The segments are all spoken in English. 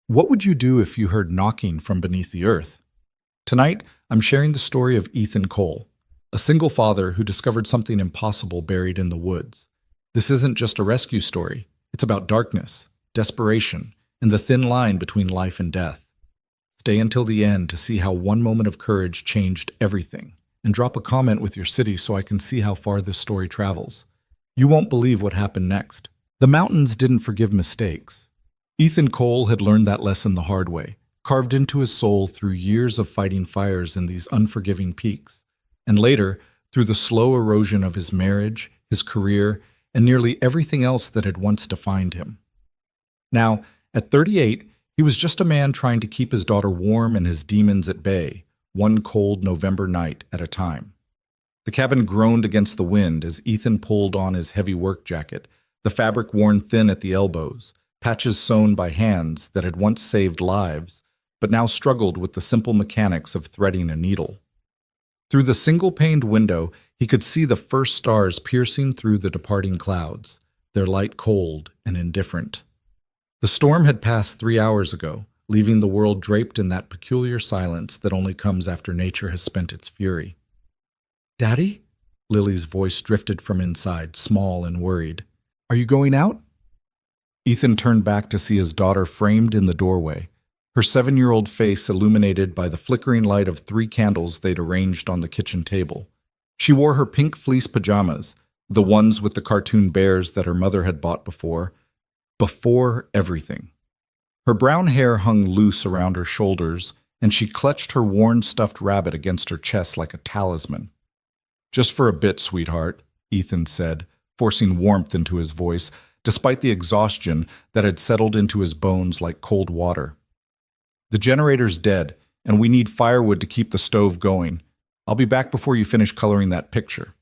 What would you do if you heard knocking from beneath the earth? Tonight, I'm sharing the story of Ethan Cole, a single father who discovered something impossible buried in the woods. This isn't just a rescue story, it's about darkness, desperation, and the thin line between life and death. Stay until the end to see how one moment of courage changed everything, and drop a comment with your city so I can see how far this story travels. You won't believe what happened next. The mountains didn't forgive mistakes. Ethan Cole had learned that lesson the hard way, carved into his soul through years of fighting fires in these unforgiving peaks, and later through the slow erosion of his marriage, his career, and nearly everything else that had once defined him. Now, at 38, he was just a man trying to keep his daughter warm and his demons at bay, one cold November night at a time. The cabin groaned against the wind as Ethan pulled on his heavy work jacket, the fabric worn thin at the elbows, patches sewn by hands that had once saved lives, but now struggled with the simple mechanics of threading a needle. Through the single-paned window, he could see the first stars piercing through the departing clouds, their light cold and indifferent. The storm had passed 3 hours ago, leaving the world draped in that peculiar silence that only comes after nature has spent its fury. "Daddy?" Lily's voice drifted from inside, small and worried. "Are you going out?" Ethan turned back to see his daughter framed in the doorway, her 7-year-old face illuminated by the flickering light of 3 candles they'd arranged on the kitchen table. She wore her pink fleece pajamas, the ones with the cartoon bears that her mother had bought before everything. Her brown hair hung loose around her shoulders, and she clutched her worn stuffed rabbit against her chest like a talisman. "Just for a bit, sweetheart," Ethan said, forcing warmth into his voice, despite the exhaustion that had settled into his bones like cold water. "The generator's dead, and we need firewood to keep the stove going. I'll be back before you finish coloring that picture."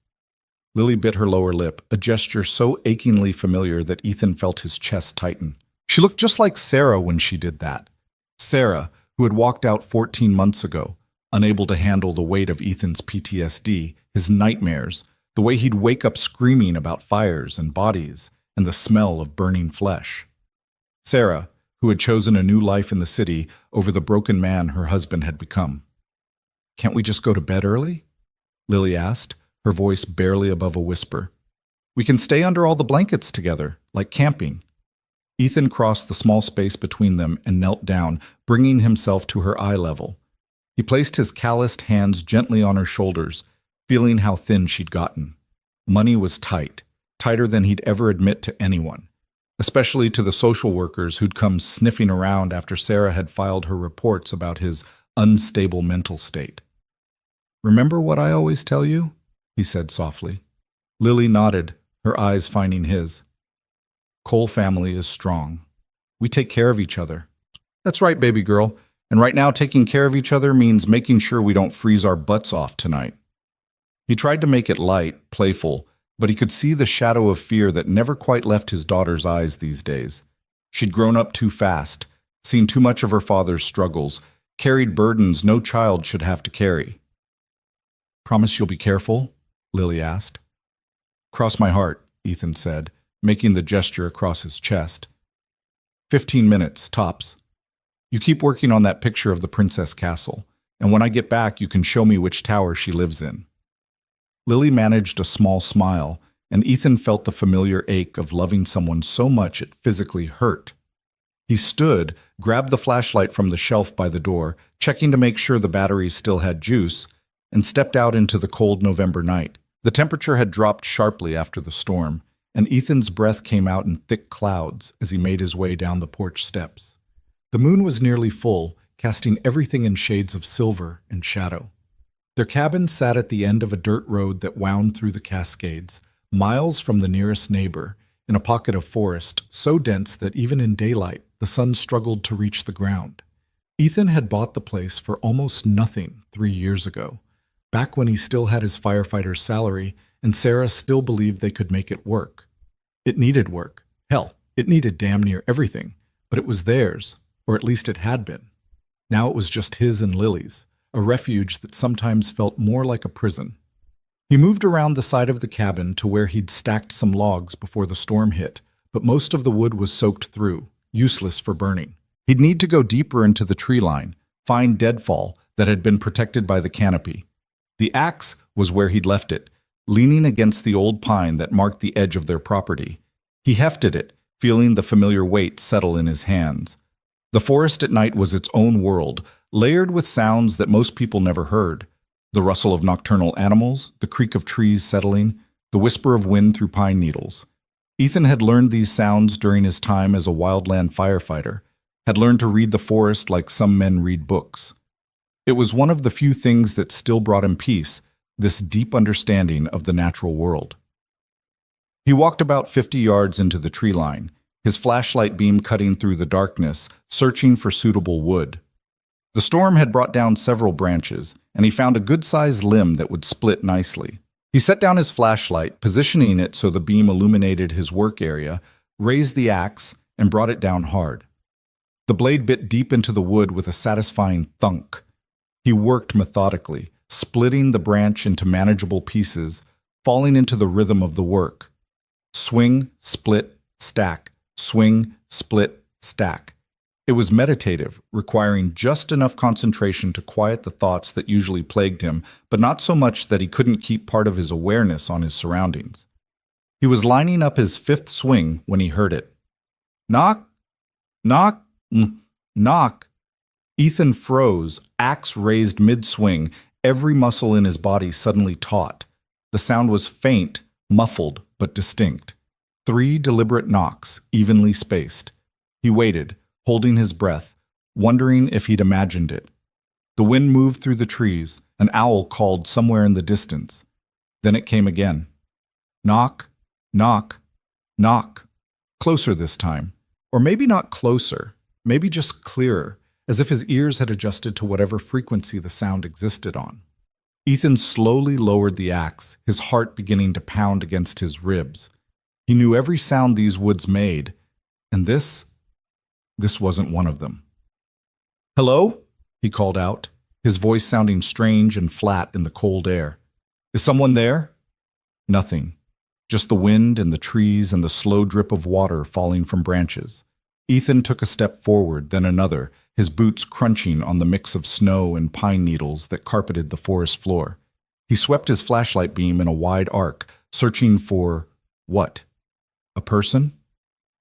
Lily bit her lower lip, a gesture so achingly familiar that Ethan felt his chest tighten. She looked just like Sarah when she did that. Sarah, who had walked out 14 months ago, unable to handle the weight of Ethan's PTSD, his nightmares, the way he'd wake up screaming about fires and bodies, and the smell of burning flesh. Sarah, who had chosen a new life in the city over the broken man her husband had become. "Can't we just go to bed early?" Lily asked, her voice barely above a whisper. "We can stay under all the blankets together, like camping." Ethan crossed the small space between them and knelt down, bringing himself to her eye level. He placed his calloused hands gently on her shoulders, feeling how thin she'd gotten. Money was tight, tighter than he'd ever admit to anyone, especially to the social workers who'd come sniffing around after Sarah had filed her reports about his unstable mental state. "Remember what I always tell you?" he said softly. Lily nodded, her eyes finding his. "Cole family is strong. We take care of each other." "That's right, baby girl. And right now taking care of each other means making sure we don't freeze our butts off tonight." He tried to make it light, playful, but he could see the shadow of fear that never quite left his daughter's eyes these days. She'd grown up too fast, seen too much of her father's struggles, carried burdens no child should have to carry. "Promise you'll be careful?" Lily asked. "Cross my heart," Ethan said, making the gesture across his chest. 15 minutes, tops. You keep working on that picture of the princess castle, and when I get back you can show me which tower she lives in." Lily managed a small smile, and Ethan felt the familiar ache of loving someone so much it physically hurt. He stood, grabbed the flashlight from the shelf by the door, checking to make sure the batteries still had juice, and stepped out into the cold November night. The temperature had dropped sharply after the storm, and Ethan's breath came out in thick clouds as he made his way down the porch steps. The moon was nearly full, casting everything in shades of silver and shadow. Their cabin sat at the end of a dirt road that wound through the Cascades, miles from the nearest neighbor, in a pocket of forest so dense that even in daylight the sun struggled to reach the ground. Ethan had bought the place for almost nothing 3 years ago, back when he still had his firefighter's salary and Sarah still believed they could make it work. It needed work. Hell, it needed damn near everything, but it was theirs, or at least it had been. Now it was just his and Lily's, a refuge that sometimes felt more like a prison. He moved around the side of the cabin to where he'd stacked some logs before the storm hit, but most of the wood was soaked through, useless for burning. He'd need to go deeper into the tree line, find deadfall that had been protected by the canopy. The axe was where he'd left it, leaning against the old pine that marked the edge of their property. He hefted it, feeling the familiar weight settle in his hands. The forest at night was its own world, layered with sounds that most people never heard. The rustle of nocturnal animals, the creak of trees settling, the whisper of wind through pine needles. Ethan had learned these sounds during his time as a wildland firefighter, had learned to read the forest like some men read books. It was one of the few things that still brought him peace, this deep understanding of the natural world. He walked about 50 yards into the tree line, his flashlight beam cutting through the darkness, searching for suitable wood. The storm had brought down several branches, and he found a good-sized limb that would split nicely. He set down his flashlight, positioning it so the beam illuminated his work area, raised the axe, and brought it down hard. The blade bit deep into the wood with a satisfying thunk. He worked methodically, splitting the branch into manageable pieces, falling into the rhythm of the work. Swing, split, stack. Swing, split, stack. It was meditative, requiring just enough concentration to quiet the thoughts that usually plagued him, but not so much that he couldn't keep part of his awareness on his surroundings. He was lining up his fifth swing when he heard it. Knock, knock, knock. Ethan froze, axe raised mid-swing, every muscle in his body suddenly taut. The sound was faint, muffled, but distinct. 3 deliberate knocks, evenly spaced. He waited, holding his breath, wondering if he'd imagined it. The wind moved through the trees. An owl called somewhere in the distance. Then it came again. Knock, knock, knock. Closer this time. Or maybe not closer, maybe just clearer, as if his ears had adjusted to whatever frequency the sound existed on. Ethan slowly lowered the axe, his heart beginning to pound against his ribs. He knew every sound these woods made, and this wasn't one of them. "Hello?" he called out, his voice sounding strange and flat in the cold air. "Is someone there?" Nothing. Just the wind and the trees and the slow drip of water falling from branches. Ethan took a step forward, then another, his boots crunching on the mix of snow and pine needles that carpeted the forest floor. He swept his flashlight beam in a wide arc, searching for what? A person?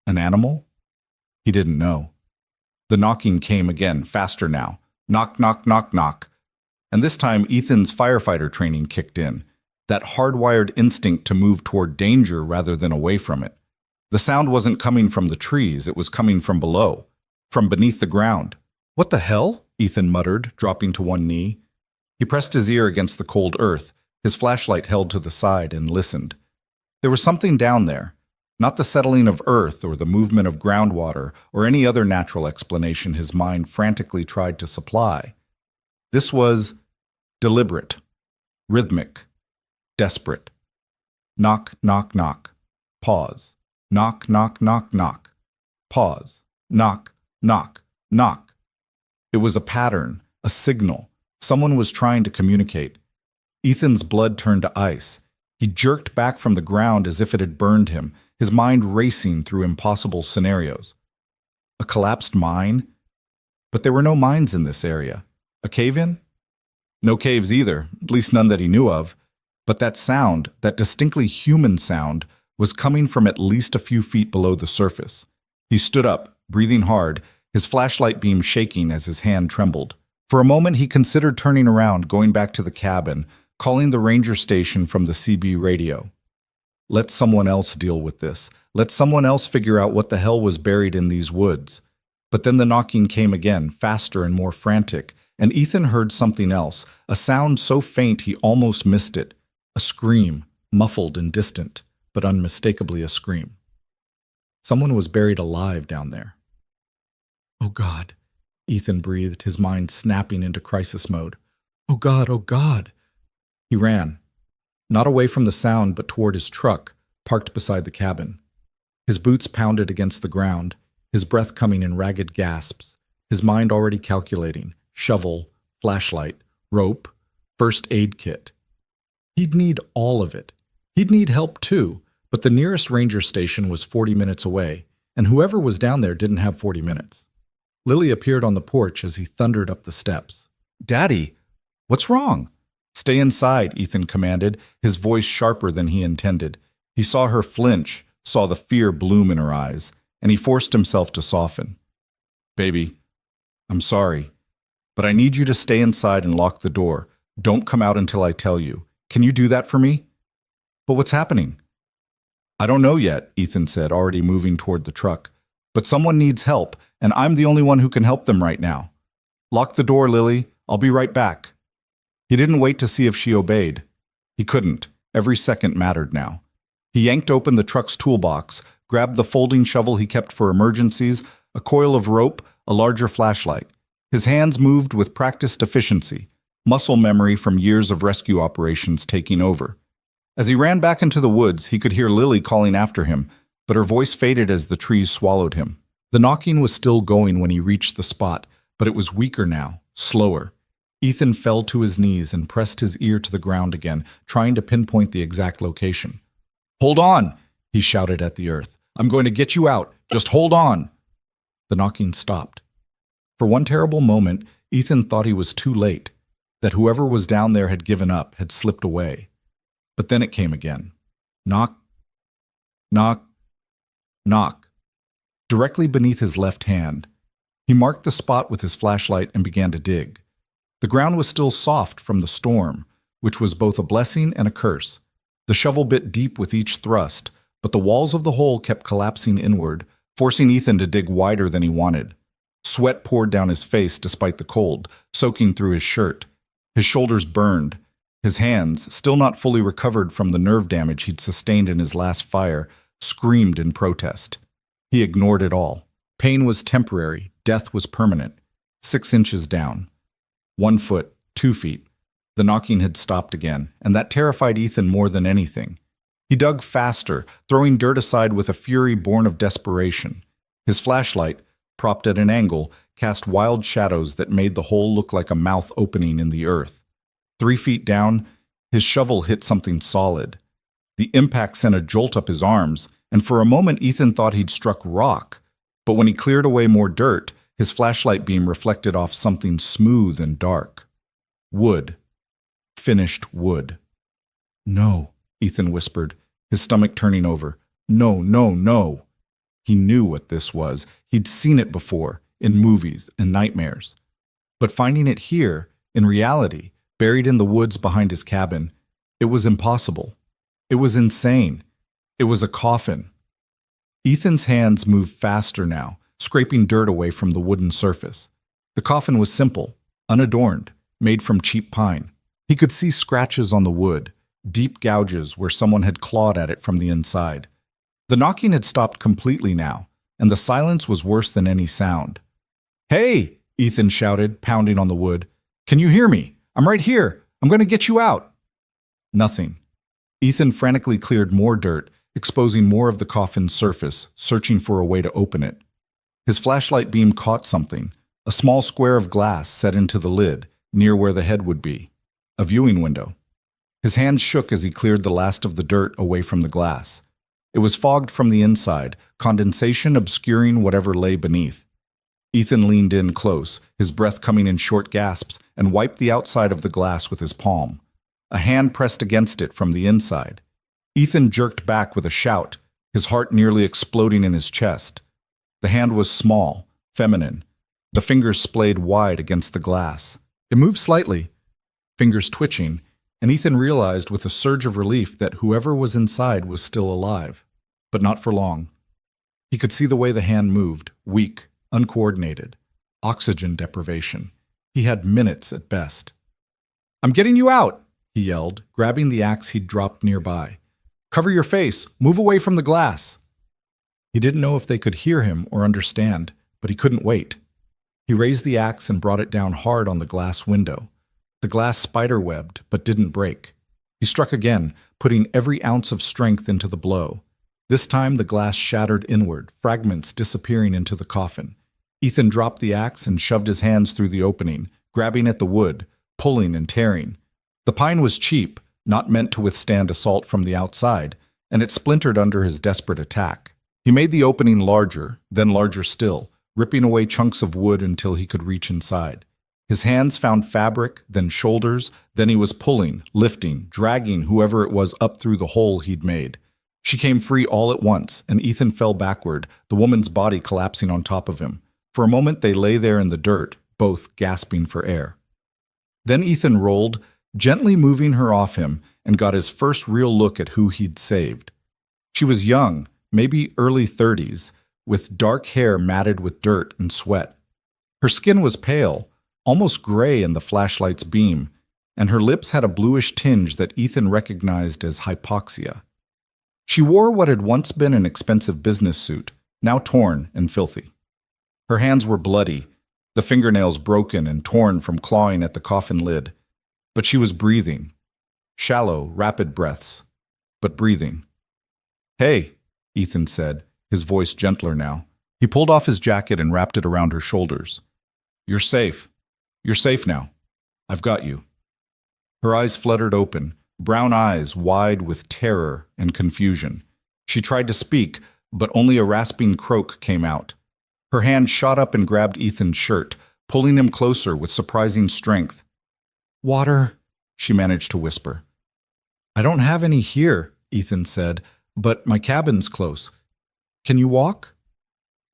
An animal? He didn't know. The knocking came again, faster now. Knock, knock, knock, knock. And this time Ethan's firefighter training kicked in, that hardwired instinct to move toward danger rather than away from it. The sound wasn't coming from the trees, it was coming from below, from beneath the ground. "What the hell?" Ethan muttered, dropping to one knee. He pressed his ear against the cold earth, his flashlight held to the side, and listened. There was something down there. Not the settling of earth or the movement of groundwater or any other natural explanation his mind frantically tried to supply. This was deliberate, rhythmic, desperate. Knock, knock, knock. Pause. Knock, knock, knock, knock. Pause. Knock, knock, knock. It was a pattern, a signal. Someone was trying to communicate. Ethan's blood turned to ice. He jerked back from the ground as if it had burned him, his mind racing through impossible scenarios. A collapsed mine? But there were no mines in this area. A cave-in? No caves either, at least none that he knew of. But that sound, that distinctly human sound, was coming from at least a few feet below the surface. He stood up, breathing hard, his flashlight beam shaking as his hand trembled. For a moment he considered turning around, going back to the cabin, calling the ranger station from the CB radio. Let someone else deal with this. Let someone else figure out what the hell was buried in these woods. But then the knocking came again, faster and more frantic, and Ethan heard something else, a sound so faint he almost missed it. A scream, muffled and distant, but unmistakably a scream. Someone was buried alive down there. "Oh God," Ethan breathed, his mind snapping into crisis mode. "Oh God, oh God." He ran. Not away from the sound, but toward his truck, parked beside the cabin. His boots pounded against the ground, his breath coming in ragged gasps, his mind already calculating. Shovel, flashlight, rope, first aid kit. He'd need all of it. He'd need help too, but the nearest ranger station was 40 minutes away, and whoever was down there didn't have 40 minutes. Lily appeared on the porch as he thundered up the steps. "Daddy, what's wrong?" "Stay inside," Ethan commanded, his voice sharper than he intended. He saw her flinch, saw the fear bloom in her eyes, and he forced himself to soften. "Baby, I'm sorry, but I need you to stay inside and lock the door. Don't come out until I tell you. Can you do that for me?" "But what's happening?" "I don't know yet," Ethan said, already moving toward the truck. "But someone needs help, and I'm the only one who can help them right now. Lock the door, Lily. I'll be right back." He didn't wait to see if she obeyed. He couldn't. Every second mattered now. He yanked open the truck's toolbox, grabbed the folding shovel he kept for emergencies, a coil of rope, a larger flashlight. His hands moved with practiced efficiency, muscle memory from years of rescue operations taking over. As he ran back into the woods, he could hear Lily calling after him, but her voice faded as the trees swallowed him. The knocking was still going when he reached the spot, but it was weaker now, slower. Ethan fell to his knees and pressed his ear to the ground again, trying to pinpoint the exact location. "Hold on," he shouted at the earth. "I'm going to get you out. Just hold on." The knocking stopped. For one terrible moment, Ethan thought he was too late, that whoever was down there had given up, had slipped away. But then it came again. Knock, knock, knock. Directly beneath his left hand. He marked the spot with his flashlight and began to dig. The ground was still soft from the storm, which was both a blessing and a curse. The shovel bit deep with each thrust, but the walls of the hole kept collapsing inward, forcing Ethan to dig wider than he wanted. Sweat poured down his face despite the cold, soaking through his shirt. His shoulders burned. His hands, still not fully recovered from the nerve damage he'd sustained in his last fire, screamed in protest. He ignored it all. Pain was temporary, death was permanent. 6 inches down. 1 foot, 2 feet. The knocking had stopped again, and that terrified Ethan more than anything. He dug faster, throwing dirt aside with a fury born of desperation. His flashlight, propped at an angle, cast wild shadows that made the hole look like a mouth opening in the earth. 3 feet down, his shovel hit something solid. The impact sent a jolt up his arms, and for a moment Ethan thought he'd struck rock. But when he cleared away more dirt, his flashlight beam reflected off something smooth and dark. Wood. Finished wood. "No," Ethan whispered, his stomach turning over. "No, no, no." He knew what this was. He'd seen it before, in movies and nightmares. But finding it here, in reality, buried in the woods behind his cabin, it was impossible. It was insane. It was a coffin. Ethan's hands moved faster now, scraping dirt away from the wooden surface. The coffin was simple, unadorned, made from cheap pine. He could see scratches on the wood, deep gouges where someone had clawed at it from the inside. The knocking had stopped completely now, and the silence was worse than any sound. "Hey!" Ethan shouted, pounding on the wood. "Can you hear me? I'm right here. I'm going to get you out." Nothing. Ethan frantically cleared more dirt, exposing more of the coffin's surface, searching for a way to open it. His flashlight beam caught something, a small square of glass set into the lid, near where the head would be. A viewing window. His hands shook as he cleared the last of the dirt away from the glass. It was fogged from the inside, condensation obscuring whatever lay beneath. Ethan leaned in close, his breath coming in short gasps, and wiped the outside of the glass with his palm. A hand pressed against it from the inside. Ethan jerked back with a shout, his heart nearly exploding in his chest. The hand was small, feminine. The fingers splayed wide against the glass. It moved slightly, fingers twitching, and Ethan realized with a surge of relief that whoever was inside was still alive, but not for long. He could see the way the hand moved, weak, uncoordinated. Oxygen deprivation. He had minutes at best. "I'm getting you out!" he yelled, grabbing the axe he'd dropped nearby. "Cover your face! Move away from the glass!" He didn't know if they could hear him or understand, but he couldn't wait. He raised the axe and brought it down hard on the glass window. The glass spider-webbed, but didn't break. He struck again, putting every ounce of strength into the blow. This time the glass shattered inward, fragments disappearing into the coffin. Ethan dropped the axe and shoved his hands through the opening, grabbing at the wood, pulling and tearing. The pine was cheap, not meant to withstand assault from the outside, and it splintered under his desperate attack. He made the opening larger, then larger still, ripping away chunks of wood until he could reach inside. His hands found fabric, then shoulders, then he was pulling, lifting, dragging whoever it was up through the hole he'd made. She came free all at once, and Ethan fell backward, the woman's body collapsing on top of him. For a moment they lay there in the dirt, both gasping for air. Then Ethan rolled, gently moving her off him, and got his first real look at who he'd saved. She was young, maybe early 30s, with dark hair matted with dirt and sweat. Her skin was pale, almost gray in the flashlight's beam, and her lips had a bluish tinge that Ethan recognized as hypoxia. She wore what had once been an expensive business suit, now torn and filthy. Her hands were bloody, the fingernails broken and torn from clawing at the coffin lid. But she was breathing. Shallow, rapid breaths, but breathing. "Hey," Ethan said, his voice gentler now. He pulled off his jacket and wrapped it around her shoulders. "You're safe. You're safe now. I've got you." Her eyes fluttered open, brown eyes wide with terror and confusion. She tried to speak, but only a rasping croak came out. Her hand shot up and grabbed Ethan's shirt, pulling him closer with surprising strength. "Water," she managed to whisper. "I don't have any here," Ethan said, "but my cabin's close. Can you walk?"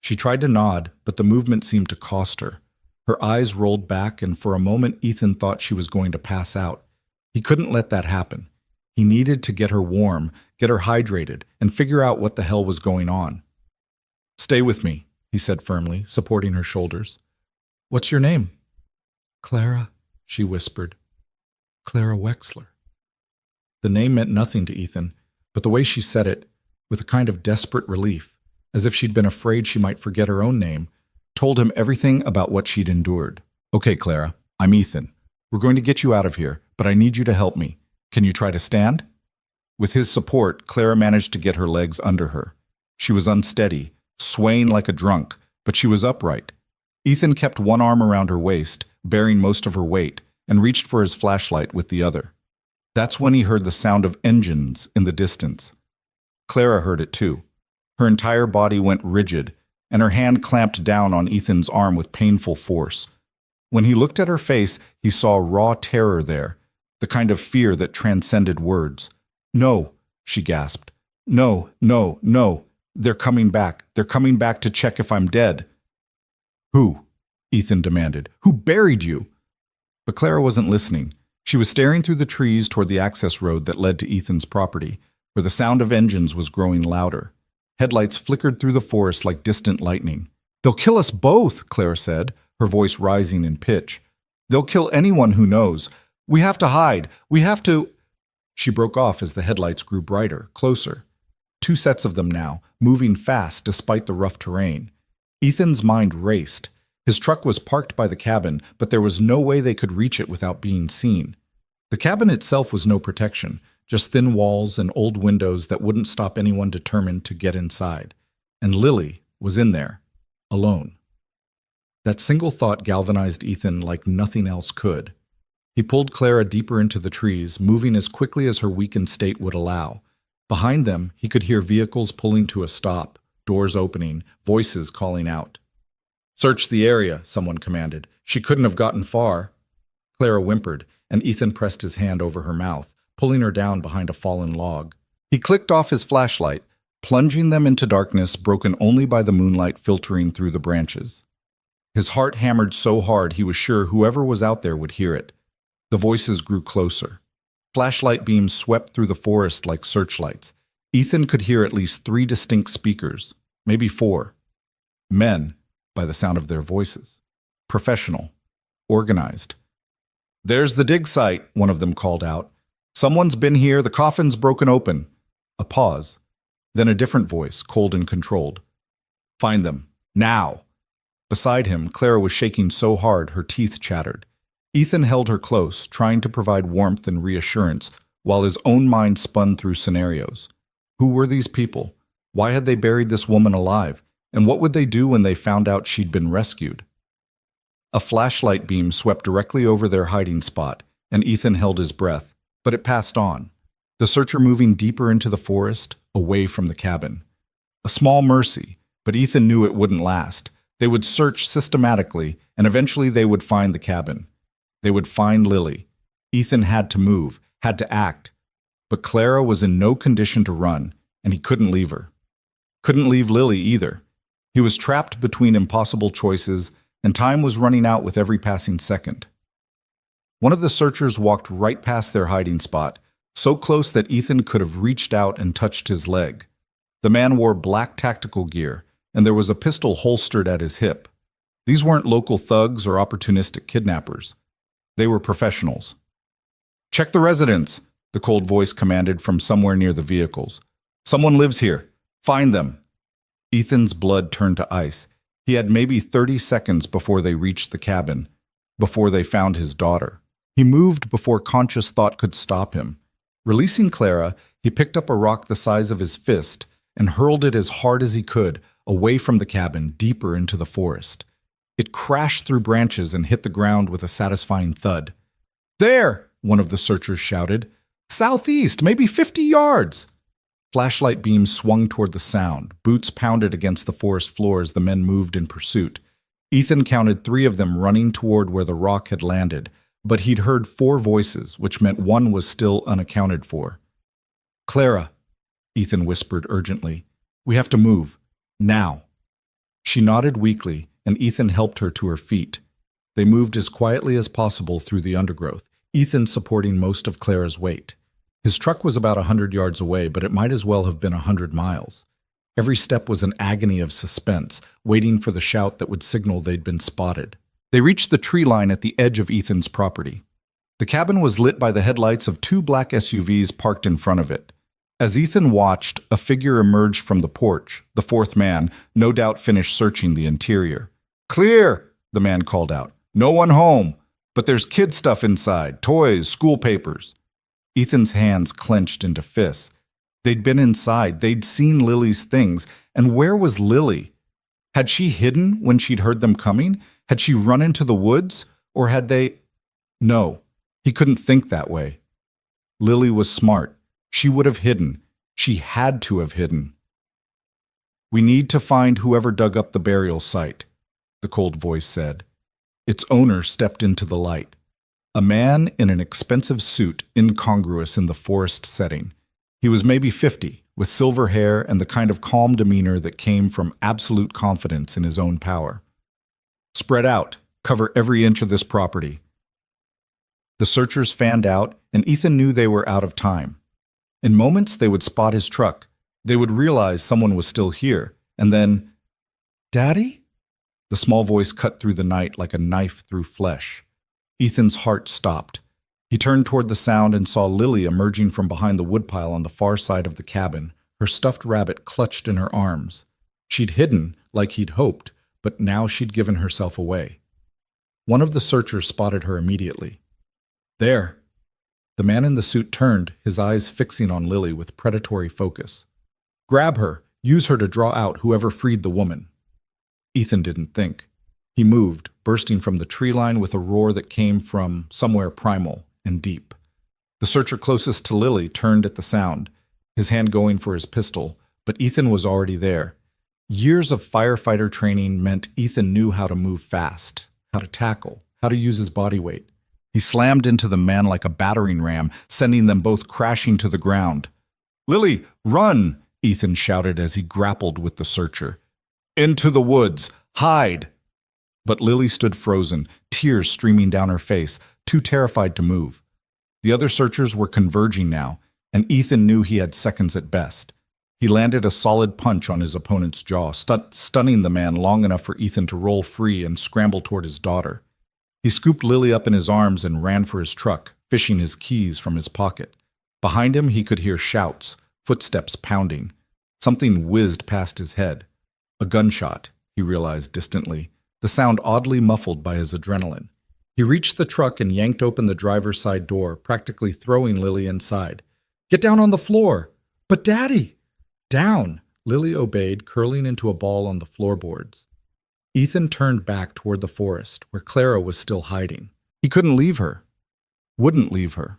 She tried to nod, but the movement seemed to cost her. Her eyes rolled back, and for a moment Ethan thought she was going to pass out. He couldn't let that happen. He needed to get her warm, get her hydrated, and figure out what the hell was going on. "Stay with me," he said firmly, supporting her shoulders. "What's your name?" "Clara," she whispered. "Clara Wexler." The name meant nothing to Ethan, but the way she said it, with a kind of desperate relief, as if she'd been afraid she might forget her own name, told him everything about what she'd endured. "Okay, Clara, I'm Ethan. We're going to get you out of here, but I need you to help me. Can you try to stand?" With his support, Clara managed to get her legs under her. She was unsteady, swaying like a drunk, but she was upright. Ethan kept one arm around her waist, bearing most of her weight, and reached for his flashlight with the other. That's when he heard the sound of engines in the distance. Clara heard it too. Her entire body went rigid, and her hand clamped down on Ethan's arm with painful force. When he looked at her face, he saw raw terror there, the kind of fear that transcended words. "No," she gasped. "No, no, no. They're coming back. They're coming back to check if I'm dead." "Who?" Ethan demanded. "Who buried you?" But Clara wasn't listening. She was staring through the trees toward the access road that led to Ethan's property, where the sound of engines was growing louder. Headlights flickered through the forest like distant lightning. "They'll kill us both," Clara said, her voice rising in pitch. "They'll kill anyone who knows. We have to hide. We have to—" She broke off as the headlights grew brighter, closer. 2 sets of them now, moving fast despite the rough terrain. Ethan's mind raced. His truck was parked by the cabin, but there was no way they could reach it without being seen. The cabin itself was no protection, just thin walls and old windows that wouldn't stop anyone determined to get inside. And Lily was in there, alone. That single thought galvanized Ethan like nothing else could. He pulled Clara deeper into the trees, moving as quickly as her weakened state would allow. Behind them, he could hear vehicles pulling to a stop, doors opening, voices calling out. "Search the area," someone commanded. She couldn't have gotten far. Clara whimpered, and Ethan pressed his hand over her mouth, pulling her down behind a fallen log. He clicked off his flashlight, plunging them into darkness broken only by the moonlight filtering through the branches. His heart hammered so hard he was sure whoever was out there would hear it. The voices grew closer. Flashlight beams swept through the forest like searchlights. Ethan could hear at least 3 distinct speakers, maybe 4. Men, by the sound of their voices. Professional. Organized. "There's the dig site," one of them called out. "Someone's been here, the coffin's broken open." A pause. Then a different voice, cold and controlled. "Find them. Now." Beside him, Clara was shaking so hard her teeth chattered. Ethan held her close, trying to provide warmth and reassurance, while his own mind spun through scenarios. Who were these people? Why had they buried this woman alive? And what would they do when they found out she'd been rescued? A flashlight beam swept directly over their hiding spot, and Ethan held his breath, but it passed on, the searcher moving deeper into the forest, away from the cabin. A small mercy, but Ethan knew it wouldn't last. They would search systematically, and eventually they would find the cabin. They would find Lily. Ethan had to move, had to act. But Clara was in no condition to run, and he couldn't leave her. Couldn't leave Lily either. He was trapped between impossible choices, and time was running out with every passing second. One of the searchers walked right past their hiding spot, so close that Ethan could have reached out and touched his leg. The man wore black tactical gear, and there was a pistol holstered at his hip. These weren't local thugs or opportunistic kidnappers. They were professionals. "Check the residence," the cold voice commanded from somewhere near the vehicles. "Someone lives here. Find them." Ethan's blood turned to ice. He had maybe 30 seconds before they reached the cabin, before they found his daughter. He moved before conscious thought could stop him. Releasing Clara, he picked up a rock the size of his fist and hurled it as hard as he could, away from the cabin, deeper into the forest. It crashed through branches and hit the ground with a satisfying thud. "There!" one of the searchers shouted. "Southeast, maybe 50 yards!" Flashlight beams swung toward the sound. Boots pounded against the forest floor as the men moved in pursuit. Ethan counted 3 of them running toward where the rock had landed, but he'd heard 4 voices, which meant one was still unaccounted for. "Clara," Ethan whispered urgently, "we have to move. Now." She nodded weakly, and Ethan helped her to her feet. They moved as quietly as possible through the undergrowth, Ethan supporting most of Clara's weight. His truck was about 100 yards away, but it might as well have been 100 miles. Every step was an agony of suspense, waiting for the shout that would signal they'd been spotted. They reached the tree line at the edge of Ethan's property. The cabin was lit by the headlights of 2 black SUVs parked in front of it. As Ethan watched, a figure emerged from the porch, the 4th man, no doubt finished searching the interior. "Clear!" the man called out. "No one home, but there's kid stuff inside, toys, school papers." Ethan's hands clenched into fists. They'd been inside, they'd seen Lily's things, and where was Lily? Had she hidden when she'd heard them coming? Had she run into the woods? Or had they... No, he couldn't think that way. Lily was smart. She would have hidden. She had to have hidden. "We need to find whoever dug up the burial site," the cold voice said. Its owner stepped into the light. A man in an expensive suit, incongruous in the forest setting. He was maybe 50, with silver hair and the kind of calm demeanor that came from absolute confidence in his own power. "Spread out. Cover every inch of this property." The searchers fanned out, and Ethan knew they were out of time. In moments, they would spot his truck. They would realize someone was still here, and then, "Daddy?" The small voice cut through the night like a knife through flesh. Ethan's heart stopped. He turned toward the sound and saw Lily emerging from behind the woodpile on the far side of the cabin, her stuffed rabbit clutched in her arms. She'd hidden, like he'd hoped, but now she'd given herself away. One of the searchers spotted her immediately. "There." The man in the suit turned, his eyes fixing on Lily with predatory focus. "Grab her. Use her to draw out whoever freed the woman." Ethan didn't think. He moved, bursting from the tree line with a roar that came from somewhere primal and deep. The searcher closest to Lily turned at the sound, his hand going for his pistol, but Ethan was already there. Years of firefighter training meant Ethan knew how to move fast, how to tackle, how to use his body weight. He slammed into the man like a battering ram, sending them both crashing to the ground. "Lily, run!" Ethan shouted as he grappled with the searcher. "Into the woods! Hide!" But Lily stood frozen, tears streaming down her face, too terrified to move. The other searchers were converging now, and Ethan knew he had seconds at best. He landed a solid punch on his opponent's jaw, stunning the man long enough for Ethan to roll free and scramble toward his daughter. He scooped Lily up in his arms and ran for his truck, fishing his keys from his pocket. Behind him, he could hear shouts, footsteps pounding. Something whizzed past his head. A gunshot, he realized distantly, the sound oddly muffled by his adrenaline. He reached the truck and yanked open the driver's side door, practically throwing Lily inside. "Get down on the floor!" "But Daddy!" "Down!" Lily obeyed, curling into a ball on the floorboards. Ethan turned back toward the forest, where Clara was still hiding. He couldn't leave her. Wouldn't leave her.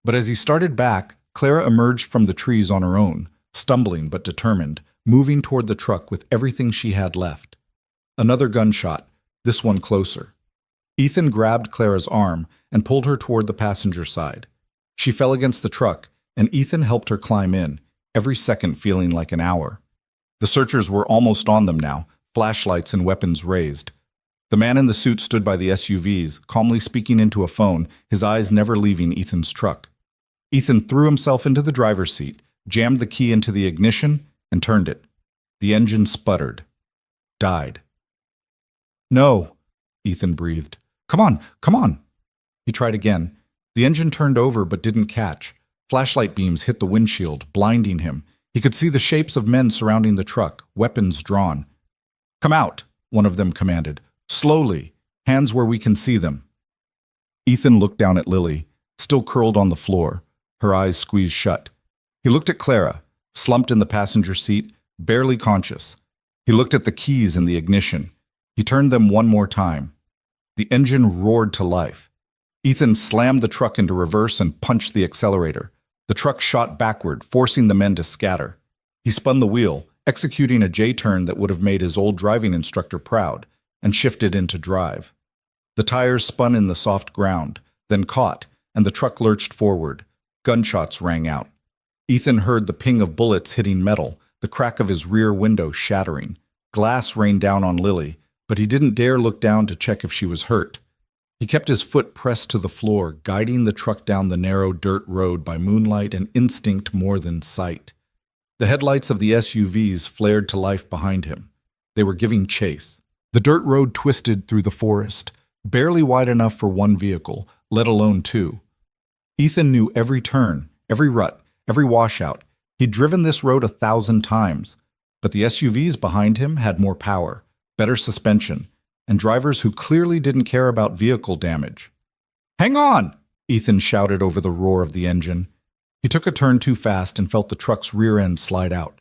But as he started back, Clara emerged from the trees on her own, stumbling but determined, moving toward the truck with everything she had left. Another gunshot, this one closer. Ethan grabbed Clara's arm and pulled her toward the passenger side. She fell against the truck, and Ethan helped her climb in, every second feeling like an hour. The searchers were almost on them now, flashlights and weapons raised. The man in the suit stood by the SUVs, calmly speaking into a phone, his eyes never leaving Ethan's truck. Ethan threw himself into the driver's seat, jammed the key into the ignition, and turned it. The engine sputtered. Died. "No," Ethan breathed. Come on, come on." He tried again. The engine turned over but didn't catch. Flashlight beams hit the windshield, blinding him. He could see the shapes of men surrounding the truck, weapons drawn. "Come out," one of them commanded. "Slowly, hands where we can see them." Ethan looked down at Lily, still curled on the floor, her eyes squeezed shut. He looked at Clara, slumped in the passenger seat, barely conscious. He looked at the keys in the ignition. He turned them one more time. The engine roared to life. Ethan slammed the truck into reverse and punched the accelerator. The truck shot backward, forcing the men to scatter. He spun the wheel, executing a J-turn that would have made his old driving instructor proud, and shifted into drive. The tires spun in the soft ground, then caught, and the truck lurched forward. Gunshots rang out. Ethan heard the ping of bullets hitting metal, the crack of his rear window shattering. Glass rained down on Lily, but he didn't dare look down to check if she was hurt. He kept his foot pressed to the floor, guiding the truck down the narrow dirt road by moonlight and instinct more than sight. The headlights of the SUVs flared to life behind him. They were giving chase. The dirt road twisted through the forest, barely wide enough for one vehicle, let alone two. Ethan knew every turn, every rut, every washout. He'd driven this road 1,000 times, but the SUVs behind him had more power, better suspension, and drivers who clearly didn't care about vehicle damage. "Hang on!" Ethan shouted over the roar of the engine. He took a turn too fast and felt the truck's rear end slide out.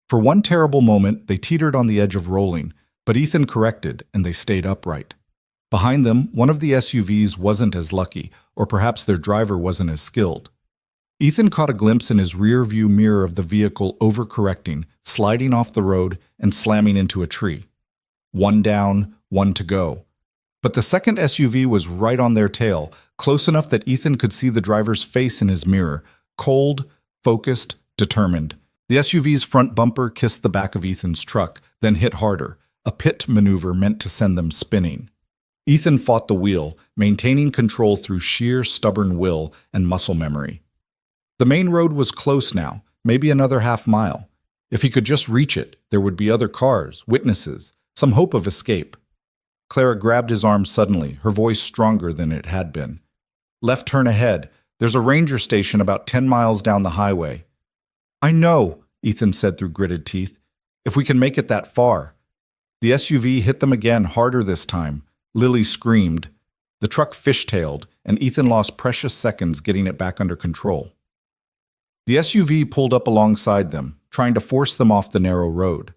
For one terrible moment, they teetered on the edge of rolling, but Ethan corrected, and they stayed upright. Behind them, one of the SUVs wasn't as lucky, or perhaps their driver wasn't as skilled. Ethan caught a glimpse in his rear-view mirror of the vehicle overcorrecting, sliding off the road, and slamming into a tree. One down, one to go. But the second SUV was right on their tail, close enough that Ethan could see the driver's face in his mirror, cold, focused, determined. The SUV's front bumper kissed the back of Ethan's truck, then hit harder, a pit maneuver meant to send them spinning. Ethan fought the wheel, maintaining control through sheer stubborn will and muscle memory. The main road was close now, maybe another half-mile. If he could just reach it, there would be other cars, witnesses, some hope of escape. Clara grabbed his arm suddenly, her voice stronger than it had been. "Left turn ahead. There's a ranger station about 10 miles down the highway." "I know," Ethan said through gritted teeth. "If we can make it that far." The SUV hit them again, harder this time. Lily screamed. The truck fishtailed, and Ethan lost precious seconds getting it back under control. The SUV pulled up alongside them, trying to force them off the narrow road.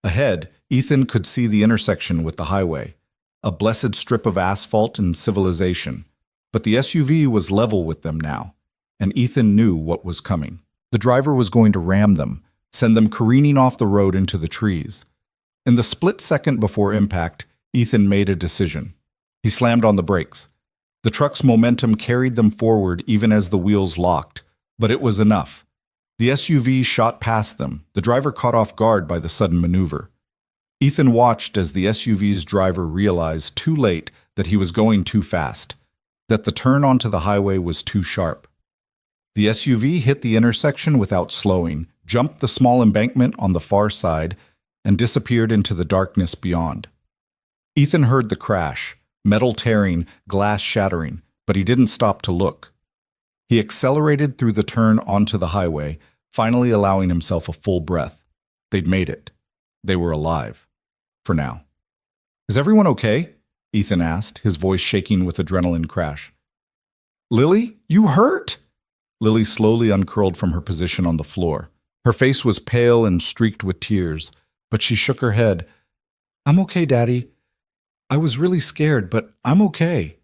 Ahead, Ethan could see the intersection with the highway, a blessed strip of asphalt and civilization. But the SUV was level with them now, and Ethan knew what was coming. The driver was going to ram them, send them careening off the road into the trees. In the split second before impact, Ethan made a decision. He slammed on the brakes. The truck's momentum carried them forward even as the wheels locked, but it was enough. The SUV shot past them, the driver caught off guard by the sudden maneuver. Ethan watched as the SUV's driver realized too late that he was going too fast, that the turn onto the highway was too sharp. The SUV hit the intersection without slowing, jumped the small embankment on the far side, and disappeared into the darkness beyond. Ethan heard the crash, metal tearing, glass shattering, but he didn't stop to look. He accelerated through the turn onto the highway, finally allowing himself a full breath. They'd made it. They were alive. For now. "Is everyone okay?" Ethan asked, his voice shaking with adrenaline crash. "Lily, you hurt?" Lily slowly uncurled from her position on the floor. Her face was pale and streaked with tears, but she shook her head. "I'm okay, Daddy. I was really scared, but I'm okay."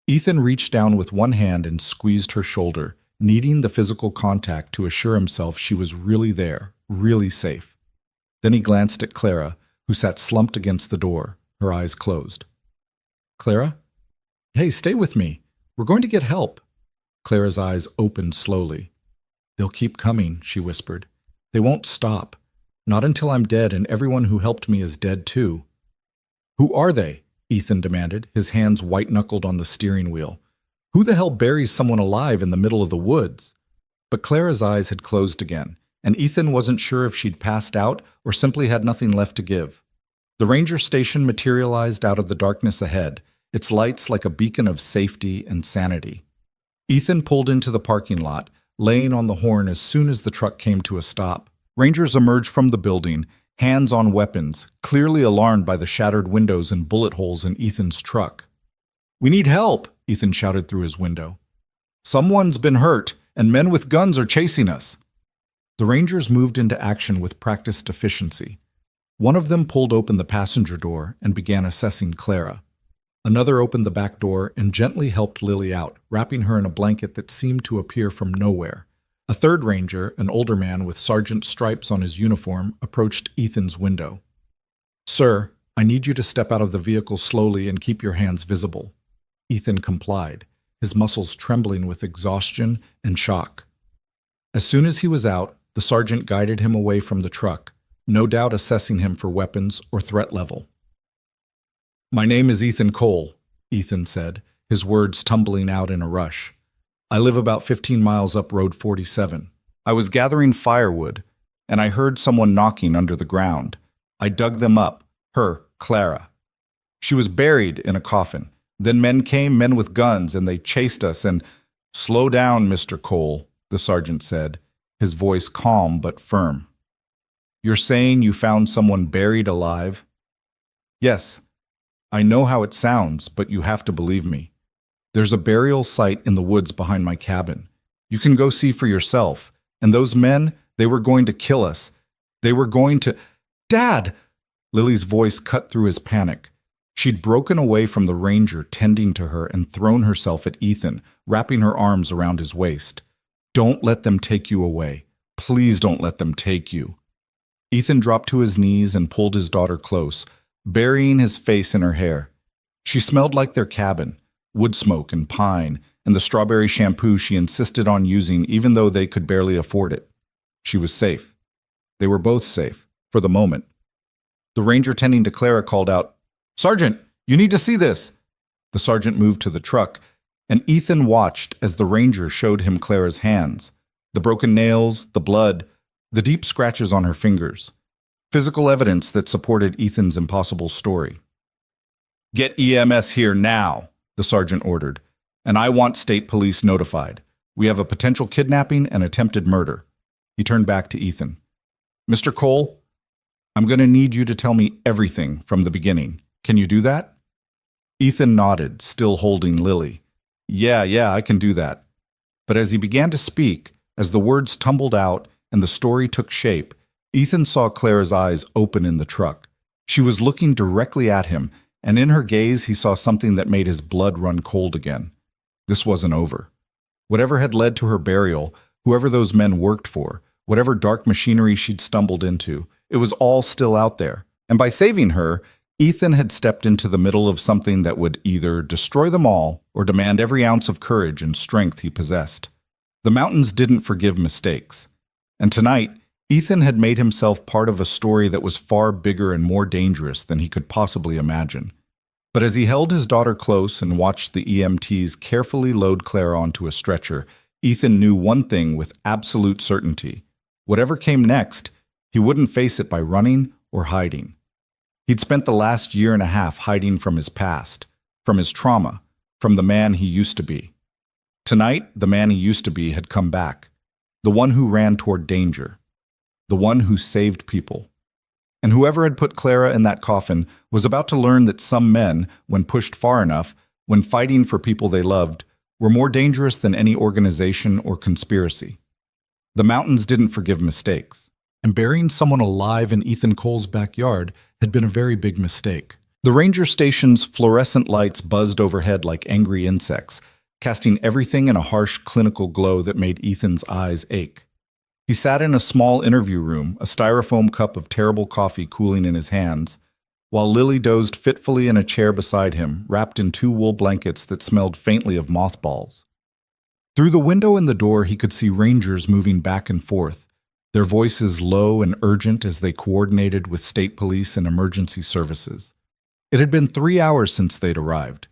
Ethan reached down with one hand and squeezed her shoulder, needing the physical contact to assure himself she was really there, really safe. Then he glanced at Clara, who sat slumped against the door, her eyes closed. Clara? Hey, stay with me. We're going to get help. Clara's eyes opened slowly. They'll keep coming, she whispered. They won't stop. Not until I'm dead and everyone who helped me is dead too. Who are they? Ethan demanded, his hands white-knuckled on the steering wheel. Who the hell buries someone alive in the middle of the woods? But Clara's eyes had closed again, and Ethan wasn't sure if she'd passed out or simply had nothing left to give. The ranger station materialized out of the darkness ahead, its lights like a beacon of safety and sanity. Ethan pulled into the parking lot, laying on the horn as soon as the truck came to a stop. Rangers emerged from the building, hands on weapons, clearly alarmed by the shattered windows and bullet holes in Ethan's truck. "We need help," Ethan shouted through his window. "Someone's been hurt, and men with guns are chasing us." The Rangers moved into action with practiced efficiency. One of them pulled open the passenger door and began assessing Clara. Another opened the back door and gently helped Lily out, wrapping her in a blanket that seemed to appear from nowhere. A third ranger, an older man with sergeant stripes on his uniform, approached Ethan's window. "Sir, I need you to step out of the vehicle slowly and keep your hands visible." Ethan complied, his muscles trembling with exhaustion and shock. As soon as he was out, the sergeant guided him away from the truck, no doubt assessing him for weapons or threat level. "My name is Ethan Cole," Ethan said, his words tumbling out in a rush. "I live about 15 miles up Road 47. I was gathering firewood, and I heard someone knocking under the ground. I dug them up, her, Clara. She was buried in a coffin. Then men came, men with guns, and they chased us and—" "Slow down, Mr. Cole," the sergeant said, his voice calm but firm. "You're saying you found someone buried alive?" "Yes. I know how it sounds, but you have to believe me. There's a burial site in the woods behind my cabin. You can go see for yourself. And those men, they were going to kill us. They were going to—" "Dad!" Lily's voice cut through his panic. She'd broken away from the ranger tending to her and thrown herself at Ethan, wrapping her arms around his waist. "Don't let them take you away. Please don't let them take you." Ethan dropped to his knees and pulled his daughter close, burying his face in her hair. She smelled like their cabin, wood smoke and pine, and the strawberry shampoo she insisted on using even though they could barely afford it. She was safe. They were both safe, for the moment. The ranger tending to Clara called out, "Sergeant, you need to see this." The sergeant moved to the truck, and Ethan watched as the ranger showed him Clara's hands, the broken nails, the blood, the deep scratches on her fingers. Physical evidence that supported Ethan's impossible story. "Get EMS here now," the sergeant ordered, "and I want state police notified. We have a potential kidnapping and attempted murder." He turned back to Ethan. "Mr. Cole, I'm going to need you to tell me everything from the beginning. Can you do that?" Ethan nodded, still holding Lily. Yeah, I can do that." But as he began to speak, as the words tumbled out and the story took shape, Ethan saw Clara's eyes open in the truck. She was looking directly at him, and in her gaze he saw something that made his blood run cold again. This wasn't over. Whatever had led to her burial, whoever those men worked for, whatever dark machinery she'd stumbled into, it was all still out there. And by saving her, Ethan had stepped into the middle of something that would either destroy them all or demand every ounce of courage and strength he possessed. The mountains didn't forgive mistakes. And tonight, Ethan had made himself part of a story that was far bigger and more dangerous than he could possibly imagine. But as he held his daughter close and watched the EMTs carefully load Clara onto a stretcher, Ethan knew one thing with absolute certainty. Whatever came next, he wouldn't face it by running or hiding. He'd spent the last year and a half hiding from his past, from his trauma, from the man he used to be. Tonight, the man he used to be had come back, the one who ran toward danger, the one who saved people. And whoever had put Clara in that coffin was about to learn that some men, when pushed far enough, when fighting for people they loved, were more dangerous than any organization or conspiracy. The mountains didn't forgive mistakes, and burying someone alive in Ethan Cole's backyard had been a very big mistake. The ranger station's fluorescent lights buzzed overhead like angry insects, casting everything in a harsh clinical glow that made Ethan's eyes ache. He sat in a small interview room, a styrofoam cup of terrible coffee cooling in his hands, while Lily dozed fitfully in a chair beside him, wrapped in 2 wool blankets that smelled faintly of mothballs. Through the window in the door, he could see rangers moving back and forth, their voices low and urgent as they coordinated with state police and emergency services. It had been 3 hours since they'd arrived.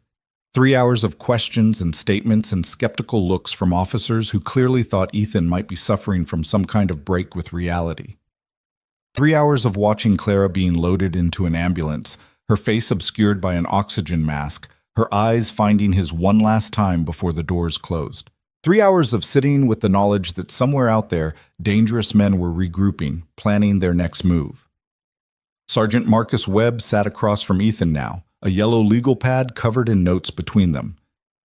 3 hours of questions and statements and skeptical looks from officers who clearly thought Ethan might be suffering from some kind of break with reality. 3 hours of watching Clara being loaded into an ambulance, her face obscured by an oxygen mask, her eyes finding his one last time before the doors closed. 3 hours of sitting with the knowledge that somewhere out there, dangerous men were regrouping, planning their next move. Sergeant Marcus Webb sat across from Ethan now, a yellow legal pad covered in notes between them.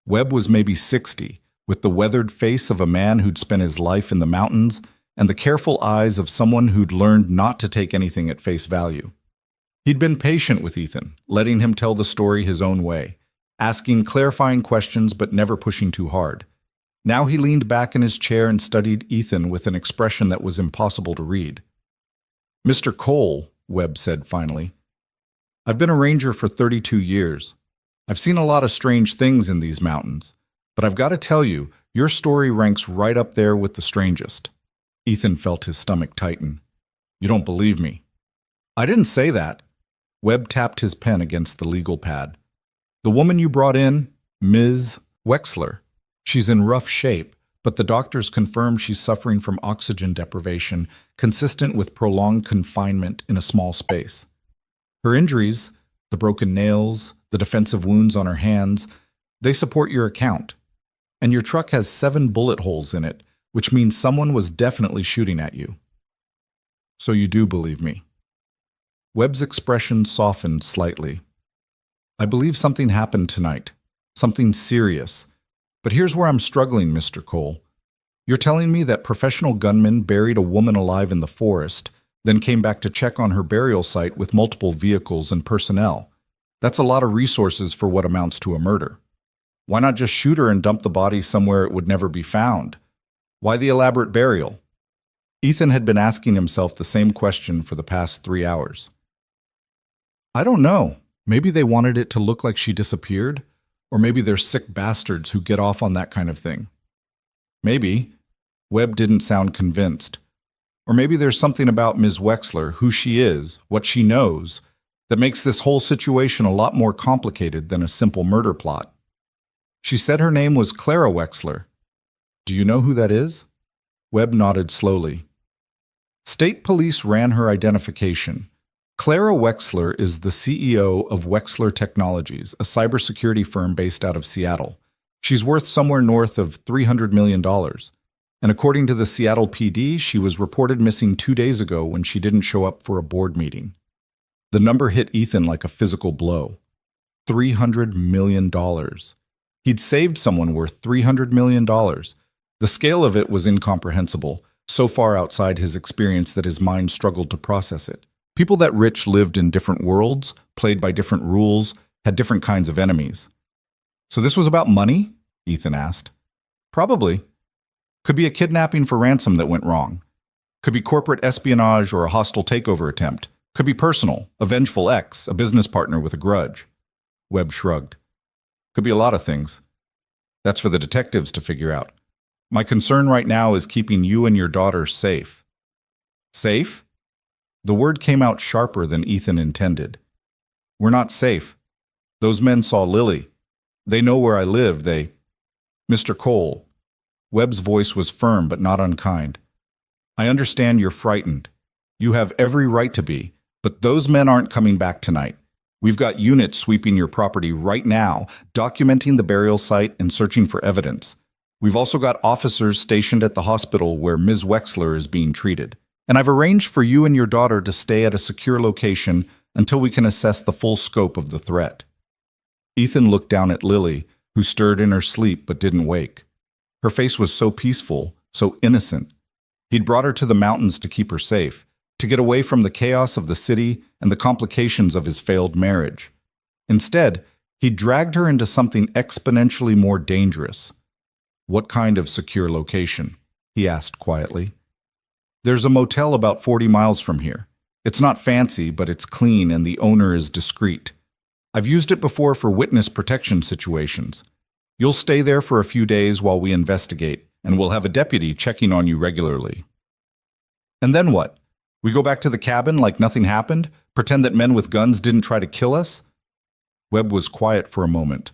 Webb was maybe 60, with the weathered face of a man who'd spent his life in the mountains and the careful eyes of someone who'd learned not to take anything at face value. He'd been patient with Ethan, letting him tell the story his own way, asking clarifying questions but never pushing too hard. Now he leaned back in his chair and studied Ethan with an expression that was impossible to read. "Mr. Cole," Webb said finally, "I've been a ranger for 32 years. I've seen a lot of strange things in these mountains, but I've got to tell you, your story ranks right up there with the strangest." Ethan felt his stomach tighten. "You don't believe me." "I didn't say that." Webb tapped his pen against the legal pad. "The woman you brought in, Ms. Wexler, she's in rough shape, but the doctors confirm she's suffering from oxygen deprivation consistent with prolonged confinement in a small space. Her injuries, the broken nails, the defensive wounds on her hands, they support your account. And your truck has 7 bullet holes in it, which means someone was definitely shooting at you. So you do believe me." Webb's expression softened slightly. "I believe something happened tonight, something serious. But here's where I'm struggling, Mr. Cole. You're telling me that professional gunmen buried a woman alive in the forest, then came back to check on her burial site with multiple vehicles and personnel. That's a lot of resources for what amounts to a murder. Why not just shoot her and dump the body somewhere it would never be found? Why the elaborate burial?" Ethan had been asking himself the same question for the past 3 hours. "I don't know. Maybe they wanted it to look like she disappeared, or maybe they're sick bastards who get off on that kind of thing. Maybe." Webb didn't sound convinced. "Or maybe there's something about Ms. Wexler, who she is, what she knows, that makes this whole situation a lot more complicated than a simple murder plot. She said her name was Clara Wexler. Do you know who that is?" Webb nodded slowly. "State police ran her identification. Clara Wexler is the CEO of Wexler Technologies, a cybersecurity firm based out of Seattle. She's worth somewhere north of $300 million. And according to the Seattle PD, she was reported missing 2 days ago when she didn't show up for a board meeting." The number hit Ethan like a physical blow. $300 million. He'd saved someone worth $300 million. The scale of it was incomprehensible, so far outside his experience that his mind struggled to process it. People that rich lived in different worlds, played by different rules, had different kinds of enemies. "So this was about money?" Ethan asked. "Probably. Could be a kidnapping for ransom that went wrong. Could be corporate espionage or a hostile takeover attempt. Could be personal, a vengeful ex, a business partner with a grudge." Webb shrugged. "Could be a lot of things. That's for the detectives to figure out. My concern right now is keeping you and your daughter safe." "Safe?" The word came out sharper than Ethan intended. "We're not safe. Those men saw Lily. They know where I live. Mr. Cole." Webb's voice was firm but not unkind. "I understand you're frightened. You have every right to be, but those men aren't coming back tonight. We've got units sweeping your property right now, documenting the burial site and searching for evidence. We've also got officers stationed at the hospital where Ms. Wexler is being treated. And I've arranged for you and your daughter to stay at a secure location until we can assess the full scope of the threat." Ethan looked down at Lily, who stirred in her sleep but didn't wake. Her face was so peaceful, so innocent. He'd brought her to the mountains to keep her safe, to get away from the chaos of the city and the complications of his failed marriage. Instead, he dragged her into something exponentially more dangerous. "What kind of secure location?" he asked quietly. There's a motel about 40 miles from here. It's not fancy, but it's clean and the owner is discreet. I've used it before for witness protection situations. You'll stay there for a few days while we investigate, and we'll have a deputy checking on you regularly. And then what? We go back to the cabin like nothing happened? Pretend that men with guns didn't try to kill us? Webb was quiet for a moment.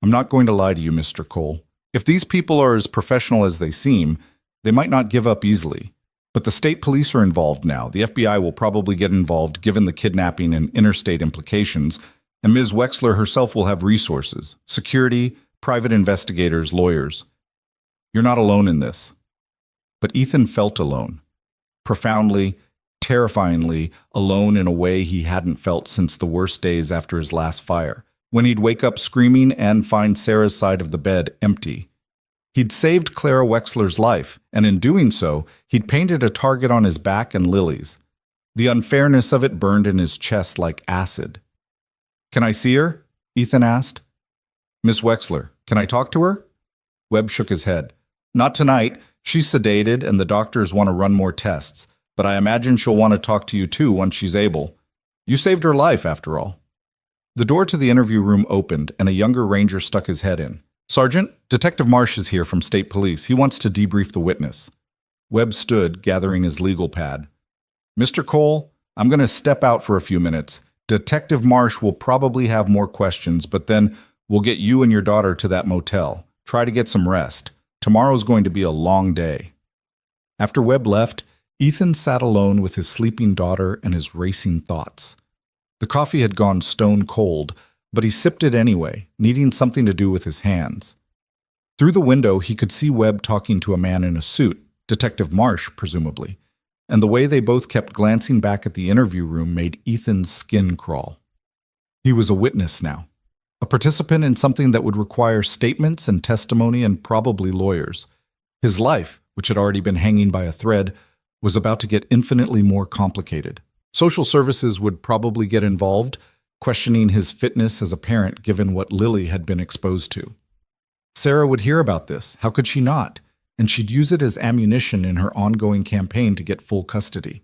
I'm not going to lie to you, Mr. Cole. If these people are as professional as they seem, they might not give up easily. But the state police are involved now. The FBI will probably get involved given the kidnapping and interstate implications, and Ms. Wexler herself will have resources, security, private investigators, lawyers. You're not alone in this. But Ethan felt alone. Profoundly, terrifyingly alone in a way he hadn't felt since the worst days after his last fire, when he'd wake up screaming and find Sarah's side of the bed empty. He'd saved Clara Wexler's life, and in doing so, he'd painted a target on his back and Lily's. The unfairness of it burned in his chest like acid. "Can I see her?" Ethan asked. "Miss Wexler, can I talk to her?" Webb shook his head. "Not tonight. She's sedated and the doctors want to run more tests, but I imagine she'll want to talk to you too once she's able. You saved her life, after all." The door to the interview room opened and a younger ranger stuck his head in. "Sergeant, Detective Marsh is here from State Police. He wants to debrief the witness." Webb stood, gathering his legal pad. "Mr. Cole, I'm going to step out for a few minutes. Detective Marsh will probably have more questions, but then we'll get you and your daughter to that motel. Try to get some rest. Tomorrow's going to be a long day." After Webb left, Ethan sat alone with his sleeping daughter and his racing thoughts. The coffee had gone stone cold, but he sipped it anyway, needing something to do with his hands. Through the window, he could see Webb talking to a man in a suit, Detective Marsh, presumably, and the way they both kept glancing back at the interview room made Ethan's skin crawl. He was a witness now, a participant in something that would require statements and testimony and probably lawyers. His life, which had already been hanging by a thread, was about to get infinitely more complicated. Social services would probably get involved, questioning his fitness as a parent given what Lily had been exposed to. Sarah would hear about this, how could she not? And she'd use it as ammunition in her ongoing campaign to get full custody.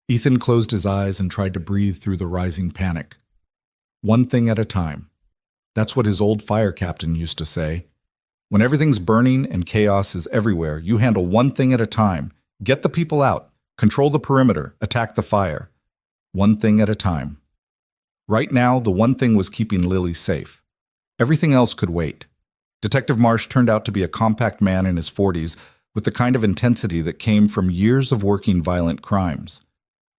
Ethan closed his eyes and tried to breathe through the rising panic. One thing at a time. That's what his old fire captain used to say. When everything's burning and chaos is everywhere, you handle one thing at a time. Get the people out, control the perimeter, attack the fire. One thing at a time. Right now, the one thing was keeping Lily safe. Everything else could wait. Detective Marsh turned out to be a compact man in his 40s with the kind of intensity that came from years of working violent crimes.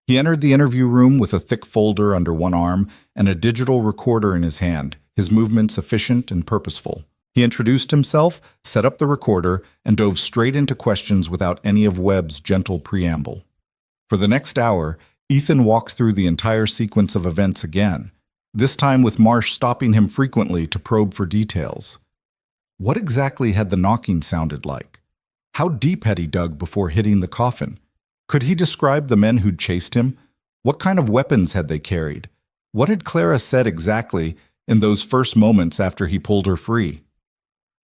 He entered the interview room with a thick folder under one arm and a digital recorder in his hand, his movements efficient and purposeful. He introduced himself, set up the recorder, and dove straight into questions without any of Webb's gentle preamble. For the next hour, Ethan walked through the entire sequence of events again, this time with Marsh stopping him frequently to probe for details. What exactly had the knocking sounded like? How deep had he dug before hitting the coffin? Could he describe the men who'd chased him? What kind of weapons had they carried? What had Clara said exactly in those first moments after he pulled her free?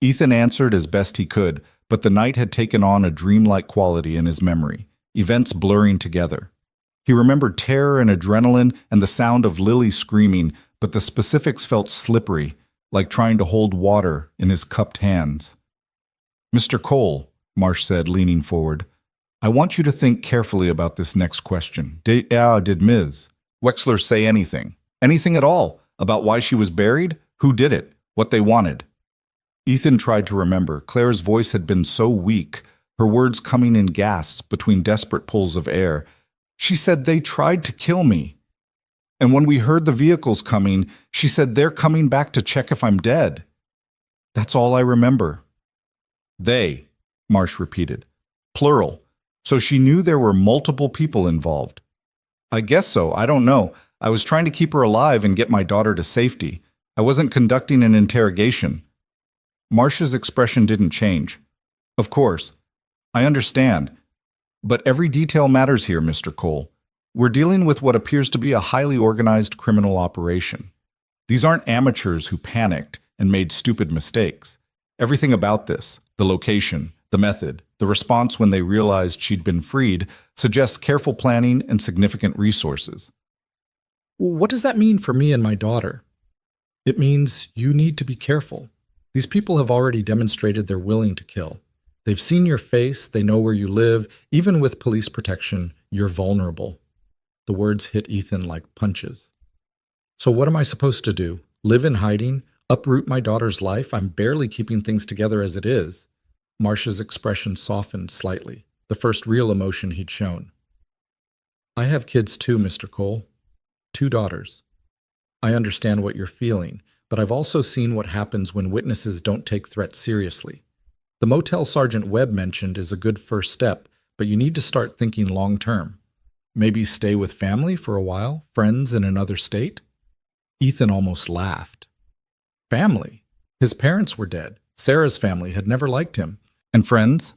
Ethan answered as best he could, but the night had taken on a dreamlike quality in his memory, events blurring together. He remembered terror and adrenaline and the sound of Lily screaming, but the specifics felt slippery, like trying to hold water in his cupped hands. "Mr. Cole," Marsh said, leaning forward, "I want you to think carefully about this next question. Did Ms. Wexler say anything? Anything at all? About why she was buried? Who did it? What they wanted?" Ethan tried to remember. Claire's voice had been so weak, her words coming in gasps between desperate pulls of air. "She said they tried to kill me. And when we heard the vehicles coming, she said they're coming back to check if I'm dead. That's all I remember." "They," Marsh repeated. Plural. So she knew there were multiple people involved. "I guess so. I don't know. I was trying to keep her alive and get my daughter to safety. I wasn't conducting an interrogation." Marsh's expression didn't change. "Of course. I understand. But every detail matters here, Mr. Cole. We're dealing with what appears to be a highly organized criminal operation. These aren't amateurs who panicked and made stupid mistakes. Everything about this, the location, The method, the response when they realized she'd been freed, suggests careful planning and significant resources. What does that mean for me and my daughter? It means you need to be careful. These people have already demonstrated they're willing to kill. They've seen your face, they know where you live. Even with police protection, you're vulnerable. The words hit Ethan like punches. So what am I supposed to do? Live in hiding? Uproot my daughter's life? I'm barely keeping things together as it is. Marsh's expression softened slightly, the first real emotion he'd shown. I have kids too, Mr. Cole. 2 daughters. I understand what you're feeling, but I've also seen what happens when witnesses don't take threats seriously. The motel Sergeant Webb mentioned is a good first step, but you need to start thinking long term. Maybe stay with family for a while, friends in another state? Ethan almost laughed. Family? His parents were dead. Sarah's family had never liked him. And friends?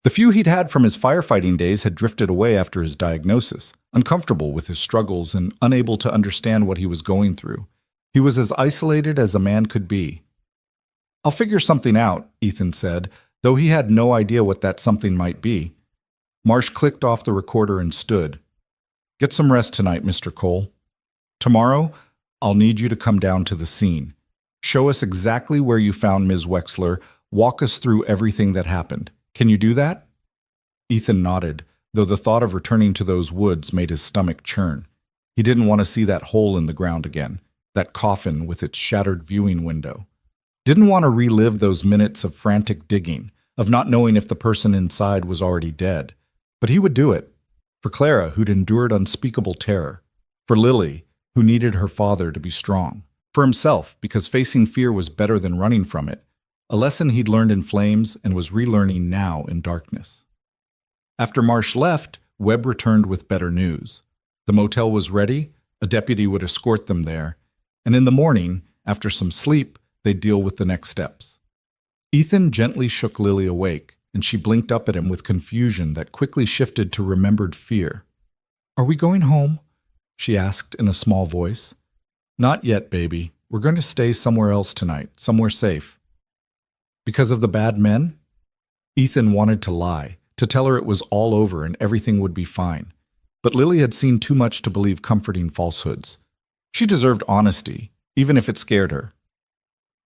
The few he'd had from his firefighting days had drifted away after his diagnosis, uncomfortable with his struggles and unable to understand what he was going through. He was as isolated as a man could be. I'll figure something out, Ethan said, though he had no idea what that something might be. Marsh clicked off the recorder and stood. Get some rest tonight, Mr. Cole. Tomorrow, I'll need you to come down to the scene. Show us exactly where you found Ms. Wexler. Walk us through everything that happened. Can you do that? Ethan nodded, though the thought of returning to those woods made his stomach churn. He didn't want to see that hole in the ground again, that coffin with its shattered viewing window. Didn't want to relive those minutes of frantic digging, of not knowing if the person inside was already dead. But he would do it. For Clara, who'd endured unspeakable terror. For Lily, who needed her father to be strong. For himself, because facing fear was better than running from it. A lesson he'd learned in flames and was relearning now in darkness. After Marsh left, Webb returned with better news. The motel was ready, a deputy would escort them there, and in the morning, after some sleep, they'd deal with the next steps. Ethan gently shook Lily awake, and she blinked up at him with confusion that quickly shifted to remembered fear. Are we going home? She asked in a small voice. Not yet, baby. We're going to stay somewhere else tonight, somewhere safe. Because of the bad men? Ethan wanted to lie, to tell her it was all over and everything would be fine. But Lily had seen too much to believe comforting falsehoods. She deserved honesty, even if it scared her.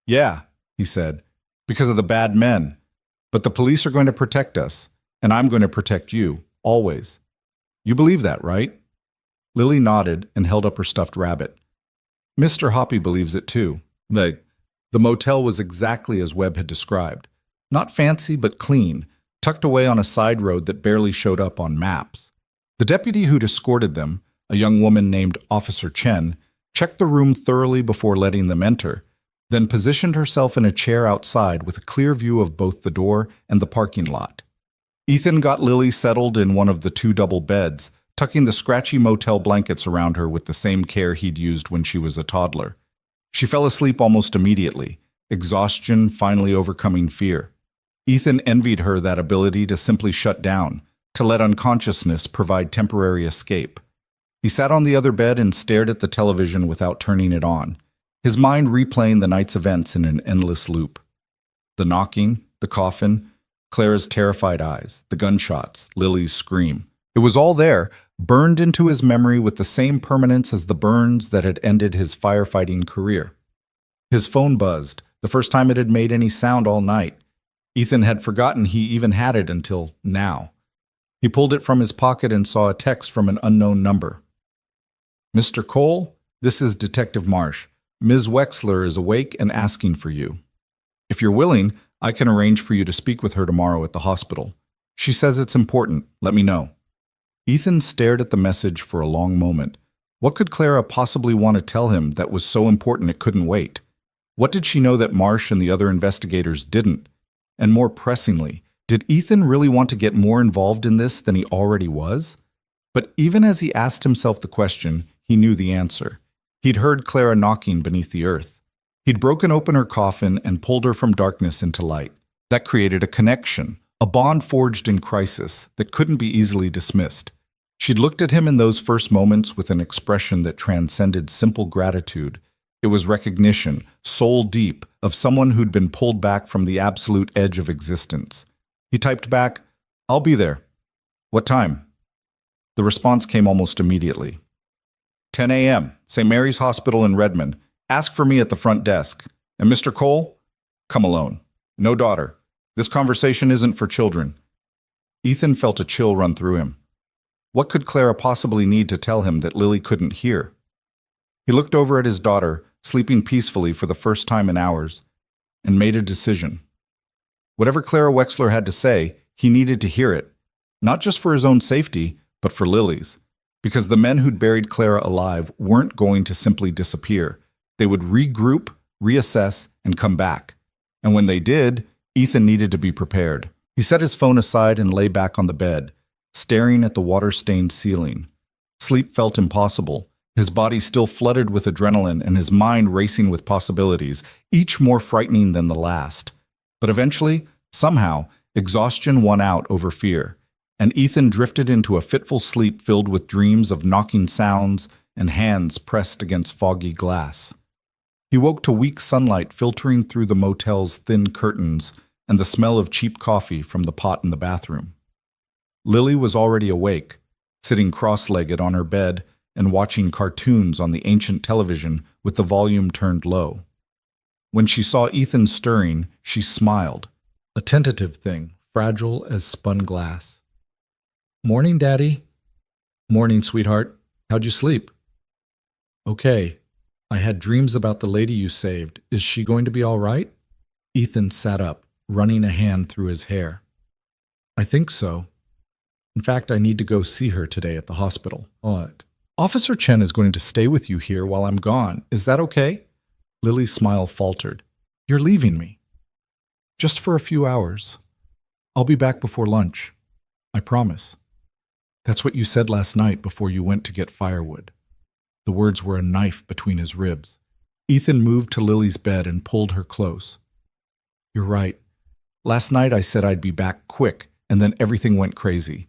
Yeah, he said, because of the bad men. But the police are going to protect us, and I'm going to protect you, always. You believe that, right? Lily nodded and held up her stuffed rabbit. Mr. Hoppy believes it too. The motel was exactly as Webb had described. Not fancy, but clean, tucked away on a side road that barely showed up on maps. The deputy who'd escorted them, a young woman named Officer Chen, checked the room thoroughly before letting them enter, then positioned herself in a chair outside with a clear view of both the door and the parking lot. Ethan got Lily settled in one of the 2 double beds, tucking the scratchy motel blankets around her with the same care he'd used when she was a toddler. She fell asleep almost immediately, exhaustion finally overcoming fear. Ethan envied her that ability to simply shut down, to let unconsciousness provide temporary escape. He sat on the other bed and stared at the television without turning it on, his mind replaying the night's events in an endless loop. The knocking, the coffin, Clara's terrified eyes, the gunshots, Lily's scream. It was all there, burned into his memory with the same permanence as the burns that had ended his firefighting career. His phone buzzed, the first time it had made any sound all night. Ethan had forgotten he even had it until now. He pulled it from his pocket and saw a text from an unknown number. Mr. Cole, this is Detective Marsh. Ms. Wexler is awake and asking for you. If you're willing, I can arrange for you to speak with her tomorrow at the hospital. She says it's important. Let me know. Ethan stared at the message for a long moment. What could Clara possibly want to tell him that was so important it couldn't wait? What did she know that Marsh and the other investigators didn't? And more pressingly, did Ethan really want to get more involved in this than he already was? But even as he asked himself the question, he knew the answer. He'd heard Clara knocking beneath the earth. He'd broken open her coffin and pulled her from darkness into light. That created a connection, a bond forged in crisis that couldn't be easily dismissed. She'd looked at him in those first moments with an expression that transcended simple gratitude. It was recognition, soul deep, of someone who'd been pulled back from the absolute edge of existence. He typed back, "I'll be there." "What time?" The response came almost immediately. 10 a.m., St. Mary's Hospital in Redmond. Ask for me at the front desk. And Mr. Cole? Come alone. No daughter. This conversation isn't for children. Ethan felt a chill run through him. What could Clara possibly need to tell him that Lily couldn't hear? He looked over at his daughter, sleeping peacefully for the first time in hours, and made a decision. Whatever Clara Wexler had to say, he needed to hear it, not just for his own safety, but for Lily's, because the men who'd buried Clara alive weren't going to simply disappear. They would regroup, reassess, and come back. And when they did, Ethan needed to be prepared. He set his phone aside and lay back on the bed, staring at the water-stained ceiling. Sleep felt impossible, his body still flooded with adrenaline and his mind racing with possibilities, each more frightening than the last. But eventually, somehow, exhaustion won out over fear, and Ethan drifted into a fitful sleep filled with dreams of knocking sounds and hands pressed against foggy glass. He woke to weak sunlight filtering through the motel's thin curtains and the smell of cheap coffee from the pot in the bathroom. Lily was already awake, sitting cross-legged on her bed and watching cartoons on the ancient television with the volume turned low. When she saw Ethan stirring, she smiled, a tentative thing, fragile as spun glass. "Morning, Daddy." "Morning, sweetheart. How'd you sleep?" "Okay. I had dreams about the lady you saved. Is she going to be all right?" Ethan sat up, running a hand through his hair. "I think so. In fact, I need to go see her today at the hospital." "What?" "Officer Chen is going to stay with you here while I'm gone. Is that okay?" Lily's smile faltered. "You're leaving me?" "Just for a few hours. I'll be back before lunch. I promise." "That's what you said last night before you went to get firewood." The words were a knife between his ribs. Ethan moved to Lily's bed and pulled her close. "You're right. Last night I said I'd be back quick, and then everything went crazy.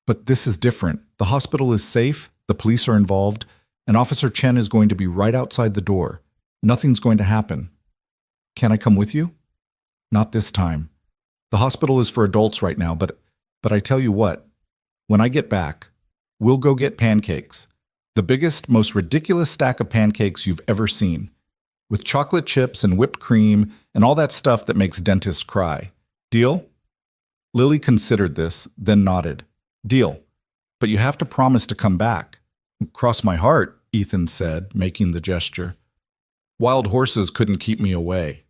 But this is different. The hospital is safe, the police are involved, and Officer Chen is going to be right outside the door. Nothing's going to happen. Can I come with you?" "Not this time. The hospital is for adults right now, but I tell you what, when I get back, we'll go get pancakes. The biggest, most ridiculous stack of pancakes you've ever seen, with chocolate chips and whipped cream and all that stuff that makes dentists cry. Deal?" Lily considered this, then nodded. "Deal. But you have to promise to come back." "Cross my heart," Ethan said, making the gesture. "Wild horses couldn't keep me away."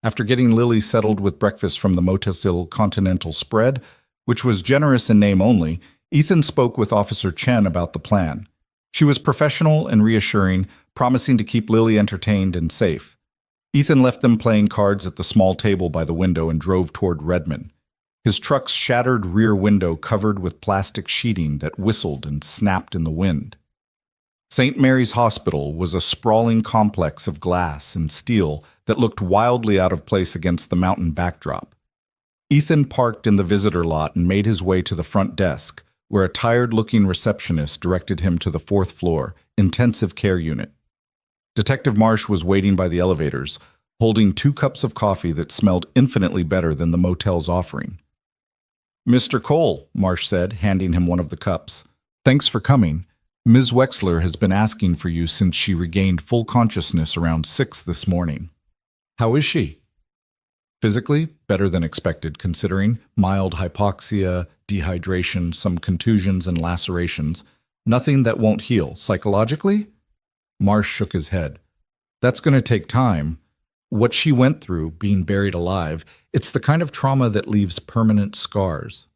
After getting Lily settled with breakfast from the Motel Continental spread, which was generous in name only, Ethan spoke with Officer Chen about the plan. She was professional and reassuring, promising to keep Lily entertained and safe. Ethan left them playing cards at the small table by the window and drove toward Redmond, his truck's shattered rear window covered with plastic sheeting that whistled and snapped in the wind. St. Mary's Hospital was a sprawling complex of glass and steel that looked wildly out of place against the mountain backdrop. Ethan parked in the visitor lot and made his way to the front desk, where a tired-looking receptionist directed him to the 4th floor, intensive care unit. Detective Marsh was waiting by the elevators, holding 2 cups of coffee that smelled infinitely better than the motel's offering. "Mr. Cole," Marsh said, handing him one of the cups. "Thanks for coming. Ms. Wexler has been asking for you since she regained full consciousness around 6 this morning." "How is she?" "Physically, better than expected, considering mild hypoxia, dehydration, some contusions and lacerations. Nothing that won't heal. Psychologically?" Marsh shook his head. "That's going to take time. What she went through, being buried alive, it's the kind of trauma that leaves permanent scars."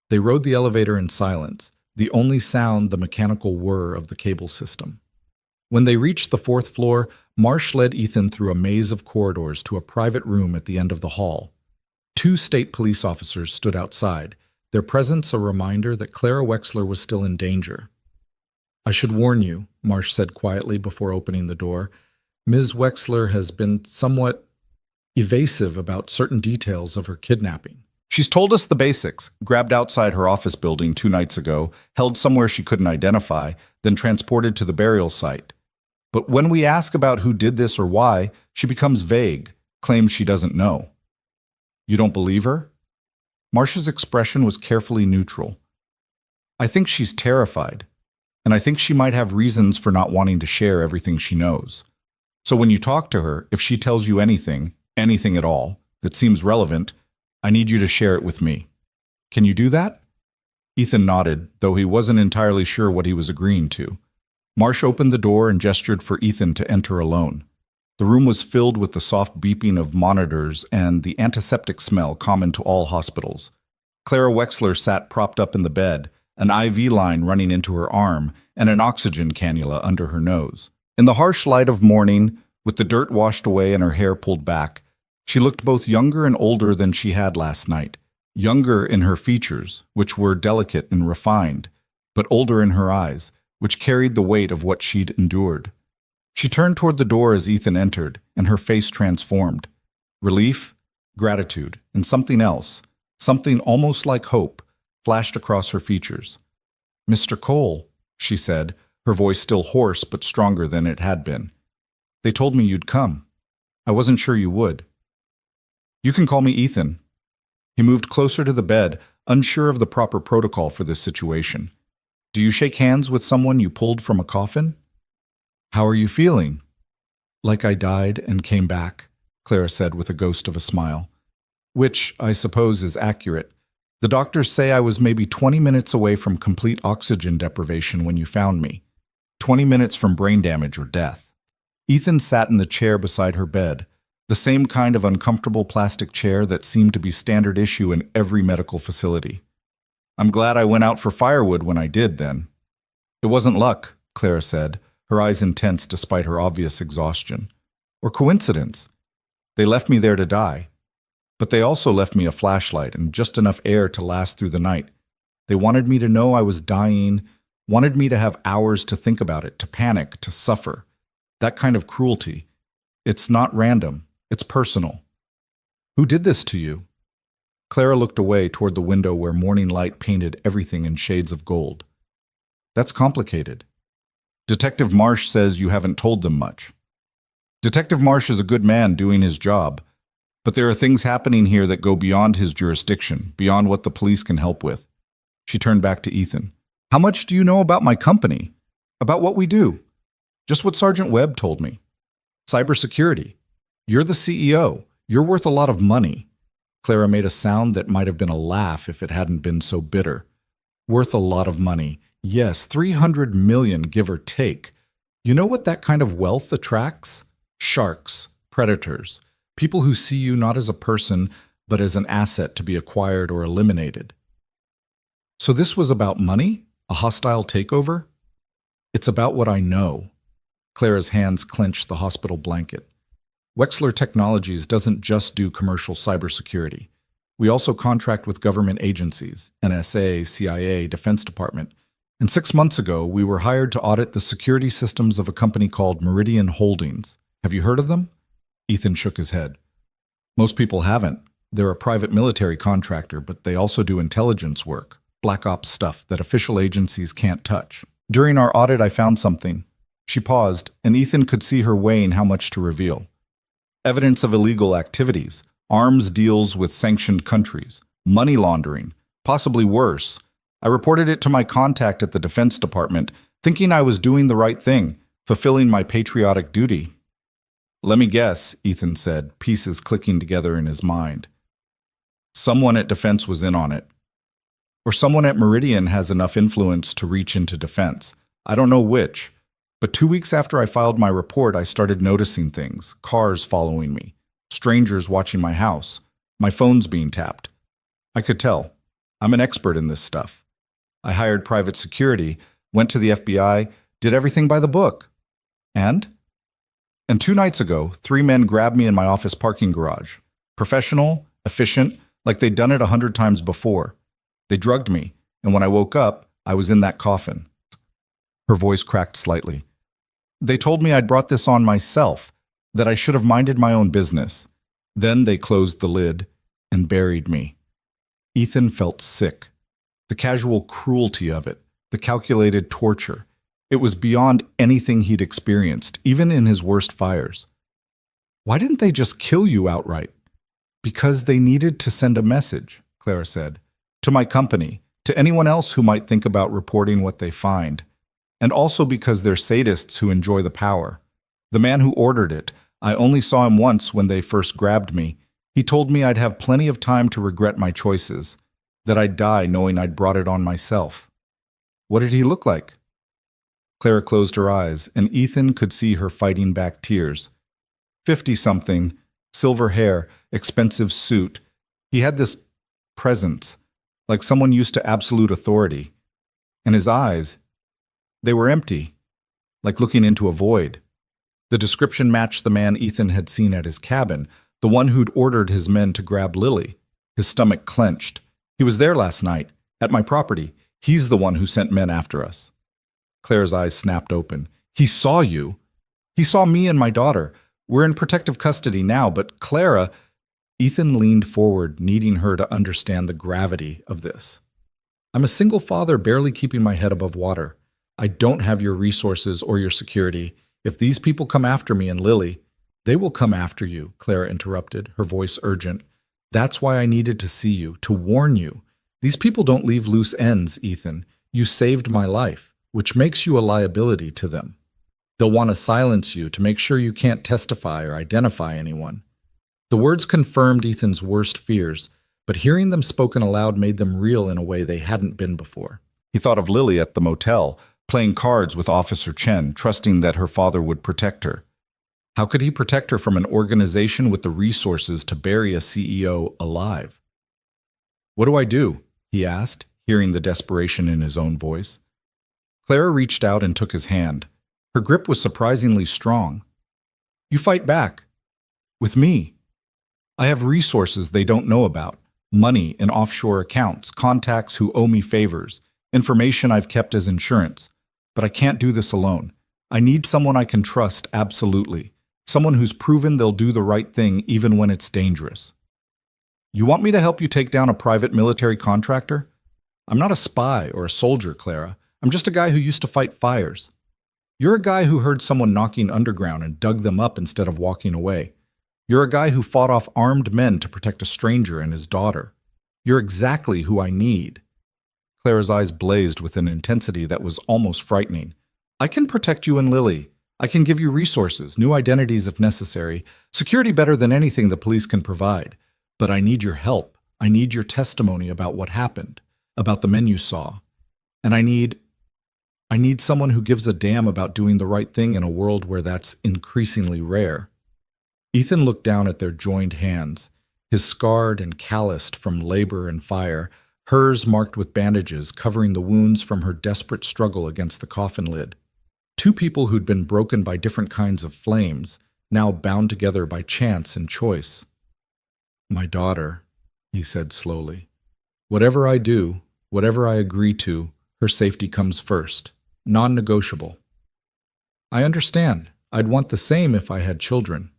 They rode the elevator in silence, the only sound the mechanical whir of the cable system. When they reached the 4th floor, Marsh led Ethan through a maze of corridors to a private room at the end of the hall. 2 state police officers stood outside, their presence a reminder that Clara Wexler was still in danger. "I should warn you," Marsh said quietly before opening the door. "Ms. Wexler has been somewhat evasive about certain details of her kidnapping. She's told us the basics, grabbed outside her office building 2 nights ago, held somewhere she couldn't identify, then transported to the burial site. But when we ask about who did this or why, she becomes vague, claims she doesn't know." "You don't believe her?" Marcia's expression was carefully neutral. I think she's terrified, and I think she might have reasons for not wanting to share everything she knows. So when you talk to her, if she tells you anything, anything at all, that seems relevant, I need you to share it with me. Can you do that? Ethan nodded, though he wasn't entirely sure what he was agreeing to. Marcia opened the door and gestured for Ethan to enter alone. The room was filled with the soft beeping of monitors and the antiseptic smell common to all hospitals. Clara Wexler sat propped up in the bed, an IV line running into her arm and an oxygen cannula under her nose. In the harsh light of morning, with the dirt washed away and her hair pulled back, she looked both younger and older than she had last night. Younger in her features, which were delicate and refined, but older in her eyes, which carried the weight of what she'd endured. She turned toward the door as Ethan entered, and her face transformed. Relief, gratitude, and something else, something almost like hope, flashed across her features. "Mr. Cole," she said, her voice still hoarse but stronger than it had been. "They told me you'd come. I wasn't sure you would." "You can call me Ethan." He moved closer to the bed, unsure of the proper protocol for this situation. "Do you shake hands with someone you pulled from a coffin?" "How are you feeling?" "Like I died and came back," Clara said with a ghost of a smile. "Which, I suppose, is accurate. The doctors say I was maybe 20 minutes away from complete oxygen deprivation when you found me. 20 minutes from brain damage or death." Ethan sat in the chair beside her bed, the same kind of uncomfortable plastic chair that seemed to be standard issue in every medical facility. "I'm glad I went out for firewood when I did, then." "It wasn't luck," Clara said, her eyes intense despite her obvious exhaustion. "Or coincidence. They left me there to die. But they also left me a flashlight and just enough air to last through the night. They wanted me to know I was dying, wanted me to have hours to think about it, to panic, to suffer. That kind of cruelty. It's not random. It's personal." "Who did this to you?" Clara looked away toward the window where morning light painted everything in shades of gold. "That's complicated. Detective Marsh says you haven't told them much." "Detective Marsh is a good man doing his job, but there are things happening here that go beyond his jurisdiction, beyond what the police can help with." She turned back to Ethan. "How much do you know about my company? About what we do?" "Just what Sergeant Webb told me. Cybersecurity. You're the CEO. You're worth a lot of money." Clara made a sound that might have been a laugh if it hadn't been so bitter. "Worth a lot of money. Yes, 300 million, give or take. You know what that kind of wealth attracts? Sharks, predators, people who see you not as a person, but as an asset to be acquired or eliminated." "So this was about money? A hostile takeover?" "It's about what I know." Clara's hands clenched the hospital blanket. "Wexler Technologies doesn't just do commercial cybersecurity. We also contract with government agencies, NSA, CIA, Defense Department. And 6 months ago, we were hired to audit the security systems of a company called Meridian Holdings. Have you heard of them?" Ethan shook his head. "Most people haven't. They're a private military contractor, but they also do intelligence work, black ops stuff that official agencies can't touch. During our audit, I found something." She paused, and Ethan could see her weighing how much to reveal. "Evidence of illegal activities, arms deals with sanctioned countries, money laundering, possibly worse. I reported it to my contact at the Defense Department, thinking I was doing the right thing, fulfilling my patriotic duty." "Let me guess," Ethan said, pieces clicking together in his mind. "Someone at Defense was in on it. Or someone at Meridian has enough influence to reach into Defense. I don't know which. But 2 weeks after I filed my report, I started noticing things, cars following me, strangers watching my house, my phone's being tapped. I could tell. I'm an expert in this stuff. I hired private security, went to the FBI, did everything by the book. And 2 nights ago, 3 men grabbed me in my office parking garage. Professional, efficient, like they'd done it 100 times before. They drugged me, and when I woke up, I was in that coffin." Her voice cracked slightly. "They told me I'd brought this on myself, that I should have minded my own business. Then they closed the lid and buried me." Ethan felt sick. The casual cruelty of it, the calculated torture. It was beyond anything he'd experienced, even in his worst fires. "Why didn't they just kill you outright?" "Because they needed to send a message," Clara said. To my company, to anyone else who might think about reporting what they find. And also because they're sadists who enjoy the power. The man who ordered it, I only saw him once when they first grabbed me. He told me I'd have plenty of time to regret my choices, that I'd die knowing I'd brought it on myself. What did he look like? Clara closed her eyes, and Ethan could see her fighting back tears. 50-something, silver hair, expensive suit. He had this presence, like someone used to absolute authority. And his eyes, they were empty, like looking into a void. The description matched the man Ethan had seen at his cabin, the one who'd ordered his men to grab Lily. His stomach clenched. He was there last night, at my property. He's the one who sent men after us. Clara's eyes snapped open. He saw you. He saw me and my daughter. We're in protective custody now, but Clara... Ethan leaned forward, needing her to understand the gravity of this. I'm a single father barely keeping my head above water. I don't have your resources or your security. If these people come after me and Lily, they will come after you, Clara interrupted, her voice urgent. That's why I needed to see you, to warn you. These people don't leave loose ends, Ethan. You saved my life, which makes you a liability to them. They'll want to silence you to make sure you can't testify or identify anyone. The words confirmed Ethan's worst fears, but hearing them spoken aloud made them real in a way they hadn't been before. He thought of Lily at the motel, playing cards with Officer Chen, trusting that her father would protect her. How could he protect her from an organization with the resources to bury a CEO alive? What do I do? He asked, hearing the desperation in his own voice. Clara reached out and took his hand. Her grip was surprisingly strong. You fight back. With me. I have resources they don't know about. Money in offshore accounts, contacts who owe me favors, information I've kept as insurance. But I can't do this alone. I need someone I can trust absolutely. Someone who's proven they'll do the right thing even when it's dangerous. You want me to help you take down a private military contractor? I'm not a spy or a soldier, Clara. I'm just a guy who used to fight fires. You're a guy who heard someone knocking underground and dug them up instead of walking away. You're a guy who fought off armed men to protect a stranger and his daughter. You're exactly who I need. Clara's eyes blazed with an intensity that was almost frightening. I can protect you and Lily. I can give you resources, new identities if necessary, security better than anything the police can provide. But I need your help. I need your testimony about what happened, about the men you saw. And I need someone who gives a damn about doing the right thing in a world where that's increasingly rare. Ethan looked down at their joined hands, his scarred and calloused from labor and fire, hers marked with bandages covering the wounds from her desperate struggle against the coffin lid. Two people who'd been broken by different kinds of flames, now bound together by chance and choice. My daughter, he said slowly. Whatever I do, whatever I agree to, her safety comes first, non-negotiable. I understand. I'd want the same if I had children.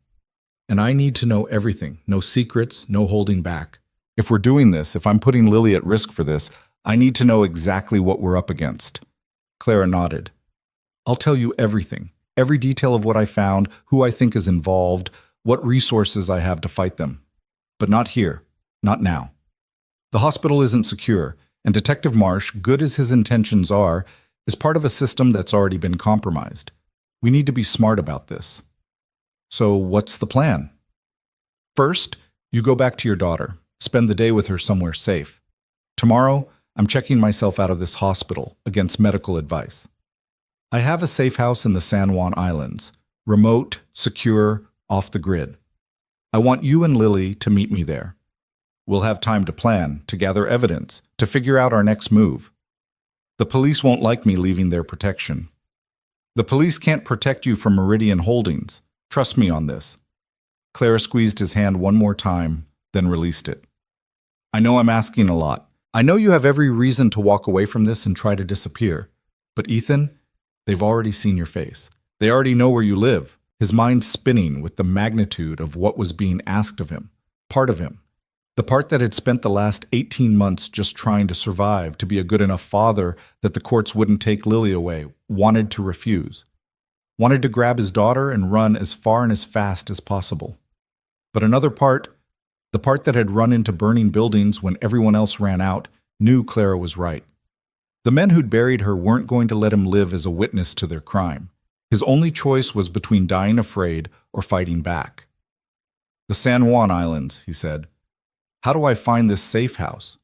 And I need to know everything, no secrets, no holding back. If we're doing this, if I'm putting Lily at risk for this, I need to know exactly what we're up against. Clara nodded. I'll tell you everything, every detail of what I found, who I think is involved, what resources I have to fight them. But not here, not now. The hospital isn't secure, and Detective Marsh, good as his intentions are, is part of a system that's already been compromised. We need to be smart about this. So what's the plan? First, you go back to your daughter. Spend the day with her somewhere safe. Tomorrow, I'm checking myself out of this hospital against medical advice. I have a safe house in the San Juan Islands, remote, secure, off the grid. I want you and Lily to meet me there. We'll have time to plan, to gather evidence, to figure out our next move. The police won't like me leaving their protection. The police can't protect you from Meridian Holdings. Trust me on this. Clara squeezed his hand one more time, then released it. I know I'm asking a lot. I know you have every reason to walk away from this and try to disappear. But Ethan, they've already seen your face. They already know where you live. His mind spinning with the magnitude of what was being asked of him. Part of him. The part that had spent the last 18 months just trying to survive, to be a good enough father that the courts wouldn't take Lily away, wanted to refuse. Wanted to grab his daughter and run as far and as fast as possible. But another part, The part that had run into burning buildings when everyone else ran out knew Clara was right. The men who'd buried her weren't going to let him live as a witness to their crime. His only choice was between dying afraid or fighting back. "The San Juan Islands," he said. "How do I find this safe house?"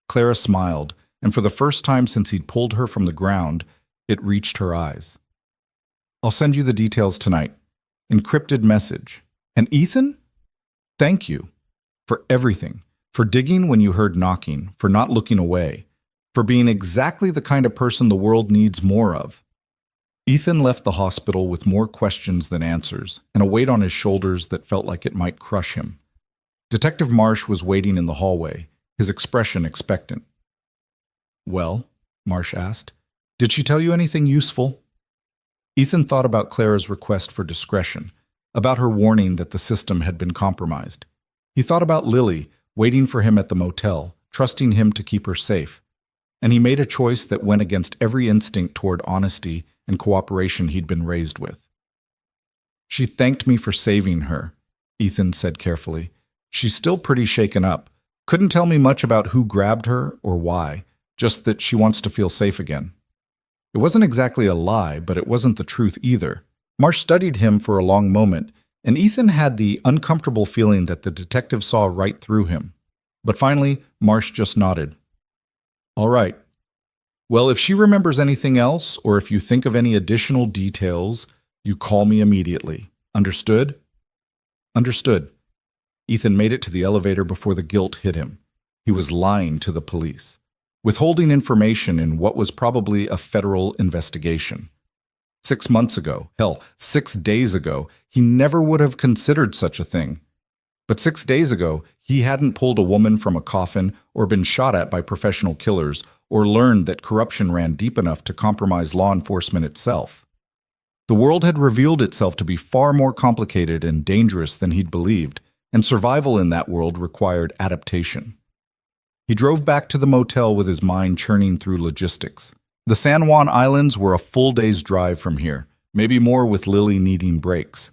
Clara smiled, and for the first time since he'd pulled her from the ground, it reached her eyes. "I'll send you the details tonight. Encrypted message. And Ethan? Thank you. For everything. For digging when you heard knocking. For not looking away. For being exactly the kind of person the world needs more of." Ethan left the hospital with more questions than answers, and a weight on his shoulders that felt like it might crush him. Detective Marsh was waiting in the hallway, his expression expectant. "Well," Marsh asked, "did she tell you anything useful?" Ethan thought about Clara's request for discretion, about her warning that the system had been compromised. He thought about Lily, waiting for him at the motel, trusting him to keep her safe. And he made a choice that went against every instinct toward honesty and cooperation he'd been raised with. "She thanked me for saving her," Ethan said carefully. "She's still pretty shaken up. Couldn't tell me much about who grabbed her or why, just that she wants to feel safe again." It wasn't exactly a lie, but it wasn't the truth either. Marsh studied him for a long moment, and Ethan had the uncomfortable feeling that the detective saw right through him. But finally, Marsh just nodded. "All right. Well, if she remembers anything else, or if you think of any additional details, you call me immediately. Understood?" "Understood." Ethan made it to the elevator before the guilt hit him. He was lying to the police, withholding information in what was probably a federal investigation. 6 months ago, hell, 6 days ago, he never would have considered such a thing. But 6 days ago, he hadn't pulled a woman from a coffin or been shot at by professional killers or learned that corruption ran deep enough to compromise law enforcement itself. The world had revealed itself to be far more complicated and dangerous than he'd believed, and survival in that world required adaptation. He drove back to the motel with his mind churning through logistics. The San Juan Islands were a full day's drive from here, maybe more with Lily needing breaks.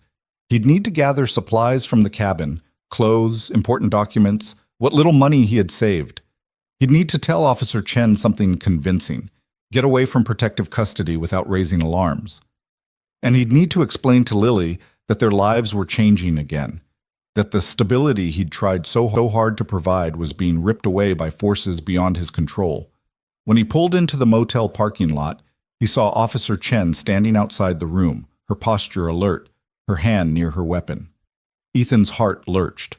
He'd need to gather supplies from the cabin, clothes, important documents, what little money he had saved. He'd need to tell Officer Chen something convincing, get away from protective custody without raising alarms. And he'd need to explain to Lily that their lives were changing again, that the stability he'd tried so hard to provide was being ripped away by forces beyond his control. When he pulled into the motel parking lot, he saw Officer Chen standing outside the room, her posture alert, her hand near her weapon. Ethan's heart lurched.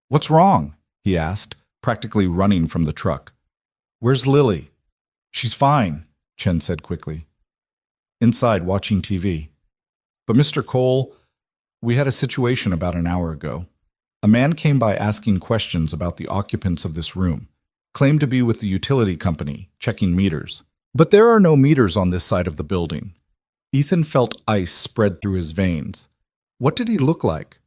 "What's wrong?" he asked, practically running from the truck. "Where's Lily?" "She's fine," Chen said quickly. "Inside watching TV. But Mr. Cole, we had a situation about an hour ago. A man came by asking questions about the occupants of this room, claimed to be with the utility company, checking meters. But there are no meters on this side of the building." Ethan felt ice spread through his veins. What did he look like?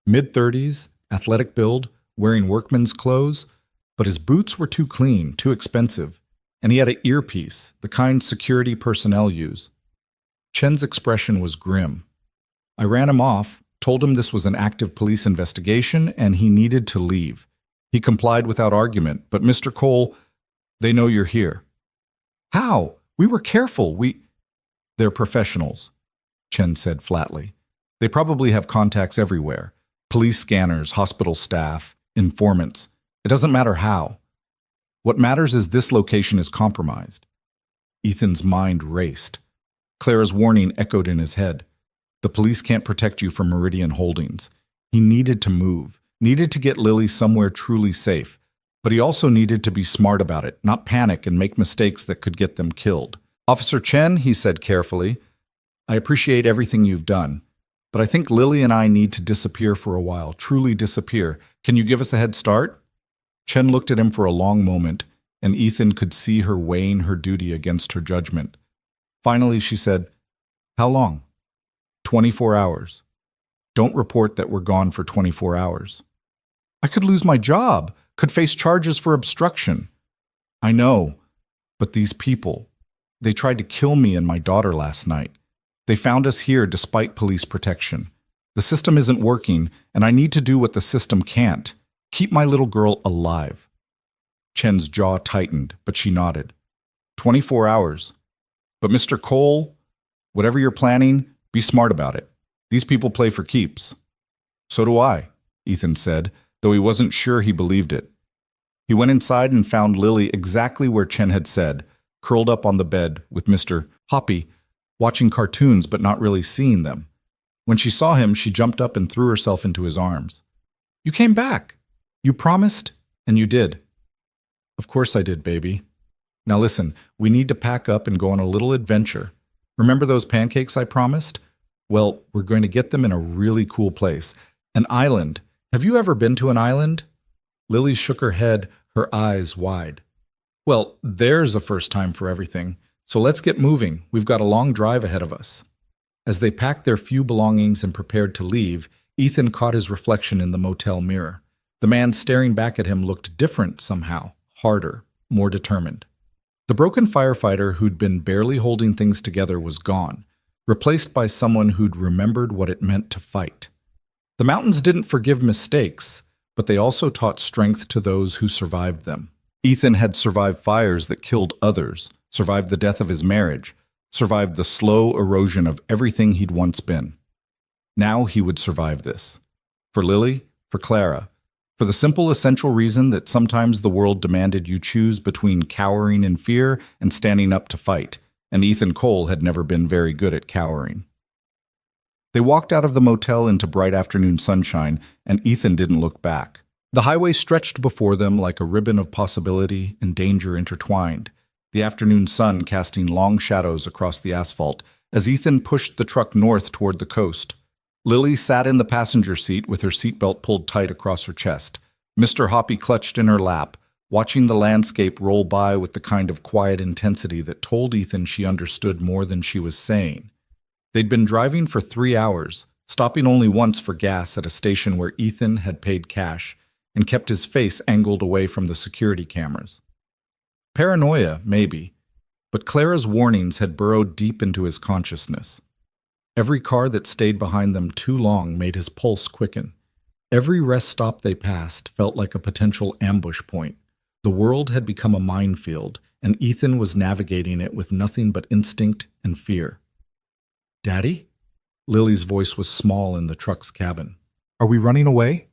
Mid-30s, athletic build, wearing workman's clothes, but his boots were too clean, too expensive, and he had an earpiece, the kind security personnel use. Chen's expression was grim. "I ran him off, told him this was an active police investigation, and he needed to leave. He complied without argument, but Mr. Cole, they know you're here." "How? We were careful, They're professionals," Chen said flatly. "They probably have contacts everywhere. Police scanners, hospital staff, informants. It doesn't matter how. What matters is this location is compromised." Ethan's mind raced. Clara's warning echoed in his head. The police can't protect you from Meridian Holdings. He needed to move, needed to get Lily somewhere truly safe, but he also needed to be smart about it, not panic and make mistakes that could get them killed. "Officer Chen," he said carefully, "I appreciate everything you've done, but I think Lily and I need to disappear for a while, truly disappear. Can you give us a head start?" Chen looked at him for a long moment, and Ethan could see her weighing her duty against her judgment. Finally, she said, "How long?" 24 hours. Don't report that we're gone for 24 hours. "I could lose my job, could face charges for obstruction." "I know, but these people, they tried to kill me and my daughter last night. They found us here despite police protection. The system isn't working, and I need to do what the system can't. Keep my little girl alive. Chen's jaw tightened, but she nodded. 24 hours. But Mr. Cole, whatever you're planning, be smart about it. These people play for keeps. So do I, Ethan said, though he wasn't sure he believed it. He went inside and found Lily exactly where Chen had said, curled up on the bed with Mr. Hoppy, watching cartoons but not really seeing them. When she saw him, she jumped up and threw herself into his arms. You came back. You promised, and you did. Of course I did, baby. Now listen, we need to pack up and go on a little adventure. Remember those pancakes I promised? Well, we're going to get them in a really cool place. An island. Have you ever been to an island? Lily shook her head, her eyes wide. Well, there's a first time for everything. So let's get moving. We've got a long drive ahead of us. As they packed their few belongings and prepared to leave, Ethan caught his reflection in the motel mirror. The man staring back at him looked different somehow, harder, more determined. The broken firefighter who'd been barely holding things together was gone, replaced by someone who'd remembered what it meant to fight. The mountains didn't forgive mistakes, but they also taught strength to those who survived them. Ethan had survived fires that killed others, survived the death of his marriage, survived the slow erosion of everything he'd once been. Now he would survive this. For Lily, for Clara, for the simple essential reason that sometimes the world demanded you choose between cowering in fear and standing up to fight, and Ethan Cole had never been very good at cowering. They walked out of the motel into bright afternoon sunshine, and Ethan didn't look back. The highway stretched before them like a ribbon of possibility and danger intertwined, the afternoon sun casting long shadows across the asphalt as Ethan pushed the truck north toward the coast. Lily sat in the passenger seat with her seatbelt pulled tight across her chest. Mr. Hoppy clutched in her lap, watching the landscape roll by with the kind of quiet intensity that told Ethan she understood more than she was saying. They'd been driving for 3 hours, stopping only once for gas at a station where Ethan had paid cash and kept his face angled away from the security cameras. Paranoia, maybe, but Clara's warnings had burrowed deep into his consciousness. Every car that stayed behind them too long made his pulse quicken. Every rest stop they passed felt like a potential ambush point. The world had become a minefield, and Ethan was navigating it with nothing but instinct and fear. Daddy? Lily's voice was small in the truck's cabin. Are we running away?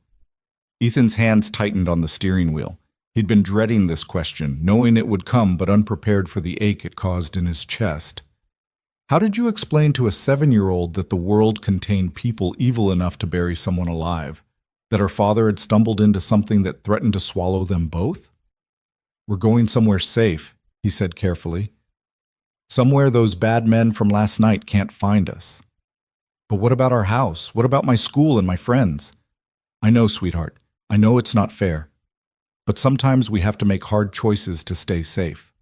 Ethan's hands tightened on the steering wheel. He'd been dreading this question, knowing it would come but unprepared for the ache it caused in his chest. How did you explain to a 7-year-old that the world contained people evil enough to bury someone alive? That her father had stumbled into something that threatened to swallow them both? We're going somewhere safe, he said carefully. Somewhere those bad men from last night can't find us. But what about our house? What about my school and my friends? I know, sweetheart. I know it's not fair. But sometimes we have to make hard choices to stay safe.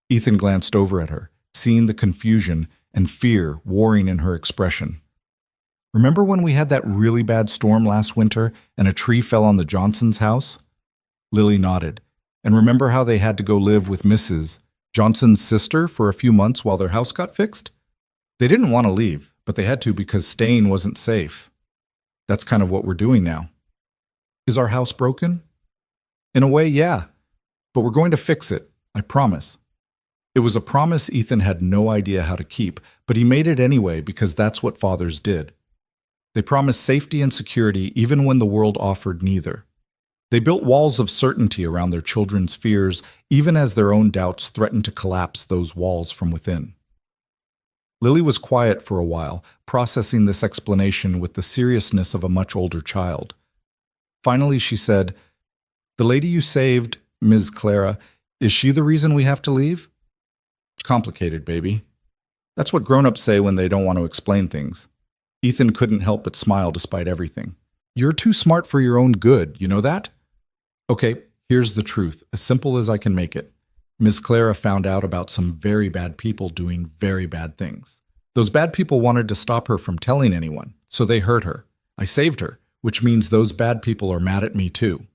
Ethan glanced over at her, seeing the confusion and fear warring in her expression. Remember when we had that really bad storm last winter and a tree fell on the Johnsons' house? Lily nodded. And remember how they had to go live with Mrs. Johnson's sister for a few months while their house got fixed? They didn't want to leave, but they had to because staying wasn't safe. That's kind of what we're doing now. Is our house broken? In a way, yeah. But we're going to fix it, I promise. It was a promise Ethan had no idea how to keep, but he made it anyway because that's what fathers did. They promised safety and security even when the world offered neither. They built walls of certainty around their children's fears, even as their own doubts threatened to collapse those walls from within. Lily was quiet for a while, processing this explanation with the seriousness of a much older child. Finally, she said, "The lady you saved, Ms. Clara, is she the reason we have to leave?" Complicated, baby. That's what grown-ups say when they don't want to explain things. Ethan couldn't help but smile despite everything. You're too smart for your own good, you know that? Okay, here's the truth, as simple as I can make it. Ms. Clara found out about some very bad people doing very bad things. Those bad people wanted to stop her from telling anyone, so they hurt her. I saved her, which means those bad people are mad at me too.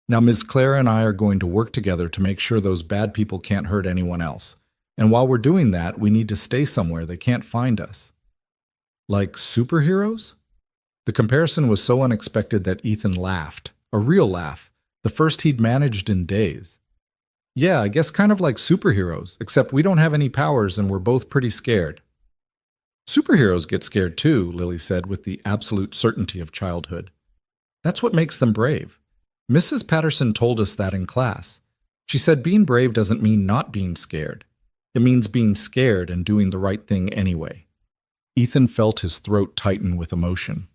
Now Ms. Clara and I are going to work together to make sure those bad people can't hurt anyone else. And while we're doing that, we need to stay somewhere they can't find us. Like superheroes? The comparison was so unexpected that Ethan laughed, a real laugh, the first he'd managed in days. Yeah, I guess kind of like superheroes, except we don't have any powers and we're both pretty scared. Superheroes get scared too, Lily said with the absolute certainty of childhood. That's what makes them brave. Mrs. Patterson told us that in class. She said being brave doesn't mean not being scared. It means being scared and doing the right thing anyway. Ethan felt his throat tighten with emotion.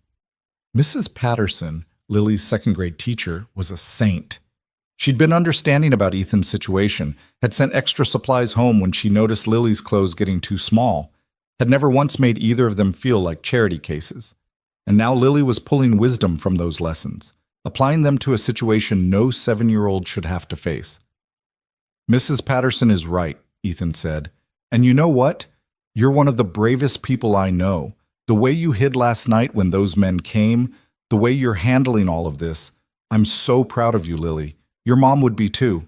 Mrs. Patterson, Lily's second-grade teacher, was a saint. She'd been understanding about Ethan's situation, had sent extra supplies home when she noticed Lily's clothes getting too small, had never once made either of them feel like charity cases. And now Lily was pulling wisdom from those lessons, applying them to a situation no 7-year-old should have to face. Mrs. Patterson is right, Ethan said. And you know what? You're one of the bravest people I know. The way you hid last night when those men came, the way you're handling all of this, I'm so proud of you, Lily. Your mom would be too.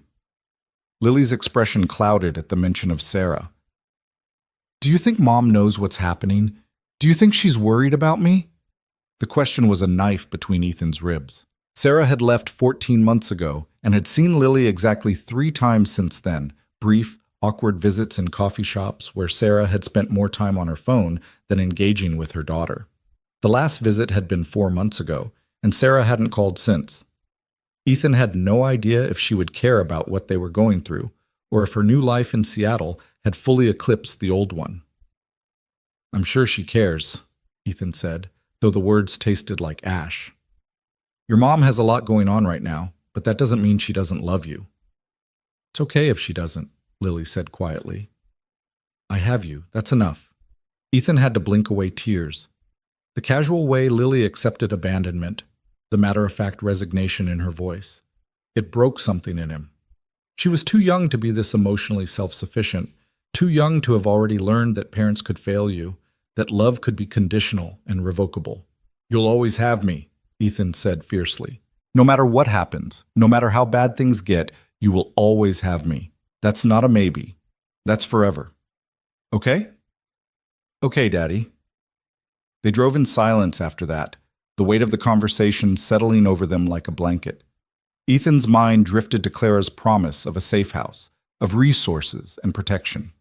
Lily's expression clouded at the mention of Sarah. Do you think Mom knows what's happening? Do you think she's worried about me? The question was a knife between Ethan's ribs. Sarah had left 14 months ago and had seen Lily exactly 3 times since then, brief, awkward visits in coffee shops where Sarah had spent more time on her phone than engaging with her daughter. The last visit had been 4 months ago, and Sarah hadn't called since. Ethan had no idea if she would care about what they were going through, or if her new life in Seattle had fully eclipsed the old one. I'm sure she cares, Ethan said, though the words tasted like ash. Your mom has a lot going on right now, but that doesn't mean she doesn't love you. It's okay if she doesn't, Lily said quietly. I have you, that's enough. Ethan had to blink away tears. The casual way Lily accepted abandonment, the matter-of-fact resignation in her voice. It broke something in him. She was too young to be this emotionally self-sufficient, too young to have already learned that parents could fail you, that love could be conditional and revocable. You'll always have me, Ethan said fiercely. No matter what happens, no matter how bad things get, you will always have me. That's not a maybe. That's forever. Okay? Okay, Daddy. They drove in silence after that, the weight of the conversation settling over them like a blanket. Ethan's mind drifted to Clara's promise of a safe house, of resources and protection.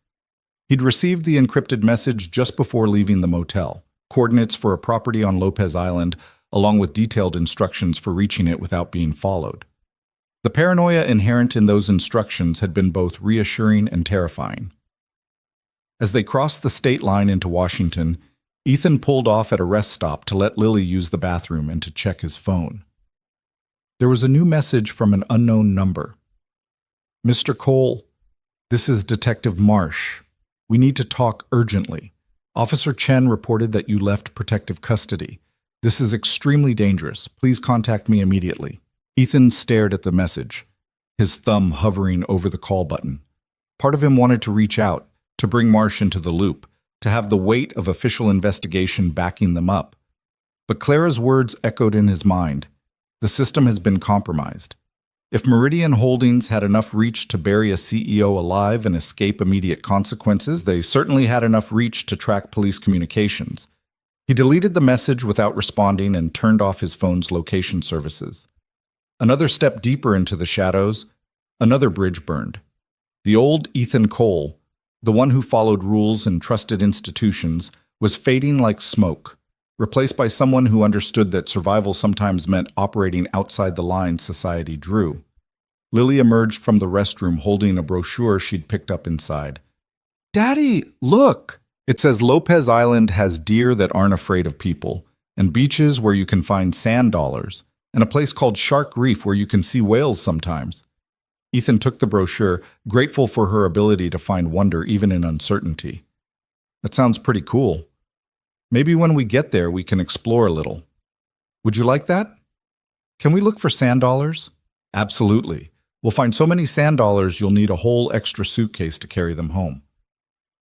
He'd received the encrypted message just before leaving the motel, coordinates for a property on Lopez Island, along with detailed instructions for reaching it without being followed. The paranoia inherent in those instructions had been both reassuring and terrifying. As they crossed the state line into Washington, Ethan pulled off at a rest stop to let Lily use the bathroom and to check his phone. There was a new message from an unknown number. Mr. Cole, this is Detective Marsh. We need to talk urgently. Officer Chen reported that you left protective custody. This is extremely dangerous. Please contact me immediately. Ethan stared at the message, his thumb hovering over the call button. Part of him wanted to reach out, to bring Marsh into the loop, to have the weight of official investigation backing them up. But Clara's words echoed in his mind. The system has been compromised. If Meridian Holdings had enough reach to bury a CEO alive and escape immediate consequences, they certainly had enough reach to track police communications. He deleted the message without responding and turned off his phone's location services. Another step deeper into the shadows, another bridge burned. The old Ethan Cole, the one who followed rules and trusted institutions, was fading like smoke, replaced by someone who understood that survival sometimes meant operating outside the lines society drew. Lily emerged from the restroom holding a brochure she'd picked up inside. Daddy, look! It says Lopez Island has deer that aren't afraid of people, and beaches where you can find sand dollars, and a place called Shark Reef where you can see whales sometimes. Ethan took the brochure, grateful for her ability to find wonder even in uncertainty. That sounds pretty cool. Maybe when we get there, we can explore a little. Would you like that? Can we look for sand dollars? Absolutely. We'll find so many sand dollars you'll need a whole extra suitcase to carry them home.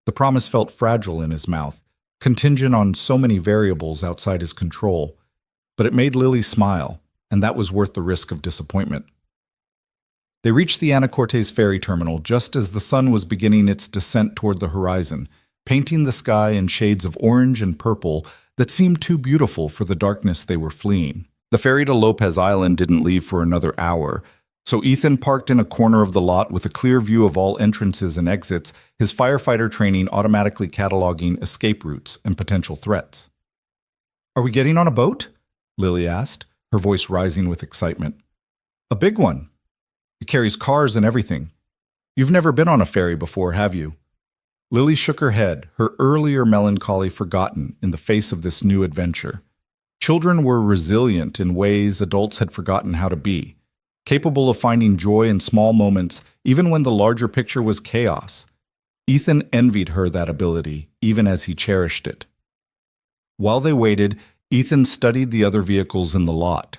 The promise felt fragile in his mouth, contingent on so many variables outside his control, but it made Lily smile, and that was worth the risk of disappointment. They reached the Anacortes ferry terminal just as the sun was beginning its descent toward the horizon, painting the sky in shades of orange and purple that seemed too beautiful for the darkness they were fleeing. The ferry to Lopez Island didn't leave for another hour, so Ethan parked in a corner of the lot with a clear view of all entrances and exits, his firefighter training automatically cataloging escape routes and potential threats. "Are we getting on a boat?" Lily asked, her voice rising with excitement. "A big one. It carries cars and everything. You've never been on a ferry before, have you?" Lily shook her head, her earlier melancholy forgotten in the face of this new adventure. Children were resilient in ways adults had forgotten how to be, capable of finding joy in small moments even when the larger picture was chaos. Ethan envied her that ability, even as he cherished it. While they waited, Ethan studied the other vehicles in the lot.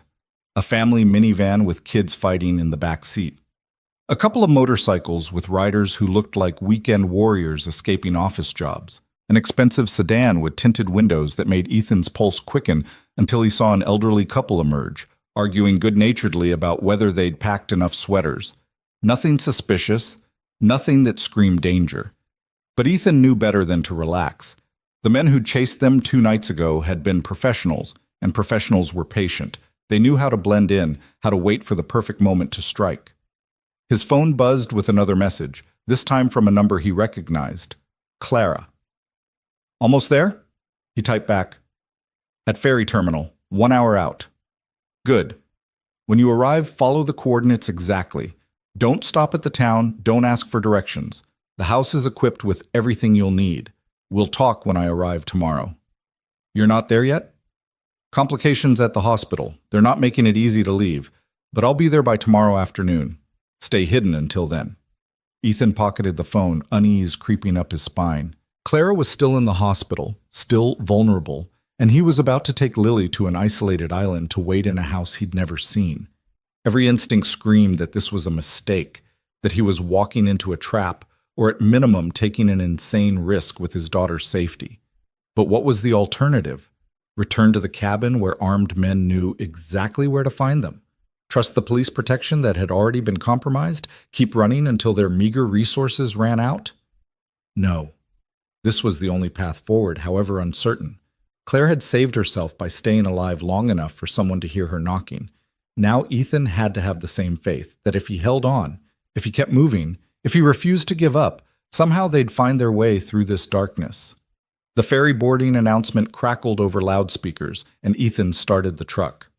A family minivan with kids fighting in the back seat. A couple of motorcycles with riders who looked like weekend warriors escaping office jobs. An expensive sedan with tinted windows that made Ethan's pulse quicken until he saw an elderly couple emerge, arguing good-naturedly about whether they'd packed enough sweaters. Nothing suspicious, nothing that screamed danger. But Ethan knew better than to relax. The men who chased them 2 nights ago had been professionals, and professionals were patient. They knew how to blend in, how to wait for the perfect moment to strike. His phone buzzed with another message, this time from a number he recognized. Clara. "Almost there?" He typed back. "At ferry terminal, 1 hour out." "Good. When you arrive, follow the coordinates exactly. Don't stop at the town, don't ask for directions. The house is equipped with everything you'll need. We'll talk when I arrive tomorrow." "You're not there yet?" "Complications at the hospital. They're not making it easy to leave, but I'll be there by tomorrow afternoon. Stay hidden until then." Ethan pocketed the phone, unease creeping up his spine. Clara was still in the hospital, still vulnerable, and he was about to take Lily to an isolated island to wait in a house he'd never seen. Every instinct screamed that this was a mistake, that he was walking into a trap, or at minimum taking an insane risk with his daughter's safety. But what was the alternative? Return to the cabin where armed men knew exactly where to find them? Trust the police protection that had already been compromised? Keep running until their meager resources ran out? No. This was the only path forward, however uncertain. Claire had saved herself by staying alive long enough for someone to hear her knocking. Now Ethan had to have the same faith, that if he held on, if he kept moving, if he refused to give up, somehow they'd find their way through this darkness. The ferry boarding announcement crackled over loudspeakers, and Ethan started the truck.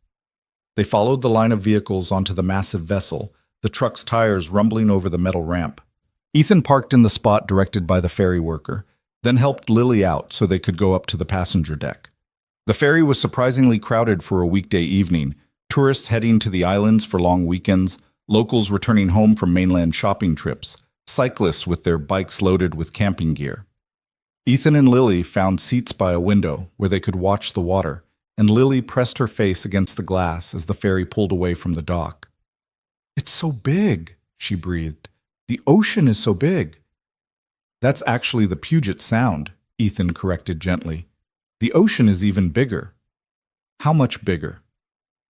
They followed the line of vehicles onto the massive vessel, the truck's tires rumbling over the metal ramp. Ethan parked in the spot directed by the ferry worker, then helped Lily out so they could go up to the passenger deck. The ferry was surprisingly crowded for a weekday evening, tourists heading to the islands for long weekends, locals returning home from mainland shopping trips, cyclists with their bikes loaded with camping gear. Ethan and Lily found seats by a window where they could watch the water, and Lily pressed her face against the glass as the ferry pulled away from the dock. "It's so big," she breathed. "The ocean is so big." "That's actually the Puget Sound," Ethan corrected gently. "The ocean is even bigger." "How much bigger?"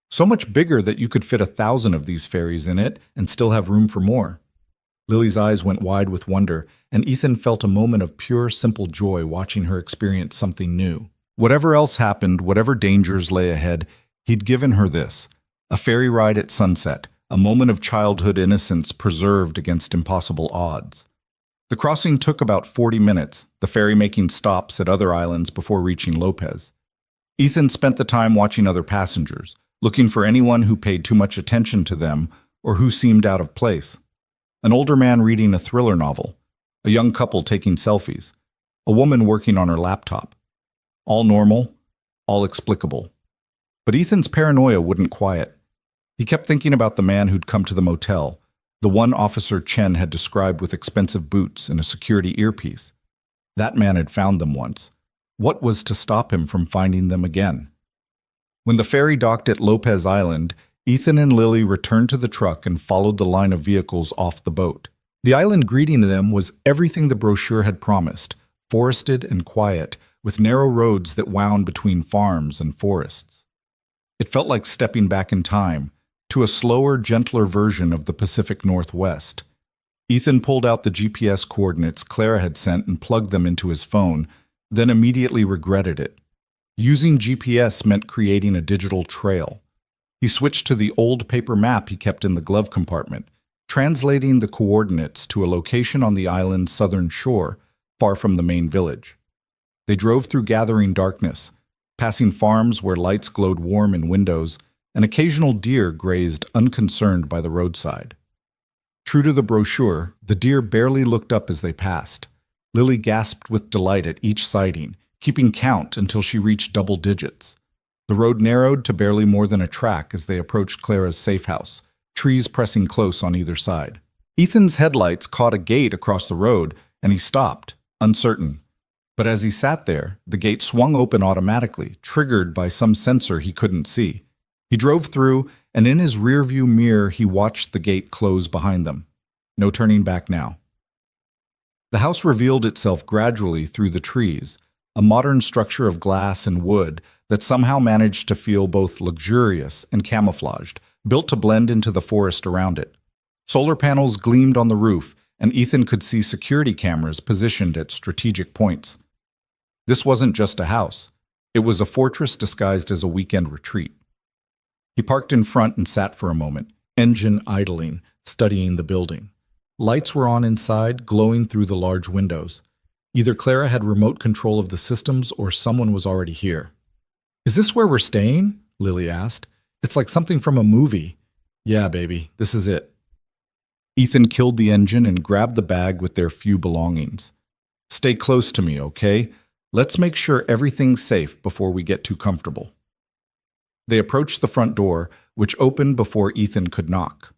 "So much bigger that you could fit 1,000 of these ferries in it and still have room for more." Lily's eyes went wide with wonder, and Ethan felt a moment of pure, simple joy watching her experience something new. Whatever else happened, whatever dangers lay ahead, he'd given her this, a ferry ride at sunset, a moment of childhood innocence preserved against impossible odds. The crossing took about 40 minutes, the ferry making stops at other islands before reaching Lopez. Ethan spent the time watching other passengers, looking for anyone who paid too much attention to them or who seemed out of place. An older man reading a thriller novel, a young couple taking selfies, a woman working on her laptop. All normal, all explicable. But Ethan's paranoia wouldn't quiet. He kept thinking about the man who'd come to the motel, the one Officer Chen had described with expensive boots and a security earpiece. That man had found them once. What was to stop him from finding them again? When the ferry docked at Lopez Island, Ethan and Lily returned to the truck and followed the line of vehicles off the boat. The island greeting them was everything the brochure had promised, forested and quiet, with narrow roads that wound between farms and forests. It felt like stepping back in time, to a slower, gentler version of the Pacific Northwest. Ethan pulled out the GPS coordinates Clara had sent and plugged them into his phone, then immediately regretted it. Using GPS meant creating a digital trail. He switched to the old paper map he kept in the glove compartment, translating the coordinates to a location on the island's southern shore, far from the main village. They drove through gathering darkness, passing farms where lights glowed warm in windows, and occasional deer grazed unconcerned by the roadside. True to the brochure, the deer barely looked up as they passed. Lily gasped with delight at each sighting, keeping count until she reached double digits. The road narrowed to barely more than a track as they approached Clara's safe house, trees pressing close on either side. Ethan's headlights caught a gate across the road, and he stopped, uncertain. But as he sat there, the gate swung open automatically, triggered by some sensor he couldn't see. He drove through, and in his rearview mirror he watched the gate close behind them. No turning back now. The house revealed itself gradually through the trees, a modern structure of glass and wood that somehow managed to feel both luxurious and camouflaged, built to blend into the forest around it. Solar panels gleamed on the roof, and Ethan could see security cameras positioned at strategic points. This wasn't just a house. It was a fortress disguised as a weekend retreat. He parked in front and sat for a moment, engine idling, studying the building. Lights were on inside, glowing through the large windows. Either Clara had remote control of the systems or someone was already here. "Is this where we're staying?" Lily asked. "It's like something from a movie." "Yeah, baby, this is it." Ethan killed the engine and grabbed the bag with their few belongings. "Stay close to me, okay? Let's make sure everything's safe before we get too comfortable." They approached the front door, which opened before Ethan could knock.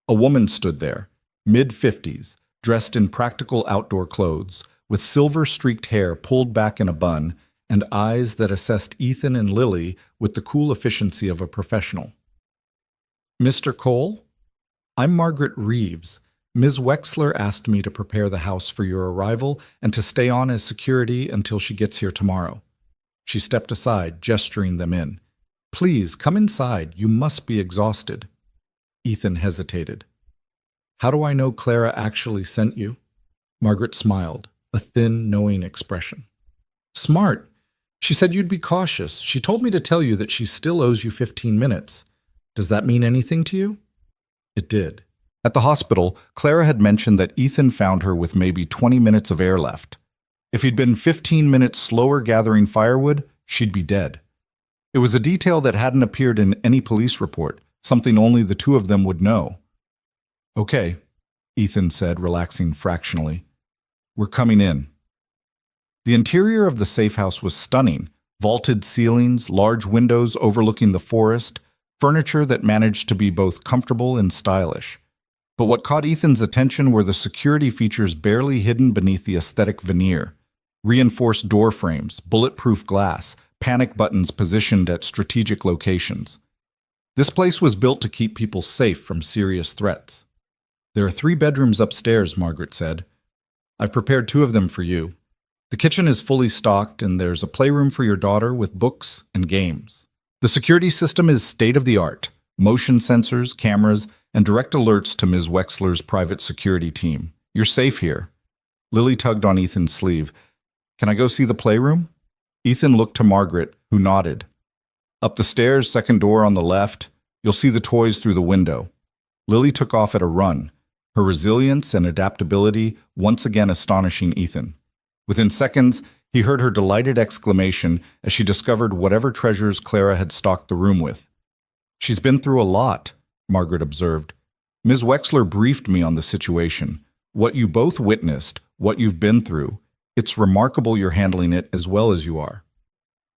A woman stood there, mid-50s, dressed in practical outdoor clothes, with silver-streaked hair pulled back in a bun and eyes that assessed Ethan and Lily with the cool efficiency of a professional. "Mr. Cole? I'm Margaret Reeves. Ms. Wexler asked me to prepare the house for your arrival and to stay on as security until she gets here tomorrow." She stepped aside, gesturing them in. "Please, come inside. You must be exhausted." Ethan hesitated. "How do I know Clara actually sent you?" Margaret smiled, a thin, knowing expression. "Smart. She said you'd be cautious. She told me to tell you that she still owes you 15 minutes. Does that mean anything to you?" It did. At the hospital, Clara had mentioned that Ethan found her with maybe 20 minutes of air left. If he'd been 15 minutes slower gathering firewood, she'd be dead. It was a detail that hadn't appeared in any police report, something only the two of them would know. "Okay," Ethan said, relaxing fractionally. "We're coming in." The interior of the safe house was stunning. Vaulted ceilings, large windows overlooking the forest, furniture that managed to be both comfortable and stylish. But what caught Ethan's attention were the security features barely hidden beneath the aesthetic veneer. Reinforced door frames, bulletproof glass, panic buttons positioned at strategic locations. This place was built to keep people safe from serious threats. "There are 3 bedrooms upstairs," Margaret said. "I've prepared 2 of them for you. The kitchen is fully stocked, and there's a playroom for your daughter with books and games. The security system is state-of-the-art, motion sensors, cameras, and direct alerts to Ms. Wexler's private security team. You're safe here." Lily tugged on Ethan's sleeve. "Can I go see the playroom?" Ethan looked to Margaret, who nodded. "Up the stairs, second door on the left. You'll see the toys through the window." Lily took off at a run, her resilience and adaptability once again astonishing Ethan. Within seconds, he heard her delighted exclamation as she discovered whatever treasures Clara had stocked the room with. "She's been through a lot," Margaret observed. "Ms. Wexler briefed me on the situation. What you both witnessed, what you've been through. It's remarkable you're handling it as well as you are."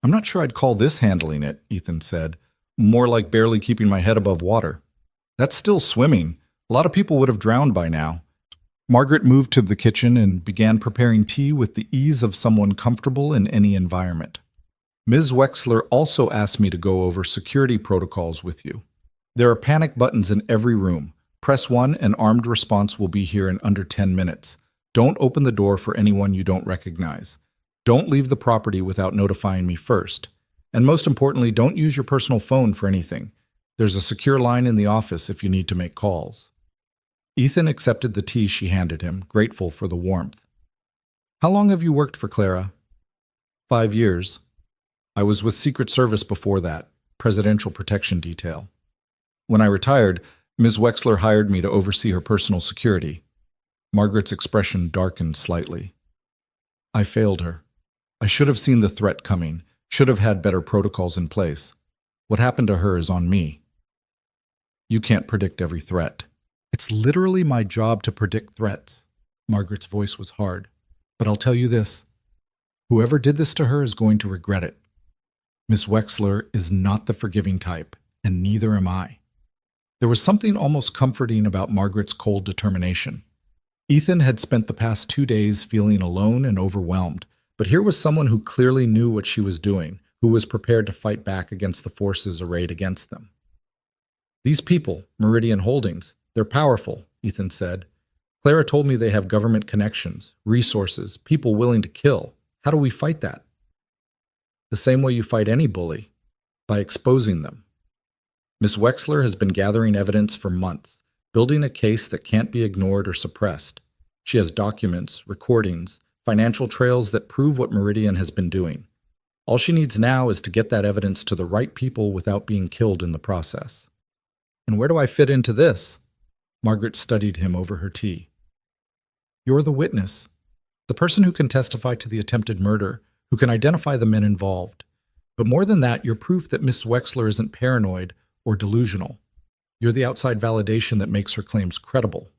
"I'm not sure I'd call this handling it," Ethan said. "More like barely keeping my head above water." "That's still swimming. A lot of people would have drowned by now." Margaret moved to the kitchen and began preparing tea with the ease of someone comfortable in any environment. "Ms. Wexler also asked me to go over security protocols with you. There are panic buttons in every room. Press 1 and armed response will be here in under 10 minutes. Don't open the door for anyone you don't recognize. Don't leave the property without notifying me first. And most importantly, don't use your personal phone for anything. There's a secure line in the office if you need to make calls." Ethan accepted the tea she handed him, grateful for the warmth. How long have you worked for Clara? 5 years. I was with Secret Service before that, Presidential Protection Detail. When I retired, Ms. Wexler hired me to oversee her personal security. Margaret's expression darkened slightly. I failed her. I should have seen the threat coming, should have had better protocols in place. What happened to her is on me. You can't predict every threat. It's literally my job to predict threats. Margaret's voice was hard. But I'll tell you this. Whoever did this to her is going to regret it. Miss Wexler is not the forgiving type, and neither am I. There was something almost comforting about Margaret's cold determination. Ethan had spent the past 2 days feeling alone and overwhelmed, but here was someone who clearly knew what she was doing, who was prepared to fight back against the forces arrayed against them. These people, Meridian Holdings, they're powerful, Ethan said. Clara told me they have government connections, resources, people willing to kill. How do we fight that? The same way you fight any bully, by exposing them. Miss Wexler has been gathering evidence for months, building a case that can't be ignored or suppressed. She has documents, recordings, financial trails that prove what Meridian has been doing. All she needs now is to get that evidence to the right people without being killed in the process. And where do I fit into this? Margaret studied him over her tea. You're the witness, the person who can testify to the attempted murder, who can identify the men involved. But more than that, you're proof that Miss Wexler isn't paranoid or delusional. You're the outside validation that makes her claims credible.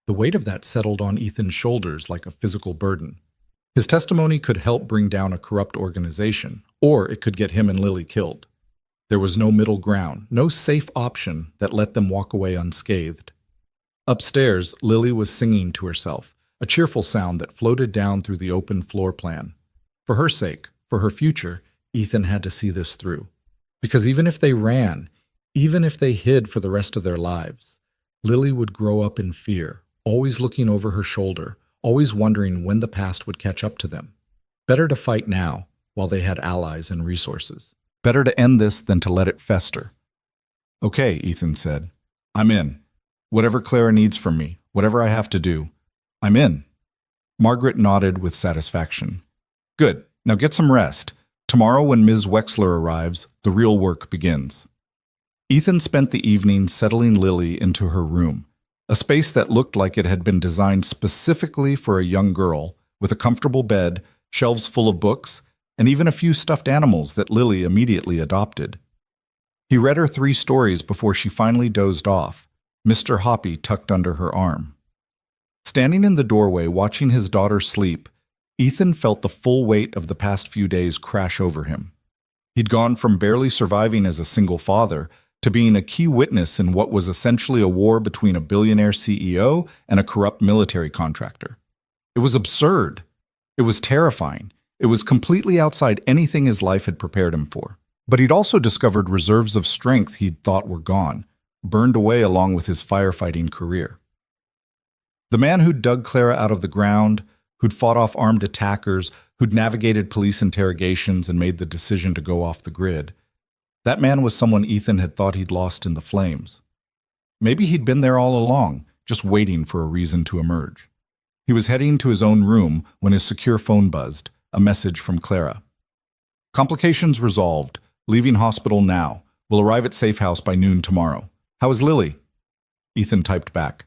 The weight of that settled on Ethan's shoulders like a physical burden. His testimony could help bring down a corrupt organization, or it could get him and Lily killed. There was no middle ground, no safe option that let them walk away unscathed. Upstairs, Lily was singing to herself, a cheerful sound that floated down through the open floor plan. For her sake, for her future, Ethan had to see this through. Because even if they ran, even if they hid for the rest of their lives, Lily would grow up in fear, always looking over her shoulder, always wondering when the past would catch up to them. Better to fight now, while they had allies and resources. Better to end this than to let it fester. Okay, Ethan said. I'm in. Whatever Clara needs from me, whatever I have to do, I'm in. Margaret nodded with satisfaction. Good. Now get some rest. Tomorrow when Ms. Wexler arrives, the real work begins. Ethan spent the evening settling Lily into her room, a space that looked like it had been designed specifically for a young girl, with a comfortable bed, shelves full of books, and even a few stuffed animals that Lily immediately adopted. He read her 3 stories before she finally dozed off, Mr. Hoppy tucked under her arm. Standing in the doorway watching his daughter sleep, Ethan felt the full weight of the past few days crash over him. He'd gone from barely surviving as a single father to being a key witness in what was essentially a war between a billionaire CEO and a corrupt military contractor. It was absurd. It was terrifying. It was completely outside anything his life had prepared him for. But he'd also discovered reserves of strength he'd thought were gone, burned away along with his firefighting career. The man who'd dug Clara out of the ground, who'd fought off armed attackers, who'd navigated police interrogations and made the decision to go off the grid. That man was someone Ethan had thought he'd lost in the flames. Maybe he'd been there all along, just waiting for a reason to emerge. He was heading to his own room when his secure phone buzzed, a message from Clara. Complications resolved. Leaving hospital now. Will arrive at Safe House by noon tomorrow. How is Lily? Ethan typed back.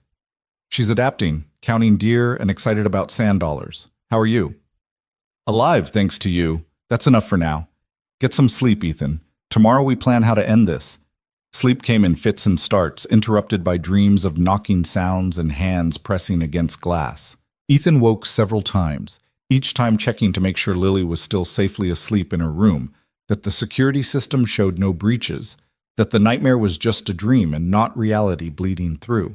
She's adapting, counting deer and excited about sand dollars. How are you? Alive, thanks to you. That's enough for now. Get some sleep, Ethan. Tomorrow we plan how to end this. Sleep came in fits and starts, interrupted by dreams of knocking sounds and hands pressing against glass. Ethan woke several times, each time checking to make sure Lily was still safely asleep in her room, that the security system showed no breaches, that the nightmare was just a dream and not reality bleeding through.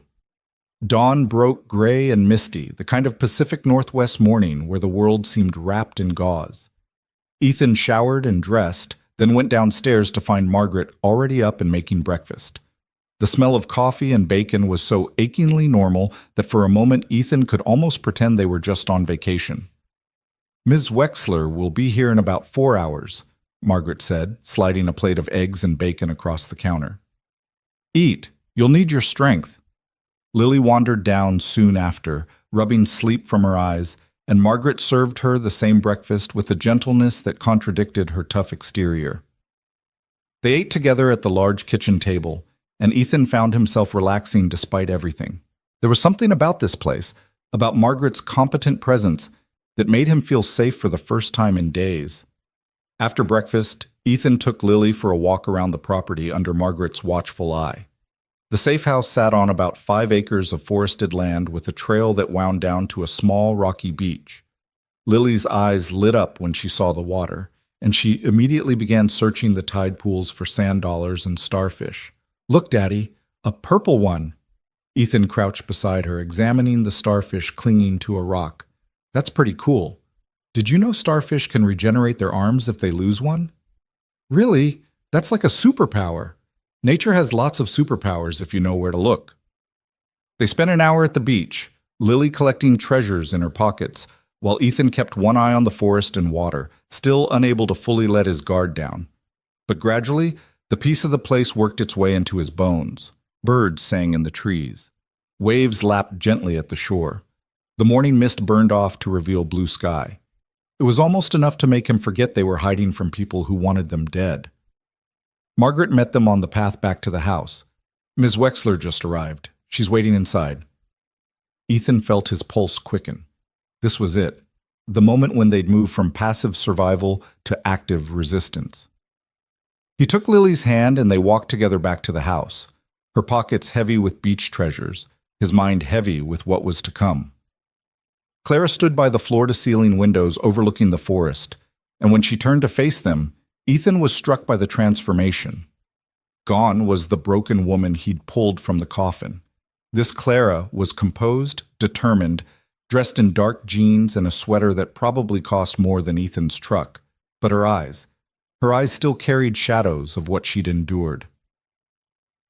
Dawn broke gray and misty, the kind of Pacific Northwest morning where the world seemed wrapped in gauze. Ethan showered and dressed, then went downstairs to find Margaret already up and making breakfast. The smell of coffee and bacon was so achingly normal that for a moment Ethan could almost pretend they were just on vacation. Ms. Wexler will be here in about 4 hours, Margaret said, sliding a plate of eggs and bacon across the counter. Eat. You'll need your strength. Lily wandered down soon after, rubbing sleep from her eyes, and Margaret served her the same breakfast with a gentleness that contradicted her tough exterior. They ate together at the large kitchen table, and Ethan found himself relaxing despite everything. There was something about this place, about Margaret's competent presence, that made him feel safe for the first time in days. After breakfast, Ethan took Lily for a walk around the property under Margaret's watchful eye. The safe house sat on about 5 acres of forested land with a trail that wound down to a small rocky beach. Lily's eyes lit up when she saw the water, and she immediately began searching the tide pools for sand dollars and starfish. "Look, Daddy, a purple one!" Ethan crouched beside her, examining the starfish clinging to a rock. "That's pretty cool. Did you know starfish can regenerate their arms if they lose one?" "Really? That's like a superpower." "Nature has lots of superpowers if you know where to look." They spent an hour at the beach, Lily collecting treasures in her pockets, while Ethan kept one eye on the forest and water, still unable to fully let his guard down. But gradually, the peace of the place worked its way into his bones. Birds sang in the trees. Waves lapped gently at the shore. The morning mist burned off to reveal blue sky. It was almost enough to make him forget they were hiding from people who wanted them dead. Margaret met them on the path back to the house. "Ms. Wexler just arrived. She's waiting inside." Ethan felt his pulse quicken. This was it, the moment when they'd move from passive survival to active resistance. He took Lily's hand and they walked together back to the house, her pockets heavy with beach treasures, his mind heavy with what was to come. Clara stood by the floor-to-ceiling windows overlooking the forest, and when she turned to face them, Ethan was struck by the transformation. Gone was the broken woman he'd pulled from the coffin. This Clara was composed, determined, dressed in dark jeans and a sweater that probably cost more than Ethan's truck. But her eyes still carried shadows of what she'd endured.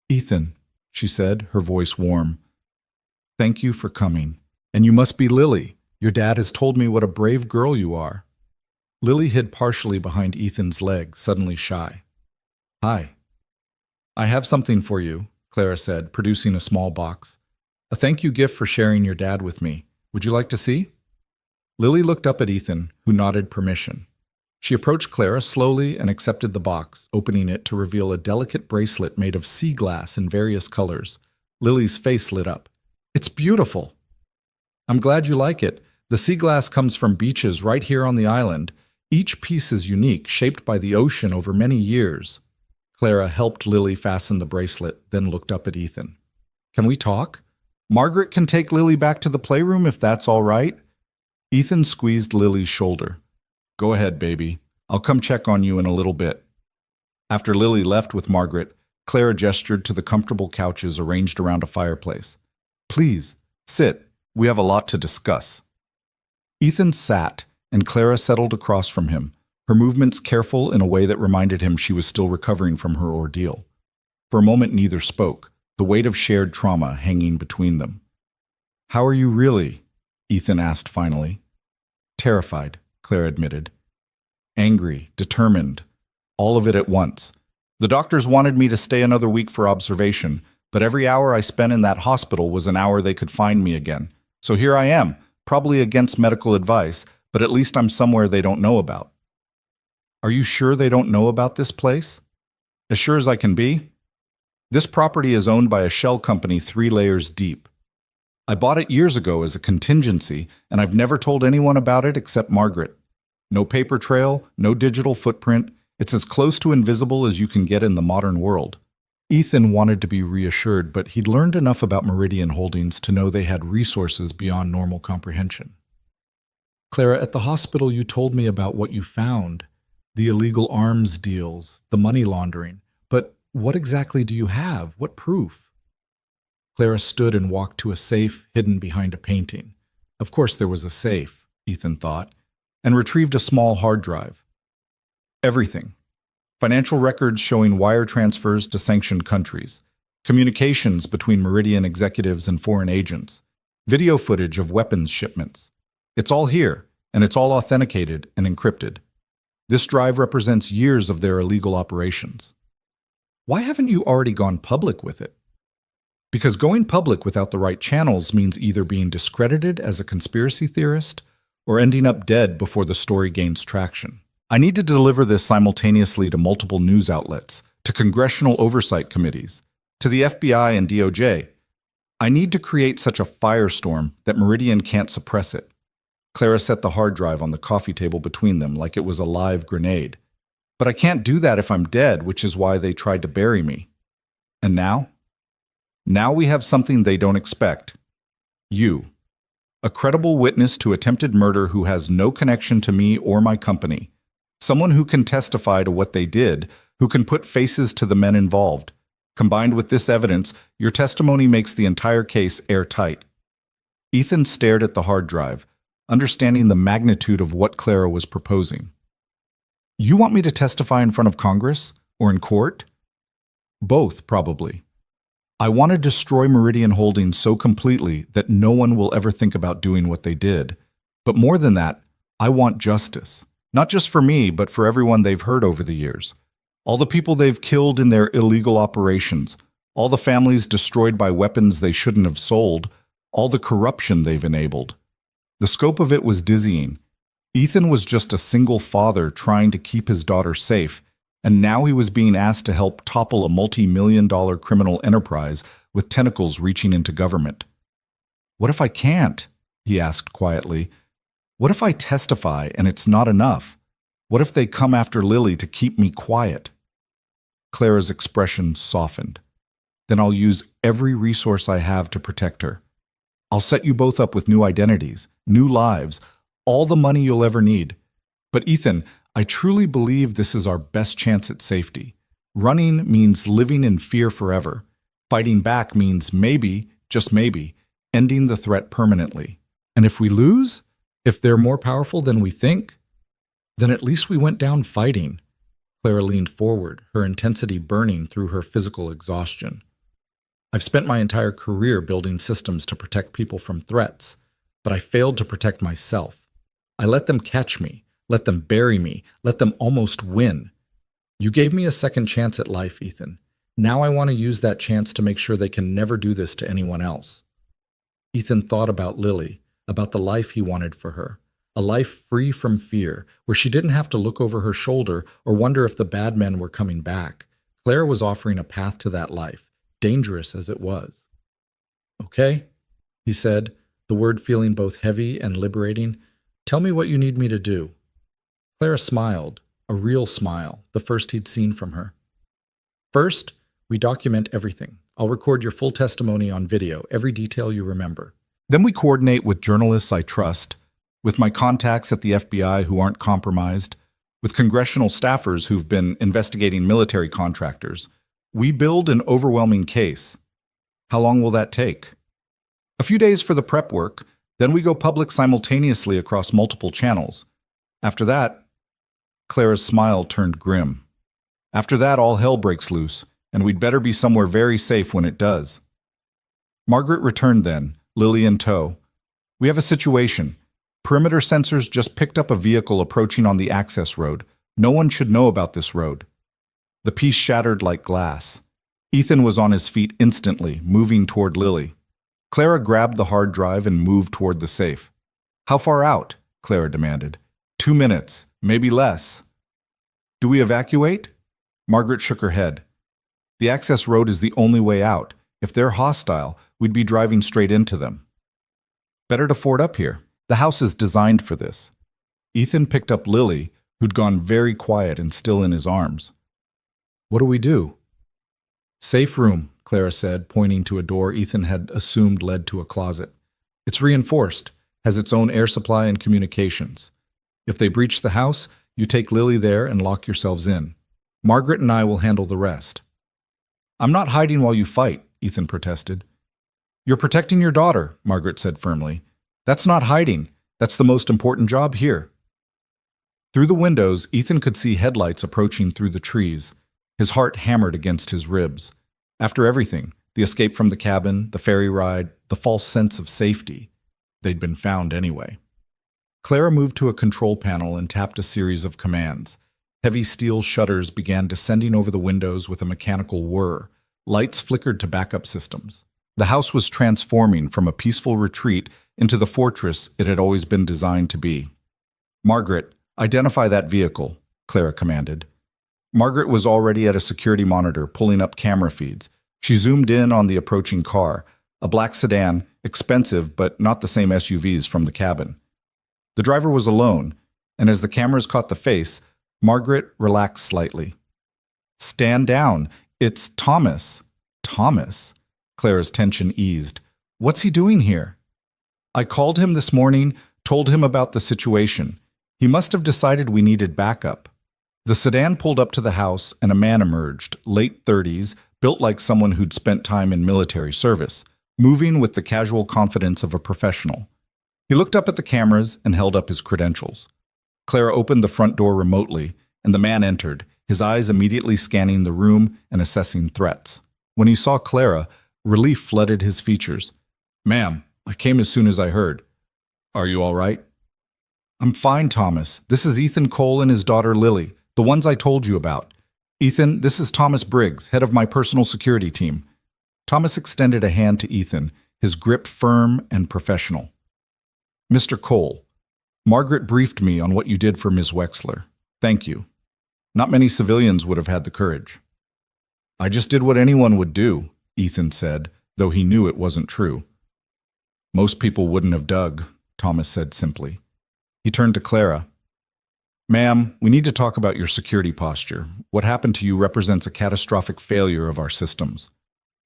"Ethan," she said, her voice warm, "thank you for coming. And you must be Lily. Your dad has told me what a brave girl you are." Lily hid partially behind Ethan's leg, suddenly shy. "Hi." "I have something for you," Clara said, producing a small box. "A thank you gift for sharing your dad with me. Would you like to see?" Lily looked up at Ethan, who nodded permission. She approached Clara slowly and accepted the box, opening it to reveal a delicate bracelet made of sea glass in various colors. Lily's face lit up. "It's beautiful." "I'm glad you like it. The sea glass comes from beaches right here on the island. Each piece is unique, shaped by the ocean over many years." Clara helped Lily fasten the bracelet, then looked up at Ethan. "Can we talk? Margaret can take Lily back to the playroom if that's all right." Ethan squeezed Lily's shoulder. "Go ahead, baby. I'll come check on you in a little bit." After Lily left with Margaret, Clara gestured to the comfortable couches arranged around a fireplace. "Please, sit. We have a lot to discuss." Ethan sat, and Clara settled across from him, her movements careful in a way that reminded him she was still recovering from her ordeal. For a moment neither spoke, the weight of shared trauma hanging between them. "How are you really?" Ethan asked finally. "Terrified," Clara admitted. "Angry, determined, all of it at once. The doctors wanted me to stay another week for observation, but every hour I spent in that hospital was an hour they could find me again. So here I am, probably against medical advice, but at least I'm somewhere they don't know about." "Are you sure they don't know about this place?" "As sure as I can be. This property is owned by a shell company 3 layers deep. I bought it years ago as a contingency, and I've never told anyone about it except Margaret. No paper trail, no digital footprint. It's as close to invisible as you can get in the modern world." Ethan wanted to be reassured, but he'd learned enough about Meridian Holdings to know they had resources beyond normal comprehension. "Clara, at the hospital you told me about what you found. The illegal arms deals, the money laundering. But what exactly do you have? What proof?" Clara stood and walked to a safe hidden behind a painting. Of course there was a safe, Ethan thought, and retrieved a small hard drive. Everything. Financial records showing wire transfers to sanctioned countries, communications between Meridian executives and foreign agents, video footage of weapons shipments. It's all here, and it's all authenticated and encrypted. This drive represents years of their illegal operations. "Why haven't you already gone public with it?" Because going public without the right channels means either being discredited as a conspiracy theorist or ending up dead before the story gains traction. I need to deliver this simultaneously to multiple news outlets, to congressional oversight committees, to the FBI and DOJ. I need to create such a firestorm that Meridian can't suppress it. Clara set the hard drive on the coffee table between them like it was a live grenade. But I can't do that if I'm dead, which is why they tried to bury me. And now? Now we have something they don't expect. You. A credible witness to attempted murder who has no connection to me or my company. Someone who can testify to what they did, who can put faces to the men involved. Combined with this evidence, your testimony makes the entire case airtight. Ethan stared at the hard drive, understanding the magnitude of what Clara was proposing. You want me to testify in front of Congress? Or in court? Both, probably. I want to destroy Meridian Holdings so completely that no one will ever think about doing what they did. But more than that, I want justice. Not just for me, but for everyone they've hurt over the years. All the people they've killed in their illegal operations. All the families destroyed by weapons they shouldn't have sold. All the corruption they've enabled. The scope of it was dizzying. Ethan was just a single father trying to keep his daughter safe, and now he was being asked to help topple a multi-million-dollar criminal enterprise with tentacles reaching into government. What if I can't? He asked quietly. What if I testify and it's not enough? What if they come after Lily to keep me quiet? Clara's expression softened. Then I'll use every resource I have to protect her. I'll set you both up with new identities, new lives, all the money you'll ever need. But Ethan, I truly believe this is our best chance at safety. Running means living in fear forever. Fighting back means maybe, just maybe, ending the threat permanently. And if we lose, if they're more powerful than we think, then at least we went down fighting. Clara leaned forward, her intensity burning through her physical exhaustion. I've spent my entire career building systems to protect people from threats, but I failed to protect myself. I let them catch me, let them bury me, let them almost win. You gave me a second chance at life, Ethan. Now I want to use that chance to make sure they can never do this to anyone else. Ethan thought about Lily, about the life he wanted for her. A life free from fear, where she didn't have to look over her shoulder or wonder if the bad men were coming back. Clara was offering a path to that life, dangerous as it was. Okay, he said, the word feeling both heavy and liberating. Tell me what you need me to do. Clara smiled, a real smile, the first he'd seen from her. First, we document everything. I'll record your full testimony on video, every detail you remember. Then we coordinate with journalists I trust, with my contacts at the FBI who aren't compromised, with congressional staffers who've been investigating military contractors. We build an overwhelming case. How long will that take? A few days for the prep work, then we go public simultaneously across multiple channels. After that, Clara's smile turned grim. After that, all hell breaks loose, and we'd better be somewhere very safe when it does. Margaret returned then, Lily in tow. We have a situation. Perimeter sensors just picked up a vehicle approaching on the access road. No one should know about this road. The piece shattered like glass. Ethan was on his feet instantly, moving toward Lily. Clara grabbed the hard drive and moved toward the safe. How far out? Clara demanded. 2 minutes, maybe less. Do we evacuate? Margaret shook her head. The access road is the only way out. If they're hostile, we'd be driving straight into them. Better to ford up here. The house is designed for this. Ethan picked up Lily, who'd gone very quiet and still in his arms. What do we do? Safe room, Clara said, pointing to a door Ethan had assumed led to a closet. It's reinforced, has its own air supply and communications. If they breach the house, you take Lily there and lock yourselves in. Margaret and I will handle the rest. I'm not hiding while you fight, Ethan protested. You're protecting your daughter, Margaret said firmly. That's not hiding. That's the most important job here. Through the windows, Ethan could see headlights approaching through the trees. His heart hammered against his ribs. After everything, the escape from the cabin, the ferry ride, the false sense of safety, they'd been found anyway. Clara moved to a control panel and tapped a series of commands. Heavy steel shutters began descending over the windows with a mechanical whir. Lights flickered to backup systems. The house was transforming from a peaceful retreat into the fortress it had always been designed to be. "Margaret, identify that vehicle," Clara commanded. Margaret was already at a security monitor pulling up camera feeds. She zoomed in on the approaching car, a black sedan, expensive but not the same SUVs from the cabin. The driver was alone, and as the cameras caught the face, Margaret relaxed slightly. "Stand down. It's Thomas." "Thomas?" Clara's tension eased. "What's he doing here?" "I called him this morning, told him about the situation. He must have decided we needed backup." The sedan pulled up to the house and a man emerged, late 30s, built like someone who'd spent time in military service, moving with the casual confidence of a professional. He looked up at the cameras and held up his credentials. Clara opened the front door remotely, and the man entered, his eyes immediately scanning the room and assessing threats. When he saw Clara, relief flooded his features. "Ma'am, I came as soon as I heard. Are you all right?" "I'm fine, Thomas. This is Ethan Cole and his daughter Lily, the ones I told you about. Ethan, this is Thomas Briggs, head of my personal security team." Thomas extended a hand to Ethan, his grip firm and professional. "Mr. Cole, Margaret briefed me on what you did for Ms. Wexler. Thank you. Not many civilians would have had the courage." "I just did what anyone would do," Ethan said, though he knew it wasn't true. "Most people wouldn't have dug," Thomas said simply. He turned to Clara. "Ma'am, we need to talk about your security posture. What happened to you represents a catastrophic failure of our systems.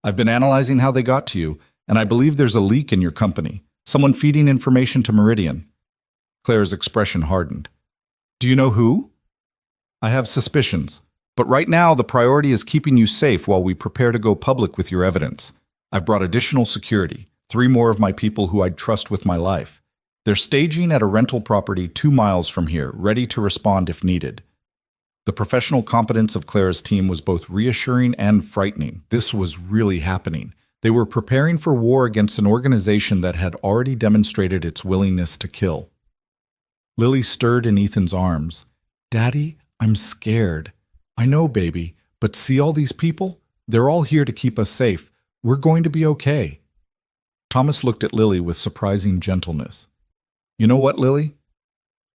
I've been analyzing how they got to you, and I believe there's a leak in your company, someone feeding information to Meridian." Clara's expression hardened. "Do you know who?" "I have suspicions, but right now the priority is keeping you safe while we prepare to go public with your evidence. I've brought additional security, 3 more of my people who I'd trust with my life. They're staging at a rental property 2 miles from here, ready to respond if needed." The professional competence of Clara's team was both reassuring and frightening. This was really happening. They were preparing for war against an organization that had already demonstrated its willingness to kill. Lily stirred in Ethan's arms. "Daddy, I'm scared." "I know, baby, but see all these people? They're all here to keep us safe. We're going to be okay." Thomas looked at Lily with surprising gentleness. "You know what, Lily?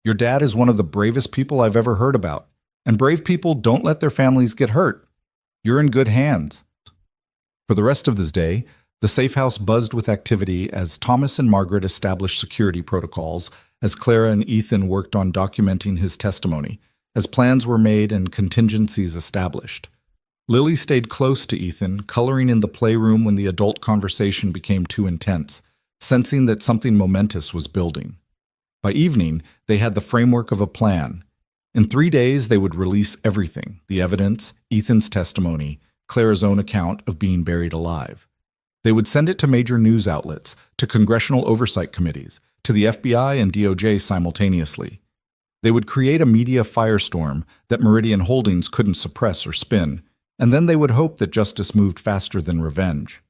Your dad is one of the bravest people I've ever heard about, and brave people don't let their families get hurt. You're in good hands." For the rest of this day, the safe house buzzed with activity as Thomas and Margaret established security protocols, as Clara and Ethan worked on documenting his testimony, as plans were made and contingencies established. Lily stayed close to Ethan, coloring in the playroom when the adult conversation became too intense, sensing that something momentous was building. By evening, they had the framework of a plan. In 3 days, they would release everything: the evidence, Ethan's testimony, Clara's own account of being buried alive. They would send it to major news outlets, to congressional oversight committees, to the FBI and DOJ simultaneously. They would create a media firestorm that Meridian Holdings couldn't suppress or spin, and then they would hope that justice moved faster than revenge.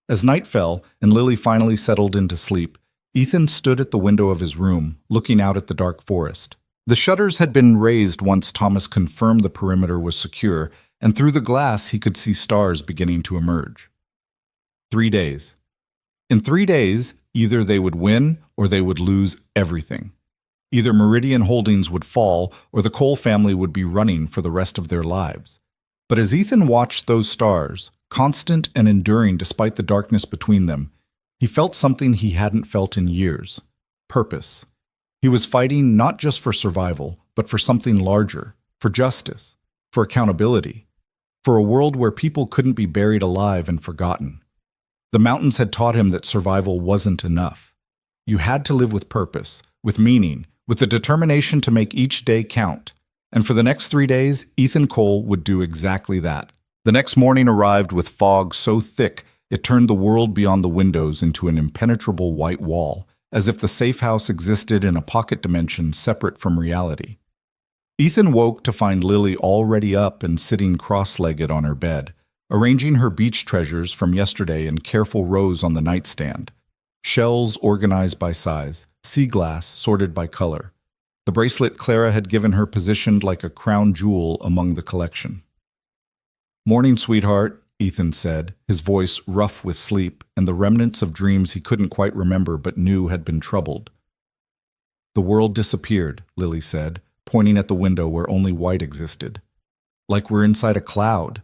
As night fell and Lily finally settled into sleep, Ethan stood at the window of his room, looking out at the dark forest. The shutters had been raised once Thomas confirmed the perimeter was secure, and through the glass he could see stars beginning to emerge. 3 days. In 3 days, either they would win or they would lose everything. Either Meridian Holdings would fall or the Cole family would be running for the rest of their lives. But as Ethan watched those stars, constant and enduring despite the darkness between them, he felt something he hadn't felt in years: purpose. He was fighting not just for survival, but for something larger, for justice, for accountability, for a world where people couldn't be buried alive and forgotten. The mountains had taught him that survival wasn't enough. You had to live with purpose, with meaning, with the determination to make each day count. And for the next 3 days, Ethan Cole would do exactly that. The next morning arrived with fog so thick it turned the world beyond the windows into an impenetrable white wall, as if the safe house existed in a pocket dimension separate from reality. Ethan woke to find Lily already up and sitting cross-legged on her bed, arranging her beach treasures from yesterday in careful rows on the nightstand. Shells organized by size, sea glass sorted by color. The bracelet Clara had given her positioned like a crown jewel among the collection. "Morning, sweetheart," Ethan said, his voice rough with sleep and the remnants of dreams he couldn't quite remember but knew had been troubled. The world disappeared, Lily said, pointing at the window where only white existed. Like we're inside a cloud.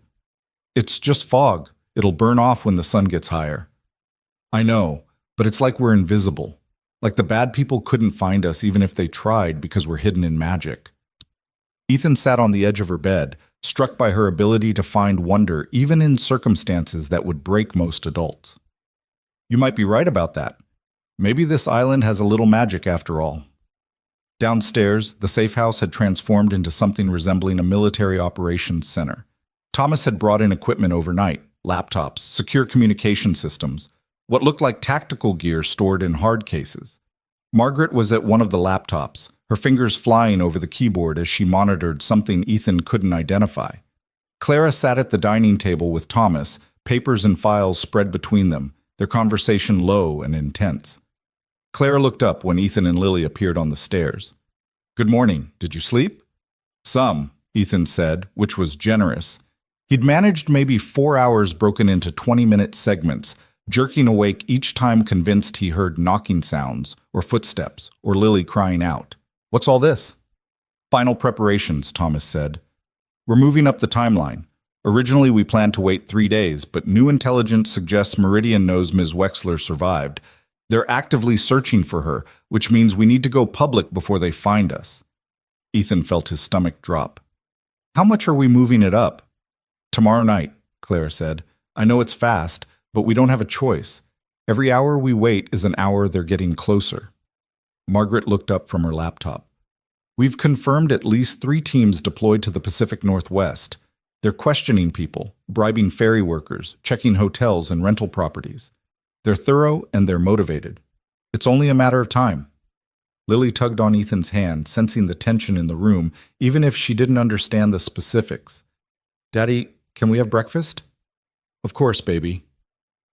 It's just fog. It'll burn off when the sun gets higher. I know, but it's like we're invisible. Like the bad people couldn't find us even if they tried because we're hidden in magic. Ethan sat on the edge of her bed, struck by her ability to find wonder even in circumstances that would break most adults. You might be right about that. Maybe this island has a little magic after all. Downstairs, the safe house had transformed into something resembling a military operations center. Thomas had brought in equipment overnight, laptops, secure communication systems, what looked like tactical gear stored in hard cases. Margaret was at one of the laptops, her fingers flying over the keyboard as she monitored something Ethan couldn't identify. Clara sat at the dining table with Thomas, papers and files spread between them, their conversation low and intense. Clara looked up when Ethan and Lily appeared on the stairs. Good morning. Did you sleep? Some, Ethan said, which was generous. He'd managed maybe 4 hours broken into 20-minute segments, jerking awake each time convinced he heard knocking sounds, or footsteps, or Lily crying out. What's all this? Final preparations, Thomas said. We're moving up the timeline. Originally we planned to wait 3 days, but new intelligence suggests Meridian knows Ms. Wexler survived. They're actively searching for her, which means we need to go public before they find us. Ethan felt his stomach drop. How much are we moving it up? Tomorrow night, Clara said. I know it's fast, but we don't have a choice. Every hour we wait is an hour they're getting closer. Margaret looked up from her laptop. We've confirmed at least 3 teams deployed to the Pacific Northwest. They're questioning people, bribing ferry workers, checking hotels and rental properties. They're thorough and they're motivated. It's only a matter of time. Lily tugged on Ethan's hand, sensing the tension in the room, even if she didn't understand the specifics. Daddy, can we have breakfast? Of course, baby.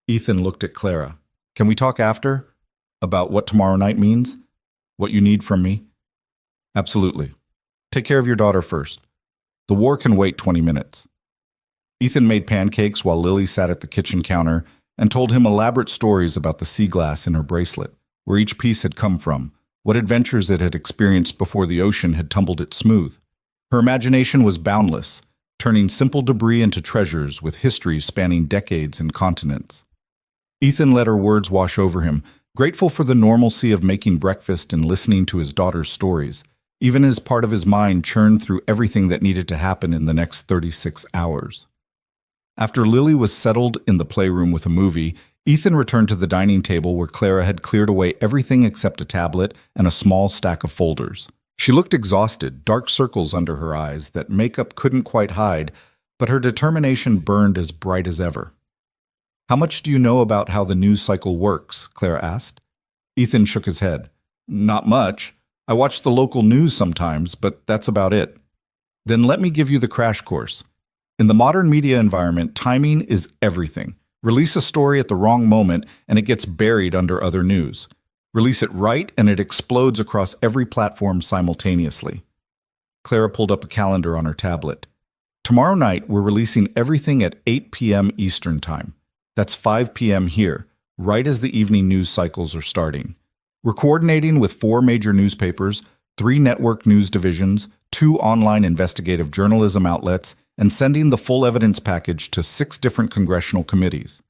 Ethan looked at Clara. Can we talk after? About what tomorrow night means? What you need from me? Absolutely. Take care of your daughter first. The war can wait 20 minutes. Ethan made pancakes while Lily sat at the kitchen counter and told him elaborate stories about the sea glass in her bracelet, where each piece had come from, what adventures it had experienced before the ocean had tumbled it smooth. Her imagination was boundless, turning simple debris into treasures with histories spanning decades and continents. Ethan let her words wash over him, grateful for the normalcy of making breakfast and listening to his daughter's stories, even as part of his mind churned through everything that needed to happen in the next 36 hours. After Lily was settled in the playroom with a movie, Ethan returned to the dining table where Clara had cleared away everything except a tablet and a small stack of folders. She looked exhausted, dark circles under her eyes that makeup couldn't quite hide, but her determination burned as bright as ever. How much do you know about how the news cycle works? Clara asked. Ethan shook his head. Not much. I watch the local news sometimes, but that's about it. Then let me give you the crash course. In the modern media environment, timing is everything. Release a story at the wrong moment, and it gets buried under other news. Release it right, and it explodes across every platform simultaneously. Clara pulled up a calendar on her tablet. Tomorrow night, we're releasing everything at 8 p.m. Eastern Time. That's 5 p.m. here, right as the evening news cycles are starting. We're coordinating with 4 major newspapers, 3 network news divisions, 2 online investigative journalism outlets, and sending the full evidence package to 6 different congressional committees.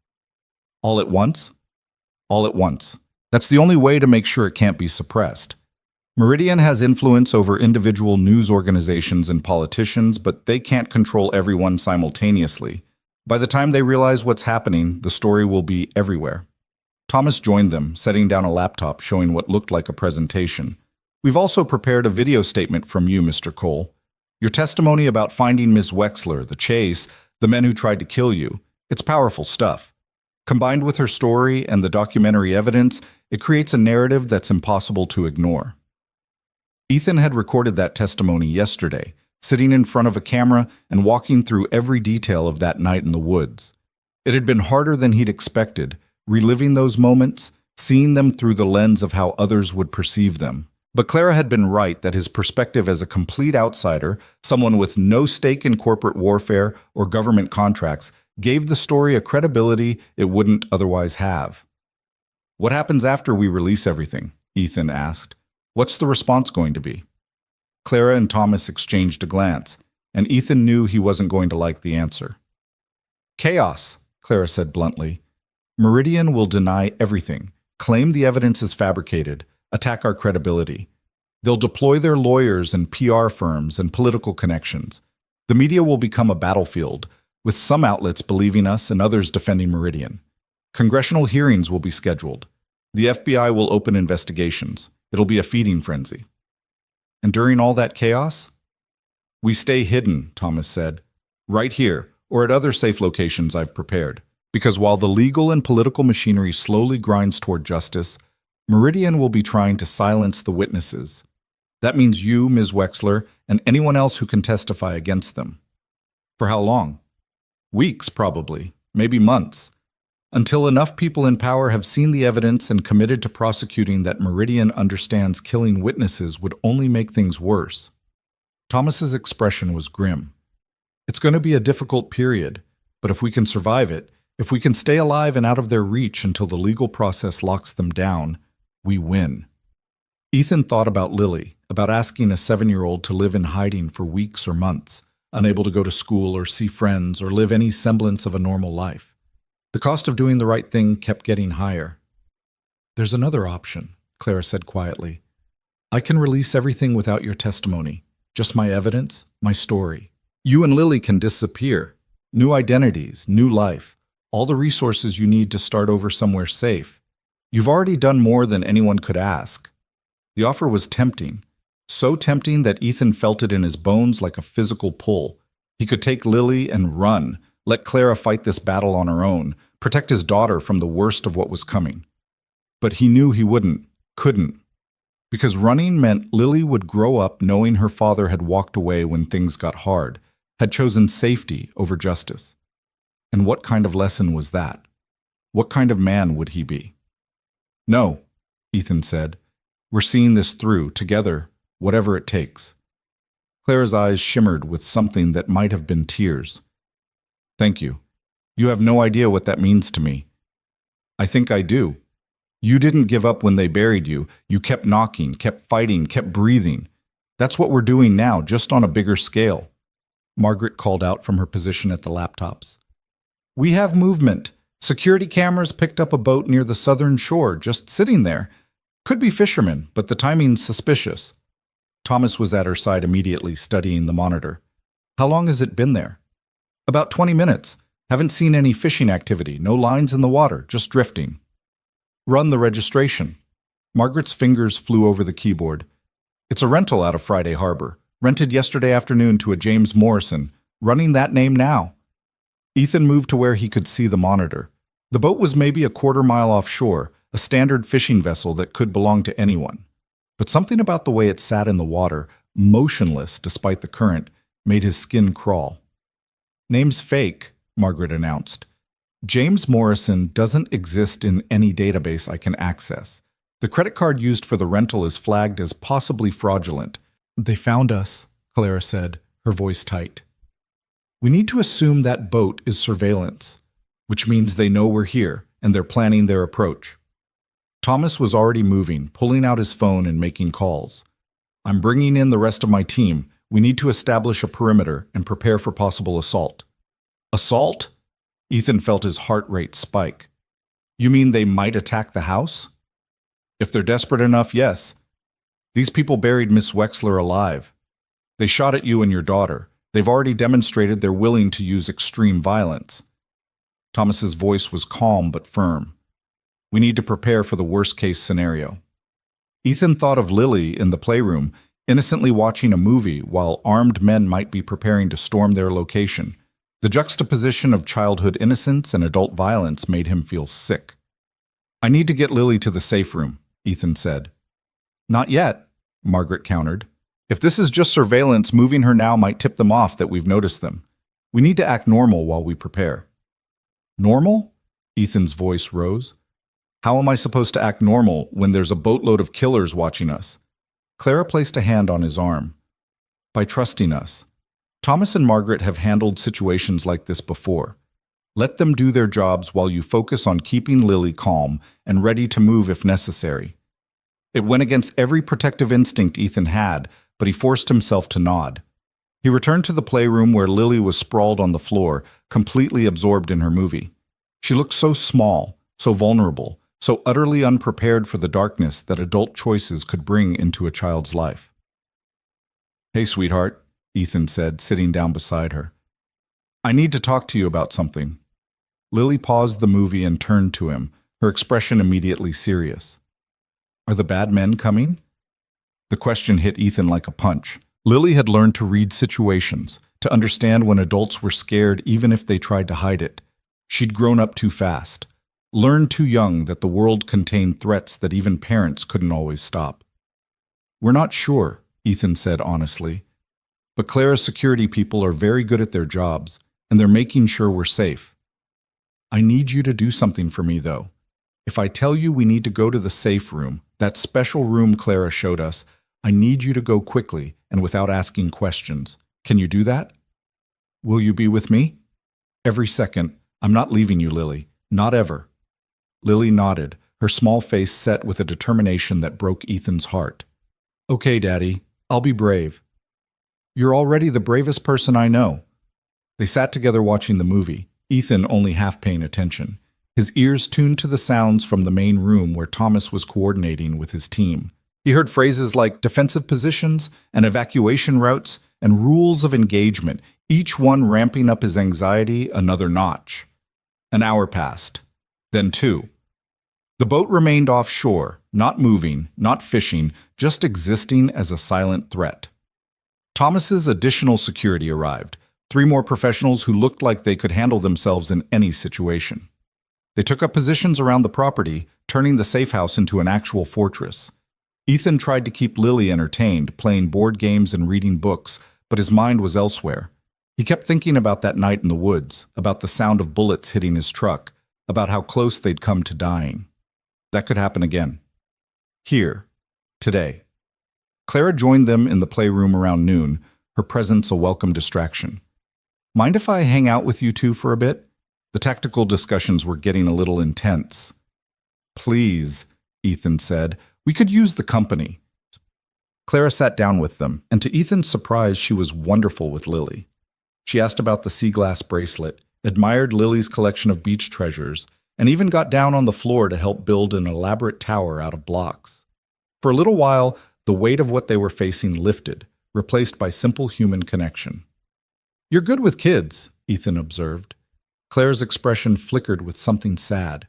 All at once? All at once. That's the only way to make sure it can't be suppressed. Meridian has influence over individual news organizations and politicians, but they can't control everyone simultaneously. By the time they realize what's happening, the story will be everywhere. Thomas joined them, setting down a laptop showing what looked like a presentation. We've also prepared a video statement from you, Mr. Cole. Your testimony about finding Ms. Wexler, the chase, the men who tried to kill you, it's powerful stuff. Combined with her story and the documentary evidence, it creates a narrative that's impossible to ignore. Ethan had recorded that testimony yesterday, sitting in front of a camera and walking through every detail of that night in the woods. It had been harder than he'd expected, reliving those moments, seeing them through the lens of how others would perceive them. But Clara had been right that his perspective as a complete outsider, someone with no stake in corporate warfare or government contracts, gave the story a credibility it wouldn't otherwise have. "What happens after we release everything?" Ethan asked. "What's the response going to be?" Clara and Thomas exchanged a glance, and Ethan knew he wasn't going to like the answer. "Chaos," Clara said bluntly. "Meridian will deny everything, claim the evidence is fabricated, attack our credibility. They'll deploy their lawyers and PR firms and political connections. The media will become a battlefield, with some outlets believing us and others defending Meridian. Congressional hearings will be scheduled. The FBI will open investigations. It'll be a feeding frenzy." "And during all that chaos?" "We stay hidden," Thomas said. "Right here, or at other safe locations I've prepared. Because while the legal and political machinery slowly grinds toward justice, Meridian will be trying to silence the witnesses. That means you, Ms. Wexler, and anyone else who can testify against them." "For how long?" "Weeks, probably. Maybe months. Until enough people in power have seen the evidence and committed to prosecuting that Meridian understands killing witnesses would only make things worse." Thomas's expression was grim. "It's going to be a difficult period, but if we can survive it, if we can stay alive and out of their reach until the legal process locks them down, we win." Ethan thought about Lily, about asking a 7-year-old to live in hiding for weeks or months, unable to go to school or see friends or live any semblance of a normal life. The cost of doing the right thing kept getting higher. "There's another option," Clara said quietly. "I can release everything without your testimony, just my evidence, my story. You and Lily can disappear. New identities, new life, all the resources you need to start over somewhere safe. You've already done more than anyone could ask." The offer was tempting, so tempting that Ethan felt it in his bones like a physical pull. He could take Lily and run, let Clara fight this battle on her own, protect his daughter from the worst of what was coming. But he knew he couldn't. Because running meant Lily would grow up knowing her father had walked away when things got hard, had chosen safety over justice. And what kind of lesson was that? What kind of man would he be? "No," Ethan said. "We're seeing this through, together, whatever it takes." Clara's eyes shimmered with something that might have been tears. "Thank you. You have no idea what that means to me." "I think I do. You didn't give up when they buried you. You kept knocking, kept fighting, kept breathing. That's what we're doing now, just on a bigger scale." Margaret called out from her position at the laptops. "We have movement. Security cameras picked up a boat near the southern shore, just sitting there. Could be fishermen, but the timing's suspicious." Thomas was at her side immediately, studying the monitor. "How long has it been there?" "About 20 minutes. Haven't seen any fishing activity, no lines in the water, just drifting." "Run the registration." Margaret's fingers flew over the keyboard. "It's a rental out of Friday Harbor. Rented yesterday afternoon to a James Morrison. Running that name now." Ethan moved to where he could see the monitor. The boat was maybe a quarter-mile offshore, a standard fishing vessel that could belong to anyone. But something about the way it sat in the water, motionless despite the current, made his skin crawl. "Name's fake," Margaret announced. "James Morrison doesn't exist in any database I can access. The credit card used for the rental is flagged as possibly fraudulent." "They found us," Clara said, her voice tight. "We need to assume that boat is surveillance, which means they know we're here, and they're planning their approach." Thomas was already moving, pulling out his phone and making calls. "I'm bringing in the rest of my team. We need to establish a perimeter and prepare for possible assault." "Assault?" Ethan felt his heart rate spike. "You mean they might attack the house?" "If they're desperate enough, yes. These people buried Miss Wexler alive. They shot at you and your daughter. They've already demonstrated they're willing to use extreme violence." Thomas's voice was calm but firm. "We need to prepare for the worst-case scenario." Ethan thought of Lily in the playroom, innocently watching a movie while armed men might be preparing to storm their location. The juxtaposition of childhood innocence and adult violence made him feel sick. "I need to get Lily to the safe room," Ethan said. "Not yet," Margaret countered. "If this is just surveillance, moving her now might tip them off that we've noticed them. We need to act normal while we prepare." "Normal?" Ethan's voice rose. "How am I supposed to act normal when there's a boatload of killers watching us?" Clara placed a hand on his arm. "By trusting us. Thomas and Margaret have handled situations like this before. Let them do their jobs while you focus on keeping Lily calm and ready to move if necessary. It went against every protective instinct Ethan had, but he forced himself to nod. He returned to the playroom where Lily was sprawled on the floor, completely absorbed in her movie. She looked so small, so vulnerable, so utterly unprepared for the darkness that adult choices could bring into a child's life. "Hey, sweetheart," Ethan said, sitting down beside her. "I need to talk to you about something." Lily paused the movie and turned to him, her expression immediately serious. "Are the bad men coming?" The question hit Ethan like a punch. Lily had learned to read situations, to understand when adults were scared even if they tried to hide it. She'd grown up too fast, learned too young that the world contained threats that even parents couldn't always stop. "We're not sure," Ethan said honestly. "But Clara's security people are very good at their jobs, and they're making sure we're safe. I need you to do something for me, though. If I tell you we need to go to the safe room, that special room Clara showed us, I need you to go quickly and without asking questions. Can you do that? Will you be with me?" "Every second. I'm not leaving you, Lily. Not ever." Lily nodded, her small face set with a determination that broke Ethan's heart. "Okay, Daddy. I'll be brave." "You're already the bravest person I know." They sat together watching the movie, Ethan only half paying attention, his ears tuned to the sounds from the main room where Thomas was coordinating with his team. He heard phrases like defensive positions and evacuation routes and rules of engagement, each one ramping up his anxiety another notch. An hour passed, then two. The boat remained offshore, not moving, not fishing, just existing as a silent threat. Thomas's additional security arrived, 3 more professionals who looked like they could handle themselves in any situation. They took up positions around the property, turning the safe house into an actual fortress. Ethan tried to keep Lily entertained, playing board games and reading books, but his mind was elsewhere. He kept thinking about that night in the woods, about the sound of bullets hitting his truck, about how close they'd come to dying. That could happen again. Here, today. Clara joined them in the playroom around noon, her presence a welcome distraction. "Mind if I hang out with you two for a bit?" The tactical discussions were getting a little intense. "Please," Ethan said. "We could use the company." Clara sat down with them, and to Ethan's surprise, she was wonderful with Lily. She asked about the sea glass bracelet, admired Lily's collection of beach treasures, and even got down on the floor to help build an elaborate tower out of blocks. For a little while, the weight of what they were facing lifted, replaced by simple human connection. "You're good with kids," Ethan observed. Claire's expression flickered with something sad.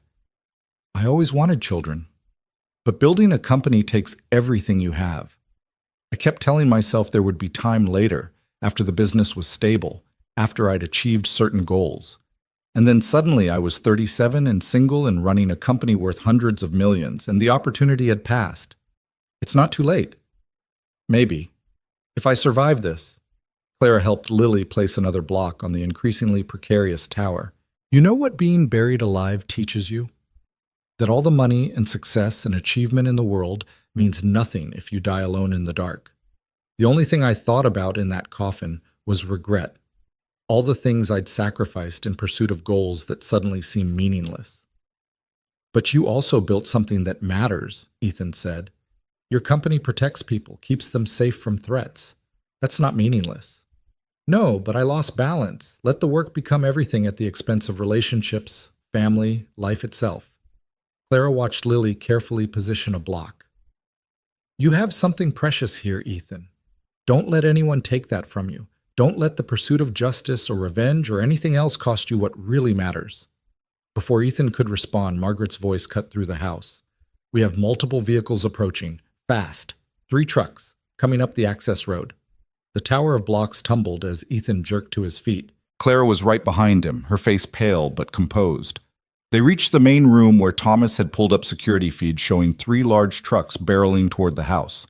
"I always wanted children. But building a company takes everything you have. I kept telling myself there would be time later, after the business was stable, after I'd achieved certain goals. And then suddenly I was 37 and single and running a company worth hundreds of millions, and the opportunity had passed. It's not too late. Maybe. If I survive this." Clara helped Lily place another block on the increasingly precarious tower. "You know what being buried alive teaches you? That all the money and success and achievement in the world means nothing if you die alone in the dark. The only thing I thought about in that coffin was regret. All the things I'd sacrificed in pursuit of goals that suddenly seemed meaningless." "But you also built something that matters," Ethan said. "Your company protects people, keeps them safe from threats. That's not meaningless." "No, but I lost balance. Let the work become everything at the expense of relationships, family, life itself." Clara watched Lily carefully position a block. "You have something precious here, Ethan. Don't let anyone take that from you. Don't let the pursuit of justice or revenge or anything else cost you what really matters." Before Ethan could respond, Margaret's voice cut through the house. "We have multiple vehicles approaching. Fast. 3 trucks, coming up the access road." The tower of blocks tumbled as Ethan jerked to his feet. Clara was right behind him, her face pale but composed. They reached the main room where Thomas had pulled up security feeds showing 3 large trucks barreling toward the house.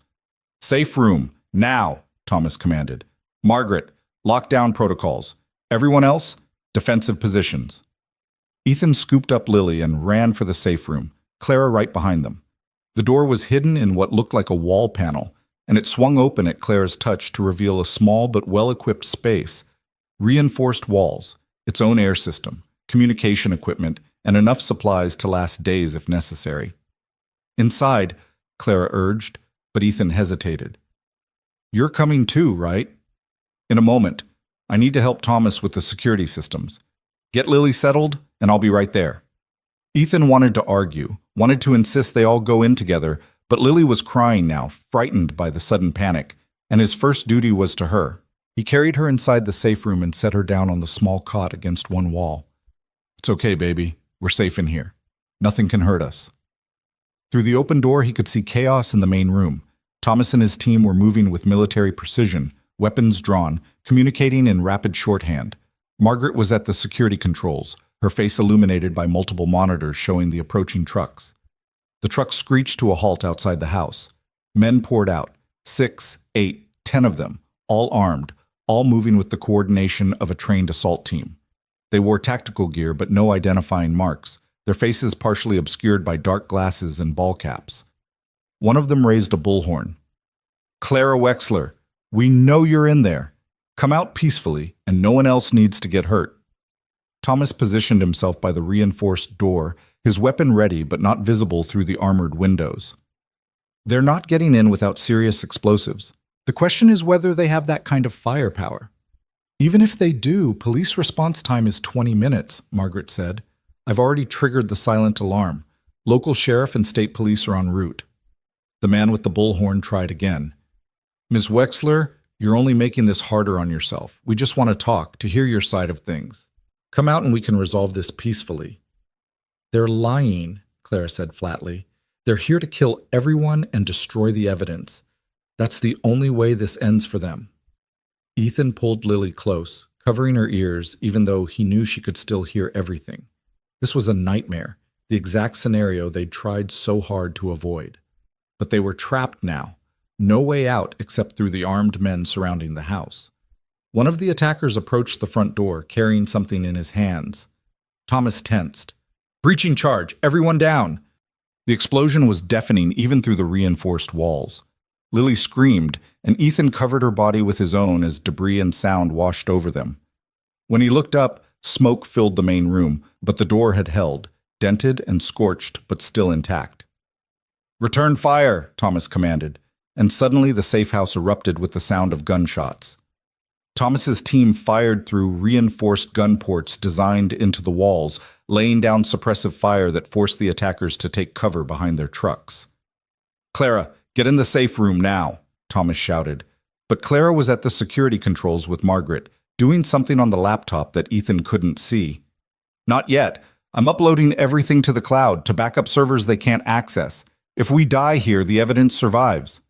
"Safe room, now," Thomas commanded. "Margaret, lockdown protocols. Everyone else, defensive positions." Ethan scooped up Lily and ran for the safe room, Clara right behind them. The door was hidden in what looked like a wall panel, and it swung open at Clara's touch to reveal a small but well-equipped space, reinforced walls, its own air system, communication equipment, and enough supplies to last days if necessary. Inside, Clara urged, but Ethan hesitated. You're coming too, right? In a moment. I need to help Thomas with the security systems. Get Lily settled, and I'll be right there. Ethan wanted to argue, wanted to insist they all go in together, but Lily was crying now, frightened by the sudden panic, and his first duty was to her. He carried her inside the safe room and set her down on the small cot against one wall. It's okay, baby. We're safe in here. Nothing can hurt us. Through the open door, he could see chaos in the main room. Thomas and his team were moving with military precision, weapons drawn, communicating in rapid shorthand. Margaret was at the security controls, her face illuminated by multiple monitors showing the approaching trucks. The trucks screeched to a halt outside the house. Men poured out, 6, 8, 10 of them, all armed, all moving with the coordination of a trained assault team. They wore tactical gear but no identifying marks, their faces partially obscured by dark glasses and ball caps. One of them raised a bullhorn. Clara Wexler, we know you're in there. Come out peacefully, and no one else needs to get hurt. Thomas positioned himself by the reinforced door, his weapon ready but not visible through the armored windows. They're not getting in without serious explosives. The question is whether they have that kind of firepower. Even if they do, police response time is 20 minutes, Margaret said. I've already triggered the silent alarm. Local sheriff and state police are en route. The man with the bullhorn tried again. Ms. Wexler, you're only making this harder on yourself. We just want to talk, to hear your side of things. Come out and we can resolve this peacefully. They're lying, Clara said flatly. They're here to kill everyone and destroy the evidence. That's the only way this ends for them. Ethan pulled Lily close, covering her ears even though he knew she could still hear everything. This was a nightmare, the exact scenario they'd tried so hard to avoid. But they were trapped now. No way out except through the armed men surrounding the house. One of the attackers approached the front door, carrying something in his hands. Thomas tensed. Breaching charge! Everyone down! The explosion was deafening even through the reinforced walls. Lily screamed, and Ethan covered her body with his own as debris and sound washed over them. When he looked up, smoke filled the main room, but the door had held, dented and scorched, but still intact. Return fire, Thomas commanded, and suddenly the safe house erupted with the sound of gunshots. Thomas's team fired through reinforced gun ports designed into the walls, laying down suppressive fire that forced the attackers to take cover behind their trucks. Clara, get in the safe room now, Thomas shouted. But Clara was at the security controls with Margaret, doing something on the laptop that Ethan couldn't see. Not yet. I'm uploading everything to the cloud, to backup servers they can't access. If we die here, the evidence survives.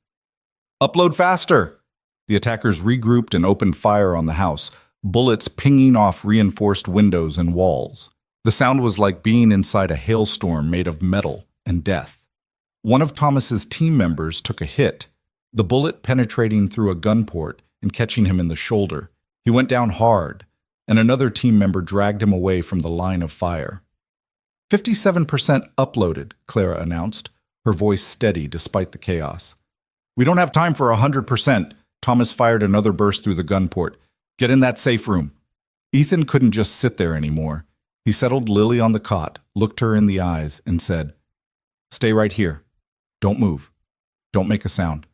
Upload faster! The attackers regrouped and opened fire on the house, bullets pinging off reinforced windows and walls. The sound was like being inside a hailstorm made of metal and death. One of Thomas's team members took a hit, the bullet penetrating through a gun port and catching him in the shoulder. He went down hard, and another team member dragged him away from the line of fire. 57% uploaded, Clara announced, her voice steady despite the chaos. We don't have time for 100%. Thomas fired another burst through the gun port. Get in that safe room. Ethan couldn't just sit there anymore. He settled Lily on the cot, looked her in the eyes, and said, Stay right here. Don't move. Don't make a sound.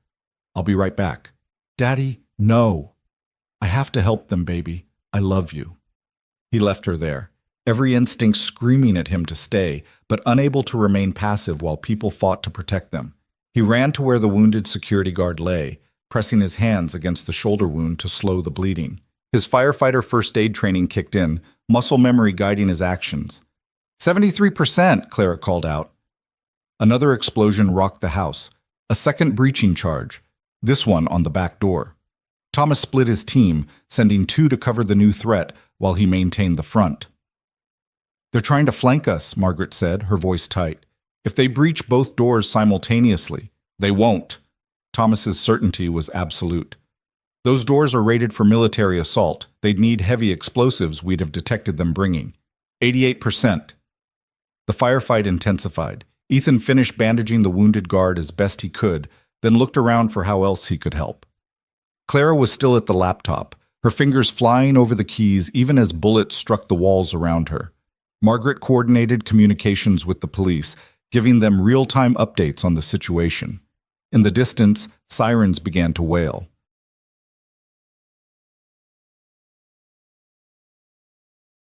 I'll be right back. Daddy, no. I have to help them, baby. I love you. He left her there, every instinct screaming at him to stay, but unable to remain passive while people fought to protect them. He ran to where the wounded security guard lay, pressing his hands against the shoulder wound to slow the bleeding. His firefighter first aid training kicked in, muscle memory guiding his actions. 73%, Clara called out. Another explosion rocked the house. A second breaching charge, this one on the back door. Thomas split his team, sending 2 to cover the new threat while he maintained the front. They're trying to flank us, Margaret said, her voice tight. If they breach both doors simultaneously, they won't. Thomas's certainty was absolute. Those doors are rated for military assault. They'd need heavy explosives we'd have detected them bringing. 88%. The firefight intensified. Ethan finished bandaging the wounded guard as best he could, then looked around for how else he could help. Clara was still at the laptop, her fingers flying over the keys even as bullets struck the walls around her. Margaret coordinated communications with the police, giving them real-time updates on the situation. In the distance, sirens began to wail.